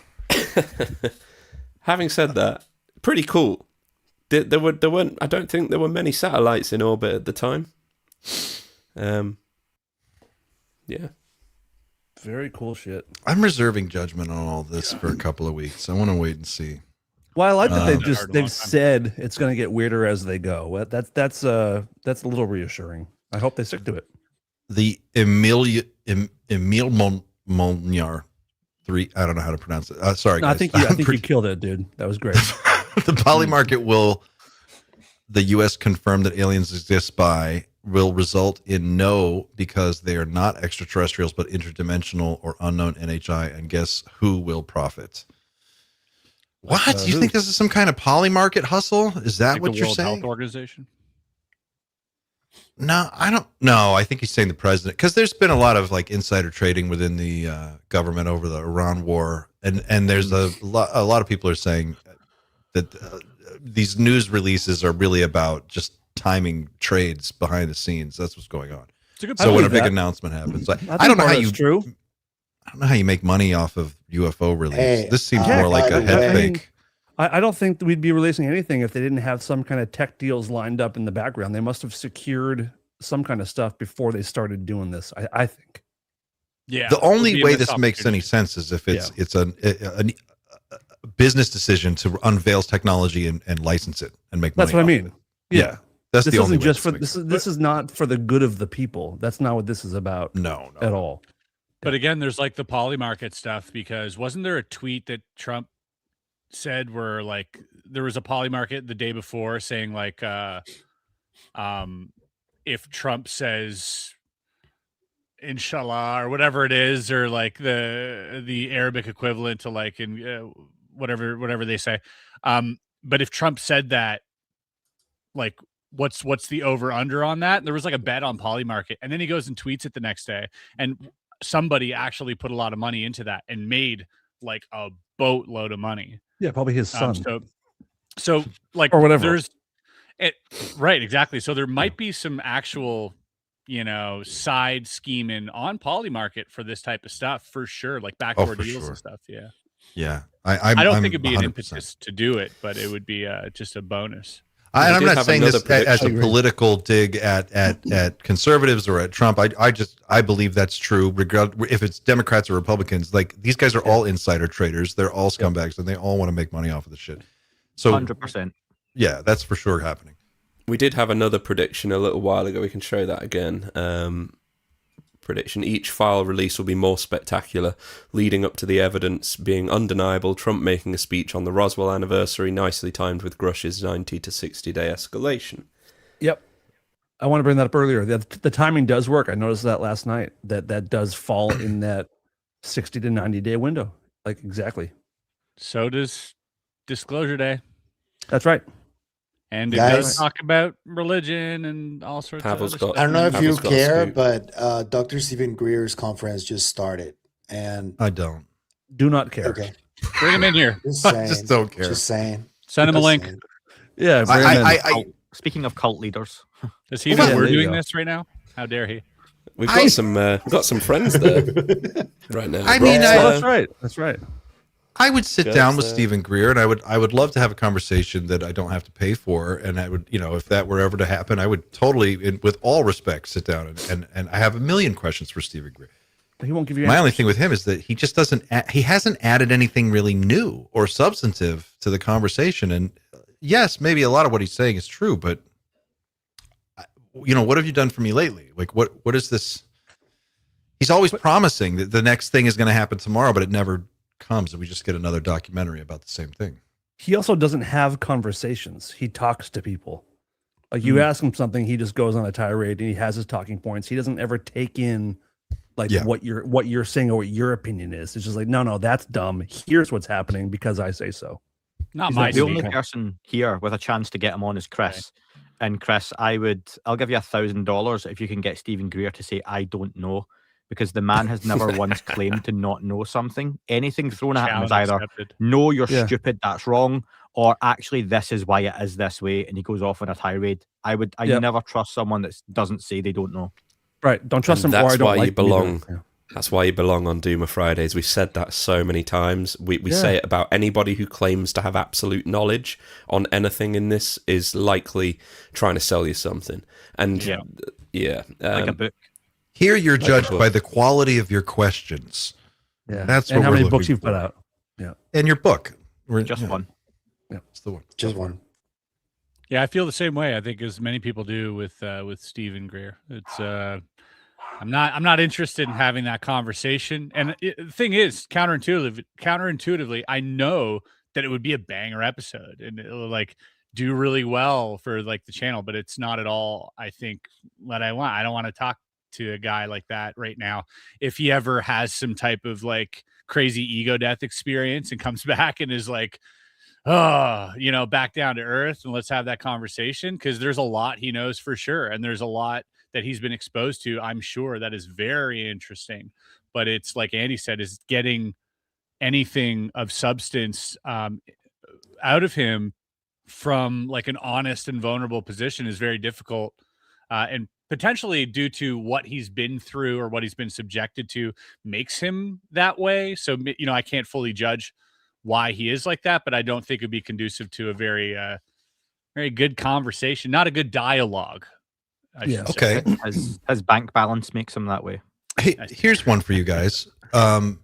Having said that, pretty cool. There weren't. I don't think there were many satellites in orbit at the time. Yeah. Very cool shit. I'm reserving judgment on all this for a couple of weeks. I want to wait and see. Well, I like that Hard a long they've time. said it's going to get weirder as they go. Well, that's a little reassuring. I hope they stick to it. The Emile Molnar 3. I don't know how to pronounce it. Sorry, No, guys. I think you killed it, dude. That was great. The poly market the U.S. confirm that aliens exist by will result in no, because they are not extraterrestrials but interdimensional or unknown NHI, and guess who will profit? What? You think this is some kind of poly market hustle? Is that what the you're World saying? Health Organization? No, I don't know. I think he's saying the president, because there's been a lot of like insider trading within the government over the Iran war, and there's a lot of people are saying that these news releases are really about just timing trades behind the scenes. That's what's going on. It's a good So when a believe big that. announcement happens, I think don't know part how of you it's true. I don't know how you make money off of UFO release. Hey, This seems yeah, more like by a the head way- fake. I don't think that we'd be releasing anything if they didn't have some kind of tech deals lined up in the background. They must have secured some kind of stuff before they started doing this. I think. Yeah. The only would be a way missed this makes any opportunity. sense is if it's a business decision to unveil technology and license it and make money. That's what I off mean. it. Yeah. That's This the only isn't way just for this is not for the good of the people. That's not what this is about No. at all. But again, there's like the poly market stuff, because wasn't there a tweet that Trump said where like there was a poly market the day before saying like if Trump says inshallah or whatever it is, or like the Arabic equivalent to like in whatever they say, but if Trump said that, like what's the over under on that? And there was like a bet on poly market, and then he goes and tweets it the next day, and somebody actually put a lot of money into that and made like a boatload of money. Yeah, probably his son. So like Or whatever. there's it right, exactly. So there might be some actual, side scheming on poly market for this type of stuff for sure, like backdoor for deals sure. and stuff. Yeah. Yeah. I don't I'm think it'd be 100%. an impetus to do it, but it would be just a bonus. I'm did not have saying this another as a prediction. political dig at conservatives or at Trump. I believe that's true. If it's Democrats or Republicans, like these guys are all insider traders. They're all scumbags, and they all want to make money off of the shit. So 100%. yeah, that's for sure happening. We did have another prediction a little while ago. We can show that again. Prediction: each file release will be more spectacular, leading up to the evidence being undeniable. Trump making a speech on the Roswell anniversary, nicely timed with Grush's 90 to 60-day escalation. Yep. I want to bring that up earlier. The timing does work. I noticed that last night. That does fall in that 60 to 90-day window. Like exactly. So does Disclosure Day. That's right. And it Guys. does talk about religion and all sorts Pavel's of got- other I don't know if Have you us got a care, scoop. but Dr. Stephen Greer's conference just started. And I don't. Do not care. okay, stuff. Bring him in here. just I saying. just don't care. Just saying. Send him a Just link. saying. Yeah. bring him in. I Speaking of cult leaders, Does he Well, know yeah, we're there you doing go. this right now? How dare he? We've got some friends there right now. I mean, Oh, that's right. That's right. I would sit Guys, down with Stephen Greer, and I would love to have a conversation that I don't have to pay for, and I would, if that were ever to happen, I would totally, with all respect, sit down and I have a million questions for Stephen Greer. But he won't give you My only answers. thing with him is that he just he hasn't added anything really new or substantive to the conversation. And yes, maybe a lot of what he's saying is true, but what have you done for me lately? Like, what is this? He's always promising that the next thing is going to happen tomorrow, but it never comes. And we just get another documentary about the same thing. He also doesn't have conversations. He talks to people. Like you ask him something, he just goes on a tirade and he has his talking points. He doesn't ever take in what you're saying or what your opinion is. It's just like, no, that's dumb. Here's what's happening because I say so. The only person here with a chance to get him on is Chris. Okay. And Chris, I'll give you $1,000 if you can get Stephen Greer to say I don't know, because the man has never once claimed to not know something. Anything thrown at him is either no, you're stupid, that's wrong, or actually this is why it is this way, and he goes off on a tirade. I never trust someone that doesn't say they don't know. Right, don't trust them. That's why you belong. That's why you belong on Doomer Fridays. We've said that so many times. We say it about anybody who claims to have absolute knowledge on anything in this is likely trying to sell you something. And like a book. Here you're judged by the quality of your questions. Yeah, that's and what how we're many books looking you've for. put out. Yeah, and your book. Just one. Yeah, it's the one. Just one. Yeah, I feel the same way. I think as many people do with Stephen Greer. It's I'm not interested in having that conversation. And the thing is, counterintuitively, I know that it would be a banger episode and it'll like do really well for like the channel, but it's not at all, I think, what I want. I don't want to talk to a guy like that right now. If he ever has some type of like crazy ego death experience and comes back and is like, back down to earth and let's have that conversation, because there's a lot he knows for sure. And there's a lot that he's been exposed to, I'm sure, that is very interesting. But it's like Andy said, is getting anything of substance out of him from like an honest and vulnerable position is very difficult. And potentially due to what he's been through or what he's been subjected to makes him that way. So, I can't fully judge why he is like that, but I don't think it'd be conducive to a very, very good conversation, not a good dialogue. Okay. His bank balance makes him that way. Hey, here's one for you guys. And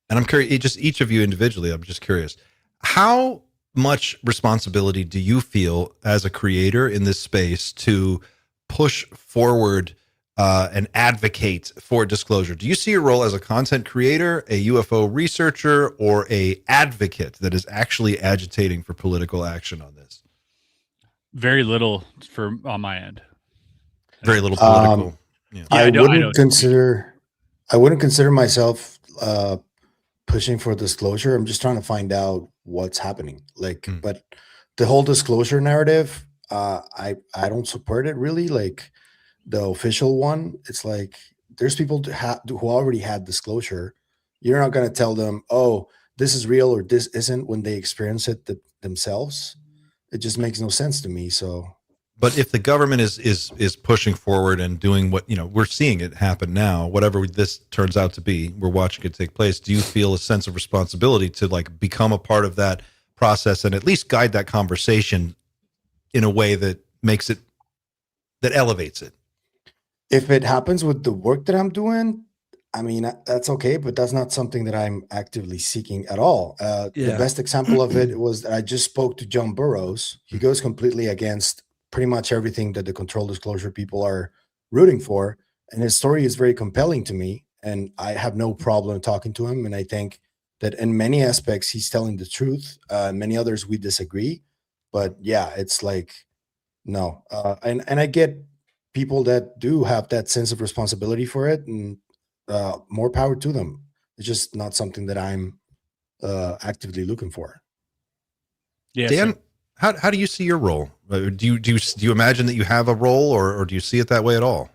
I'm curious, just each of you individually, I'm just curious. How much responsibility do you feel as a creator in this space to push forward and advocate for disclosure? Do you see your role as a content creator, a UFO researcher, or a advocate that is actually agitating for political action on this? Very little on my end. Very little political. I wouldn't consider myself pushing for disclosure. I'm just trying to find out what's happening. But the whole disclosure narrative, I don't support it really. Like the official one, it's like there's people who already had disclosure. You're not going to tell them, oh, this is real or this isn't when they experience it themselves. It just makes no sense to me. So. But if the government is pushing forward and doing what, we're seeing it happen now, whatever this turns out to be, we're watching it take place. Do you feel a sense of responsibility to like become a part of that process and at least guide that conversation in a way that makes it, that elevates it? If it happens with the work that I'm doing, I mean, that's okay, but that's not something that I'm actively seeking at all. The best example of it was that I just spoke to John Burroughs. He goes completely against pretty much everything that the control disclosure people are rooting for. And his story is very compelling to me. And I have no problem talking to him. And I think that in many aspects, he's telling the truth. Many others, we disagree. But yeah, it's like, no. And I get people that do have that sense of responsibility for it, and more power to them. It's just not something that I'm actively looking for. Yeah, Dan, how do you see your role? Do you imagine that you have a role, or do you see it that way at all?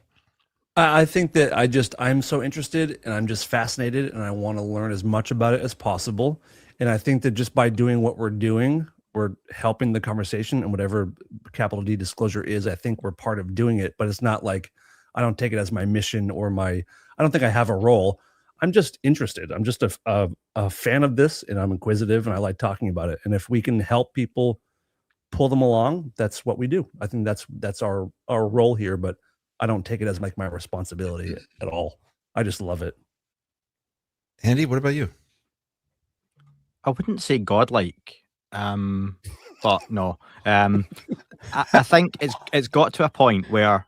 I think that I'm so interested and I'm just fascinated and I want to learn as much about it as possible. And I think that just by doing what we're doing, we're helping the conversation, and whatever capital D disclosure is, I think we're part of doing it, but it's not like, I don't take it as my mission or I don't think I have a role. I'm just interested. I'm just a fan of this, and I'm inquisitive and I like talking about it. And if we can help people pull them along, that's what we do. I think that's our role here, but I don't take it as like my responsibility at all. I just love it. Andy, what about you? I wouldn't say godlike, but no. I think it's got to a point where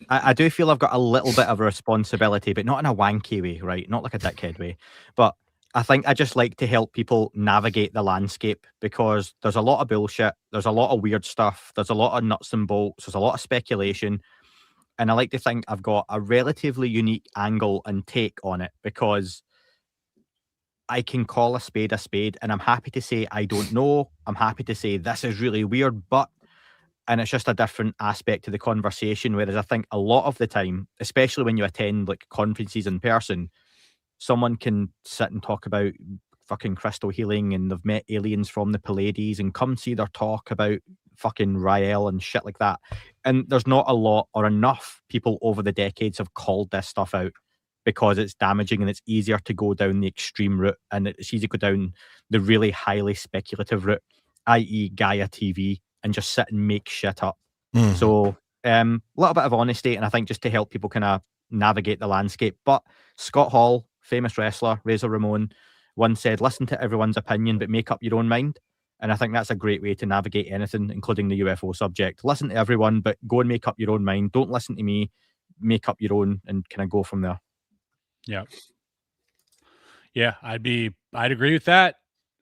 I do feel I've got a little bit of a responsibility, but not in a wanky way, right? Not like a dickhead way. But I think I just like to help people navigate the landscape, because there's a lot of bullshit. There's a lot of weird stuff. There's a lot of nuts and bolts. There's a lot of speculation. And I like to think I've got a relatively unique angle and take on it, because I can call a spade, and I'm happy to say I don't know. I'm happy to say this is really weird, but, and it's just a different aspect to the conversation. Whereas I think a lot of the time, especially when you attend like conferences in person, someone can sit and talk about fucking crystal healing and they've met aliens from the Pleiades and come see their talk about fucking Rael and shit like that. And there's not a lot or enough people over the decades have called this stuff out, because it's damaging and it's easier to go down the extreme route, and it's easy to go down the really highly speculative route, i.e. Gaia TV, and just sit and make shit up. Mm-hmm. So a little bit of honesty, and I think just to help people kind of navigate the landscape. But Scott Hall, famous wrestler, Razor Ramon, once said, listen to everyone's opinion, but make up your own mind. And I think that's a great way to navigate anything, including the UFO subject. Listen to everyone, but go and make up your own mind. Don't listen to me. Make up your own and kind of go from there. Yeah. Yeah, I'd agree with that.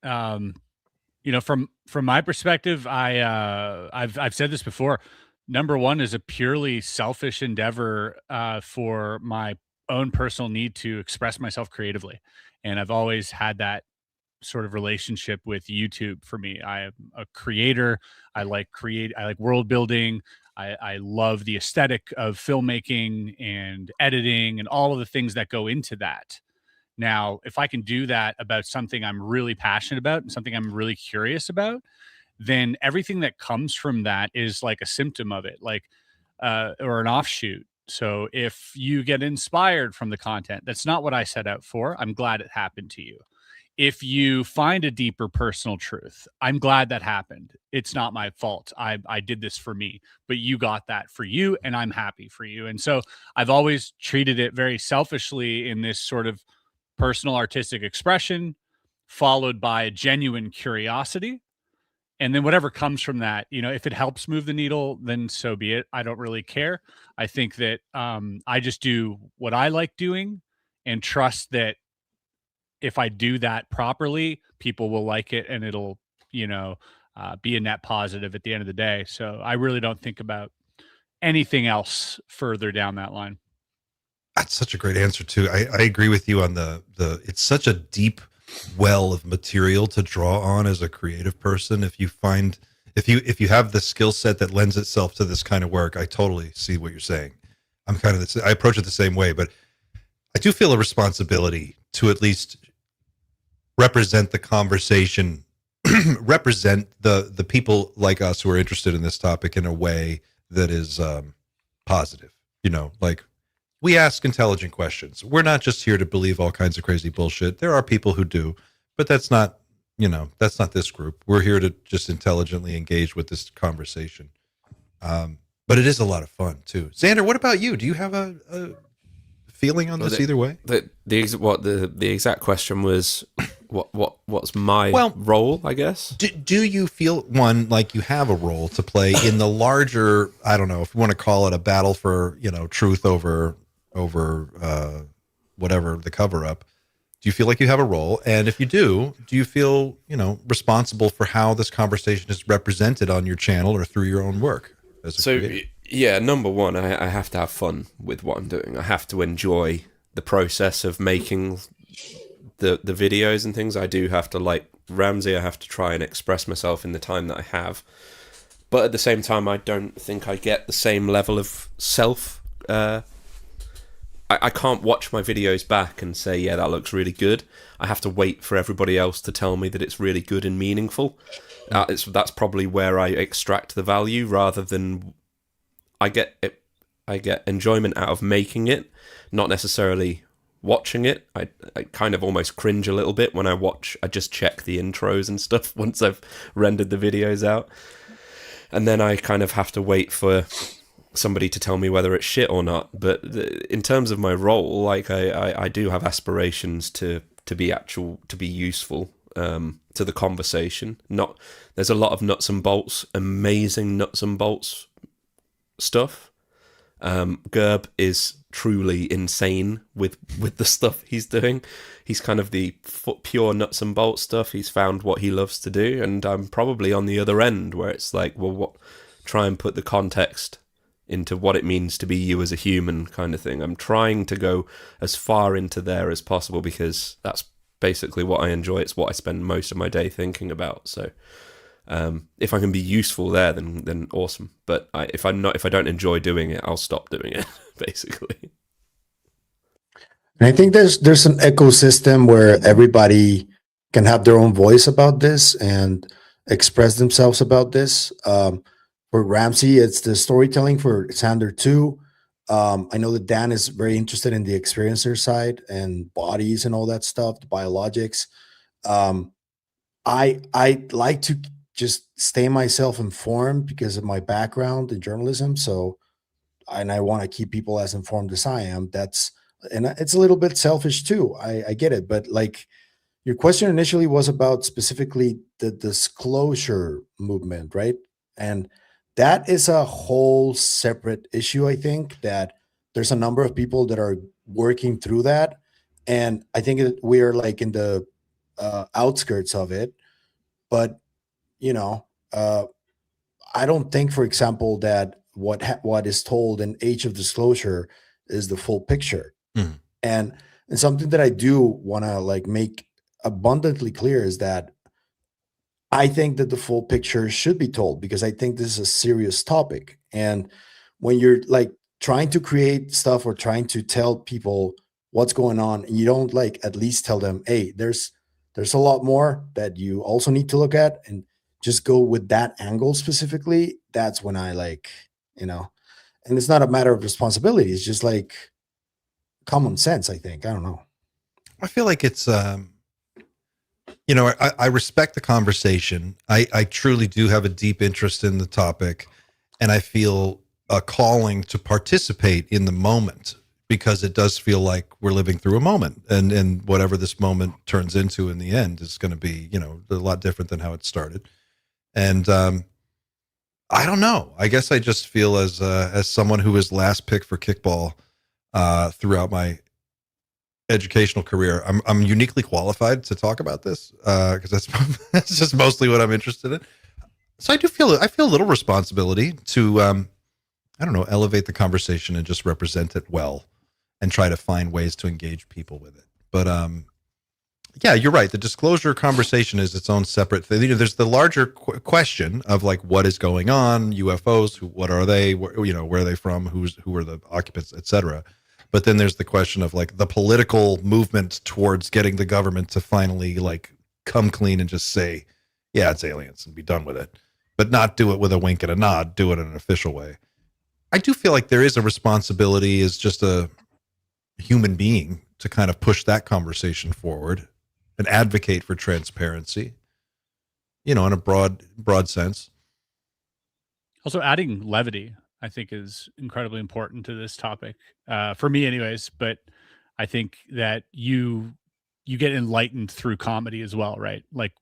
You know, from my perspective, I've said this before. Number one is a purely selfish endeavor for my own personal need to express myself creatively. And I've always had that sort of relationship with YouTube. For me, I am a creator. I like world building. I love the aesthetic of filmmaking and editing and all of the things that go into that. Now, if I can do that about something I'm really passionate about and something I'm really curious about, then everything that comes from that is like a symptom of it, like or an offshoot. So if you get inspired from the content, that's not what I set out for. I'm glad it happened to you. If you find a deeper personal truth, I'm glad that happened. It's not my fault. I did this for me, but you got that for you, and I'm happy for you. And so I've always treated it very selfishly in this sort of personal artistic expression, followed by a genuine curiosity. And then whatever comes from that, you know, if it helps move the needle, then so be it. I don't really care. I think that I just do what I like doing and trust that if I do that properly, people will like it, and it'll, you know, be a net positive at the end of the day. So I really don't think about anything else further down that line. That's such a great answer too. I agree with you on the it's such a deep well of material to draw on as a creative person. If you have the skill set that lends itself to this kind of work, I totally see what you're saying. I approach it the same way, but I do feel a responsibility to at least represent the conversation, represent the people like us who are interested in this topic in a way that is positive. You know, like, we ask intelligent questions. We're not just here to believe all kinds of crazy bullshit. There are people who do, but that's not this group. We're here to just intelligently engage with this conversation. But it is a lot of fun too. Xander, what about you? Do you have a feeling on this either way? The exact question was what's my role, I guess? Do you feel, one, like you have a role to play in the larger, I don't know if you want to call it a battle for, you know, truth over whatever the cover up? Do you feel like you have a role? And if you do you feel, you know, responsible for how this conversation is represented on your channel or through your own work as a creator? Yeah, number one, I have to have fun with what I'm doing. I have to enjoy the process of making the videos and things. I do have to, like Ramsey, I have to try and express myself in the time that I have. But at the same time, I don't think I get the same level of self. I can't watch my videos back and say, yeah, that looks really good. I have to wait for everybody else to tell me that it's really good and meaningful. That's probably where I extract the value, rather than I get enjoyment out of making it, not necessarily watching it. I kind of almost cringe a little bit when I watch. I just check the intros and stuff once I've rendered the videos out, and then I kind of have to wait for somebody to tell me whether it's shit or not. But in terms of my role, like I do have aspirations to be useful. to the conversation. There's a lot of nuts and bolts, amazing nuts and bolts stuff. Gerb is truly insane with the stuff he's doing. He's kind of the pure nuts and bolts stuff. He's found what he loves to do, and I'm probably on the other end where it's like, well, try and put the context into what it means to be you as a human kind of thing. I'm trying to go as far into there as possible because that's basically what I enjoy. It's what I spend most of my day thinking about. So if I can be useful there, then awesome. But if I don't enjoy doing it, I'll stop doing it, basically. And I think there's an ecosystem where everybody can have their own voice about this and express themselves about this. For Ramsey, it's the storytelling. For Sander too. I know that Dan is very interested in the experiencer side and bodies and all that stuff, the biologics. I like to just stay myself informed because of my background in journalism. So, and I want to keep people as informed as I am. And it's a little bit selfish too. I get it, but like your question initially was about specifically the disclosure movement, right? And that is a whole separate issue. I think that there's a number of people that are working through that. And I think that we are like in the outskirts of it. But, I don't think, for example, that what is told in Age of Disclosure is the full picture. Mm. And something that I do want to like make abundantly clear is that I think that the full picture should be told because I think this is a serious topic. And when you're like trying to create stuff or trying to tell people what's going on, and you don't like at least tell them, hey, there's a lot more that you also need to look at, and just go with that angle specifically, that's when I like, and it's not a matter of responsibility. It's just like common sense, I think. I don't know. I feel like it's, I respect the conversation. I truly do have a deep interest in the topic, and I feel a calling to participate in the moment because it does feel like we're living through a moment, and whatever this moment turns into in the end is going to be, a lot different than how it started. And I don't know. I guess I just feel as someone who was last pick for kickball throughout my educational career, I'm uniquely qualified to talk about this because that's just mostly what I'm interested in. So I feel a little responsibility to elevate the conversation and just represent it well and try to find ways to engage people with it. But yeah, you're right. The disclosure conversation is its own separate thing. There's the larger question of like what is going on, UFOs, what are they, where are they from, who are the occupants, etc. But then there's the question of like the political movement towards getting the government to finally like come clean and just say, yeah, it's aliens and be done with it, but not do it with a wink and a nod, do it in an official way. I do feel like there is a responsibility as just a human being to kind of push that conversation forward and advocate for transparency, in a broad sense. Also, adding levity, I think, is incredibly important to this topic, for me anyways. But I think that you get enlightened through comedy as well, right? Like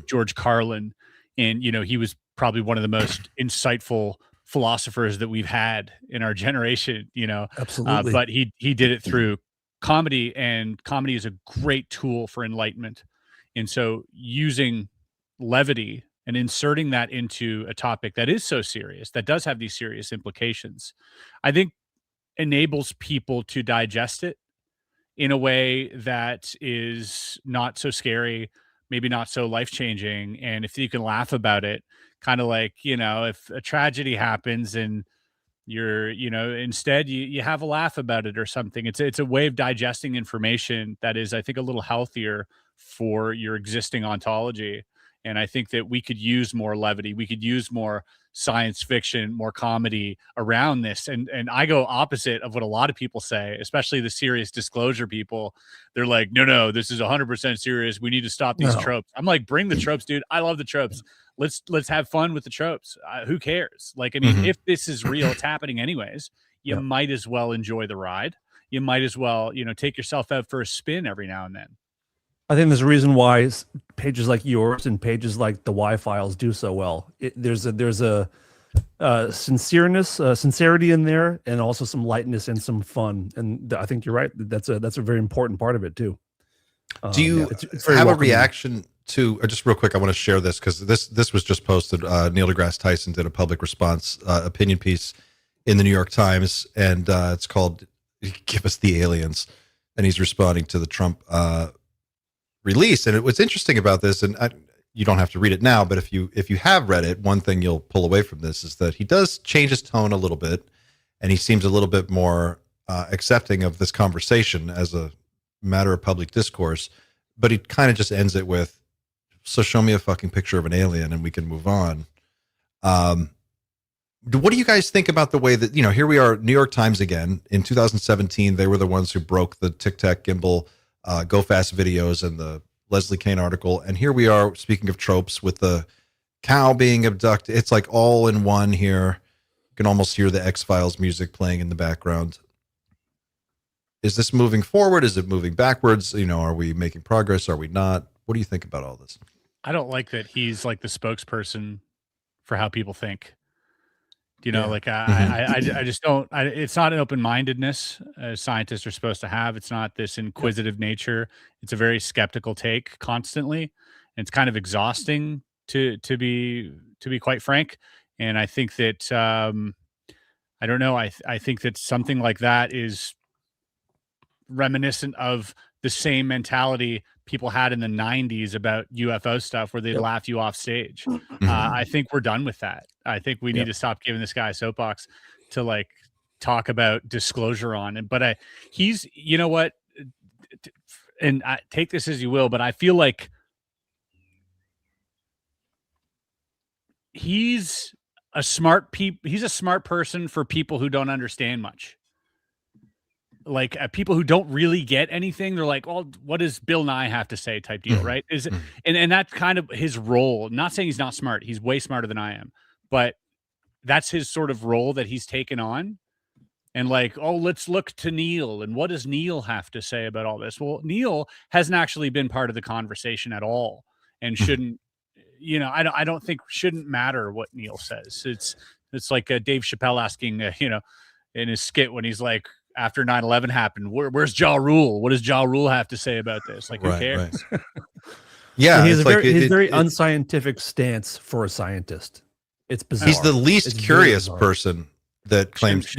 George Carlin, and he was probably one of the most insightful philosophers that we've had in our generation, Absolutely. But he did it through comedy, and comedy is a great tool for enlightenment. And so using levity and inserting that into a topic that is so serious, that does have these serious implications, I think enables people to digest it in a way that is not so scary, maybe not so life-changing. And if you can laugh about it, kind of like, if a tragedy happens and you're, instead you have a laugh about it or something. It's a way of digesting information that is, I think, a little healthier for your existing ontology. And I think that we could use more levity. We could use more science fiction, more comedy around this. And I go opposite of what a lot of people say, especially the serious disclosure people. They're like, no, this is 100% serious. We need to stop these tropes. I'm like, bring the tropes, dude. I love the tropes. Let's have fun with the tropes. Who cares? Like, I mean, if this is real, it's happening anyways. You might as well enjoy the ride. You might as well, take yourself out for a spin every now and then. I think there's a reason why pages like yours and pages like the Y Files do so well. There's a sincerity in there, and also some lightness and some fun. And I think you're right. That's a very important part of it too. Do you it's have welcoming. A reaction to? Just real quick, I want to share this because this was just posted. Neil deGrasse Tyson did a public response opinion piece in the New York Times, and it's called "Give Us the Aliens," and he's responding to the Trump release. And what's interesting about this, and you don't have to read it now, but if you have read it, one thing you'll pull away from this is that he does change his tone a little bit, and he seems a little bit more accepting of this conversation as a matter of public discourse. But he kind of just ends it with, "So show me a fucking picture of an alien and we can move on." What do you guys think about the way that, here we are, New York Times again. In 2017, they were the ones who broke the Tic Tac gimbal Go Fast videos and the Leslie Kane article. And here we are, speaking of tropes, with the cow being abducted. It's like all in one here. You can almost hear the X-Files music playing in the background. Is this moving forward? Is it moving backwards? Are we making progress? Are we not? What do you think about all this? I don't like that he's like the spokesperson for how people think. I just don't. It's not an open-mindedness scientists are supposed to have. It's not this inquisitive nature. It's a very skeptical take constantly, and it's kind of exhausting to be quite frank. And I think that I don't know. I think that something like that is reminiscent of the same mentality people had in the 90s about UFO stuff, where they'd laugh you off stage. I think we're done with that. I think we need to stop giving this guy a soapbox to like talk about disclosure on. But he's, you know what, and I take this as you will, but I feel like he's a smart person for people who don't understand much. Like people who don't really get anything, they're like, well, what does Bill Nye have to say type deal, right? And that's kind of his role. Not saying he's not smart. He's way smarter than I am. But that's his sort of role that he's taken on. And like, oh, let's look to Neil. And what does Neil have to say about all this? Well, Neil hasn't actually been part of the conversation at all, and shouldn't, I don't think shouldn't matter what Neil says. It's like Dave Chappelle asking, in his skit when he's like, after 9/11 happened, where's Ja Rule? What does Ja Rule have to say about this? Like, who cares? Right. Yeah, he has a very unscientific stance for a scientist. It's bizarre. He's the least curious person that claims,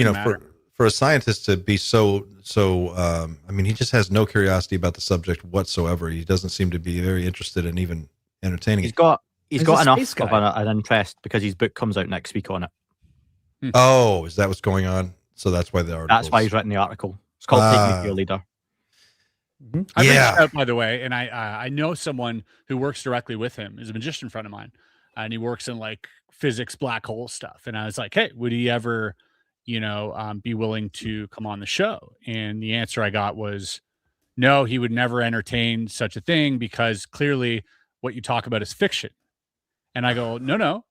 for a scientist to be so. He just has no curiosity about the subject whatsoever. He doesn't seem to be very interested in even entertaining it. He's got enough of an interest because his book comes out next week on it. Oh, is that what's going on? So that's why the article. That's why he's written the article. It's called "Take Me to Your Leader." I reached out, by the way, and I know someone who works directly with him. He's a magician friend of mine, and he works in like physics, black hole stuff. And I was like, hey, would he ever, be willing to come on the show? And the answer I got was, no, he would never entertain such a thing because clearly what you talk about is fiction. And I go, no.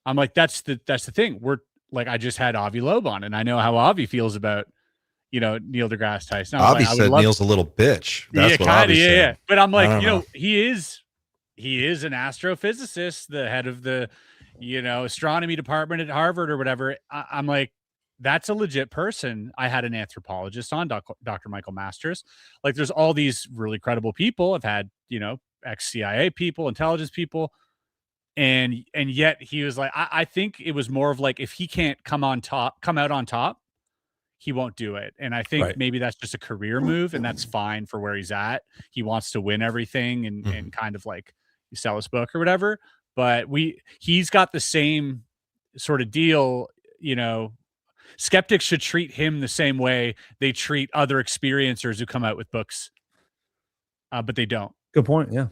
I'm like, that's the thing. We're like, I just had Avi Loeb on, and I know how Avi feels about, Neil deGrasse Tyson. Avi said Neil's a little bitch. That's what Avi said. Yeah. But I'm like, he is an astrophysicist, the head of the, astronomy department at Harvard or whatever. I'm like, that's a legit person. I had an anthropologist on, Dr. Michael Masters. Like, there's all these really credible people. I've had, ex-CIA people, intelligence people. And yet he was like, I think it was more of like, if he can't come out on top, he won't do it. And I think maybe that's just a career move, and that's fine for where he's at. He wants to win everything and kind of like sell his book or whatever. But he's got the same sort of deal, skeptics should treat him the same way they treat other experiencers who come out with books. But they don't. Good point. Yeah.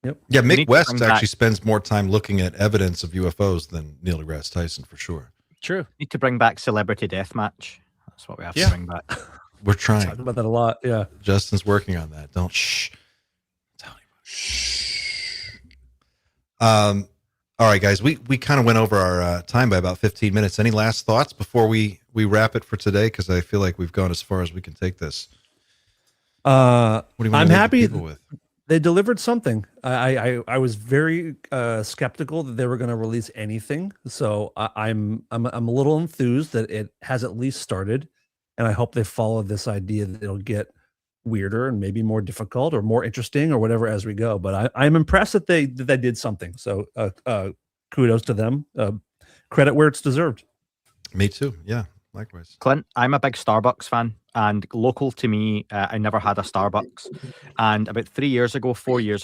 Yep. Yeah, Mick West actually spends more time looking at evidence of UFOs than Neil deGrasse Tyson, for sure. True. Need to bring back Celebrity Deathmatch. That's what we have to bring back. We're trying. Talking about that a lot. Yeah. Justin's working on that. Don't shh. Tell you. Shh. All right, guys. We kind of went over our time by about 15 minutes. Any last thoughts before we wrap it for today? Because I feel like we've gone as far as we can take this. What do you want I'm to happy with? They delivered something. I was very skeptical that they were going to release anything. So I'm a little enthused that it has at least started, and I hope they follow this idea that it'll get weirder and maybe more difficult or more interesting or whatever as we go. But I'm impressed that they did something. So kudos to them. Credit where it's deserved. Me too. Yeah, likewise. Clint, I'm a big Starbucks fan, and local to me, I never had a Starbucks. And about 4 years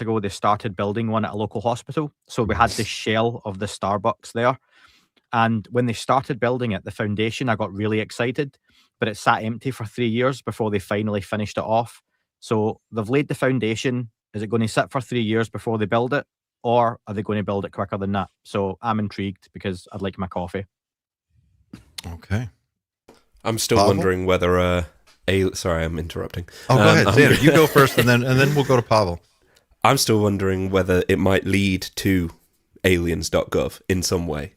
ago, they started building one at a local hospital. So we had the shell of the Starbucks there. And when they started building it, the foundation, I got really excited, but it sat empty for 3 years before they finally finished it off. So they've laid the foundation. Is it going to sit for 3 years before they build it? Or are they going to build it quicker than that? So I'm intrigued because I'd like my coffee. Okay. I'm still wondering whether sorry, I'm interrupting. Oh, go ahead, Xander. You go first, and then we'll go to Pavel. I'm still wondering whether it might lead to aliens.gov in some way.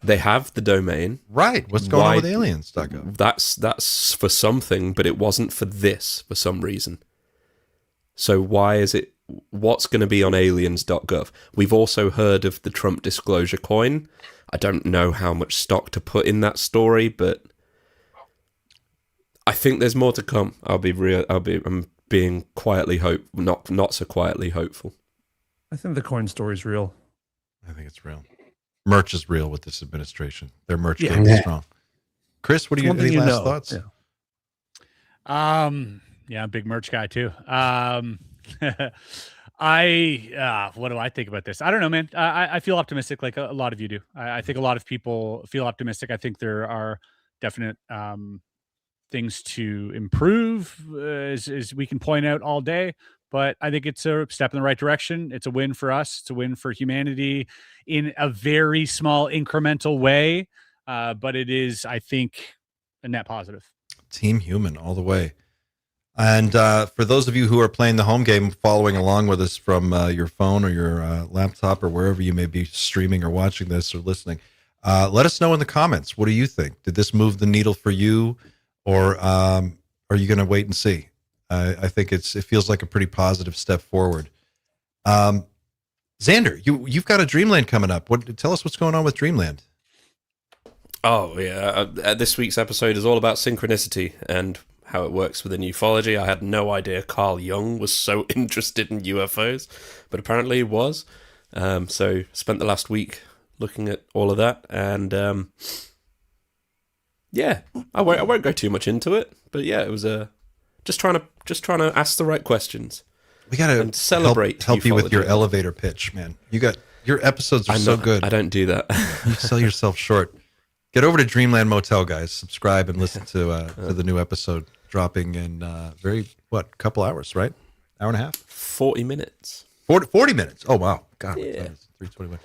They have the domain. Right. What's going on with aliens.gov? That's for something, but it wasn't for this for some reason. So why is it? What's going to be on aliens.gov? We've also heard of the Trump disclosure coin. I don't know how much stock to put in that story, but I think there's more to come. I'm being quietly not so quietly hopeful. I think the coin story is real. I think it's real. Merch is real with this administration. Their merch game is strong. Chris, what do you any last thoughts? Yeah, I'm a big merch guy too. What do I think about this? I don't know, man. I feel optimistic like a lot of you do. I think a lot of people feel optimistic. I think there are definite things to improve, as we can point out all day. But I think it's a step in the right direction. It's a win for us. It's a win for humanity in a very small incremental way. But it is, I think, a net positive. Team human all the way. And for those of you who are playing the home game, following along with us from your phone or your laptop or wherever you may be streaming or watching this or listening, let us know in the comments. What do you think? Did this move the needle for you, or are you going to wait and see? I think it feels like a pretty positive step forward. Xander, you've got a Dreamland coming up. Tell us what's going on with Dreamland. Oh yeah, this week's episode is all about synchronicity and how it works within ufology. I had no idea Carl Jung was so interested in UFOs, but apparently he was. So spent the last week looking at all of that, and yeah, I won't go too much into it, but yeah, it was just trying to ask the right questions. We gotta celebrate help you with your elevator pitch, man. Your episodes are so good. I don't do that. You sell yourself short. Get over to Dreamland Motel, guys. Subscribe and listen to the new episode dropping in couple hours, right? Hour and a half? 40 minutes. 40 minutes. Oh, wow. God, yeah. 3:21.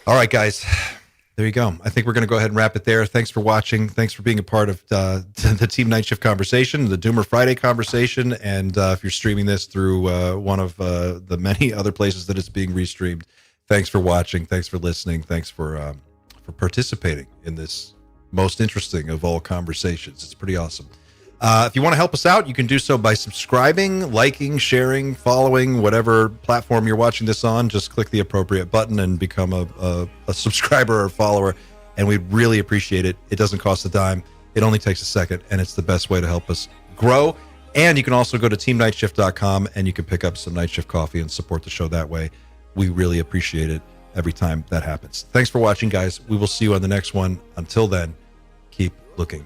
All right, guys. There you go. I think we're going to go ahead and wrap it there. Thanks for watching. Thanks for being a part of the Team Night Shift conversation, the Doomer Friday conversation. And if you're streaming this through one of the many other places that it's being restreamed, thanks for watching. Thanks for listening. Thanks for participating in this most interesting of all conversations. It's pretty awesome. If you want to help us out, you can do so by subscribing, liking, sharing, following, whatever platform you're watching this on. Just click the appropriate button and become a subscriber or follower, and we'd really appreciate it. It doesn't cost a dime. It only takes a second, and it's the best way to help us grow. And you can also go to teamnightshift.com, and you can pick up some Night Shift coffee and support the show that way. We really appreciate it every time that happens. Thanks for watching, guys. We will see you on the next one. Until then, keep looking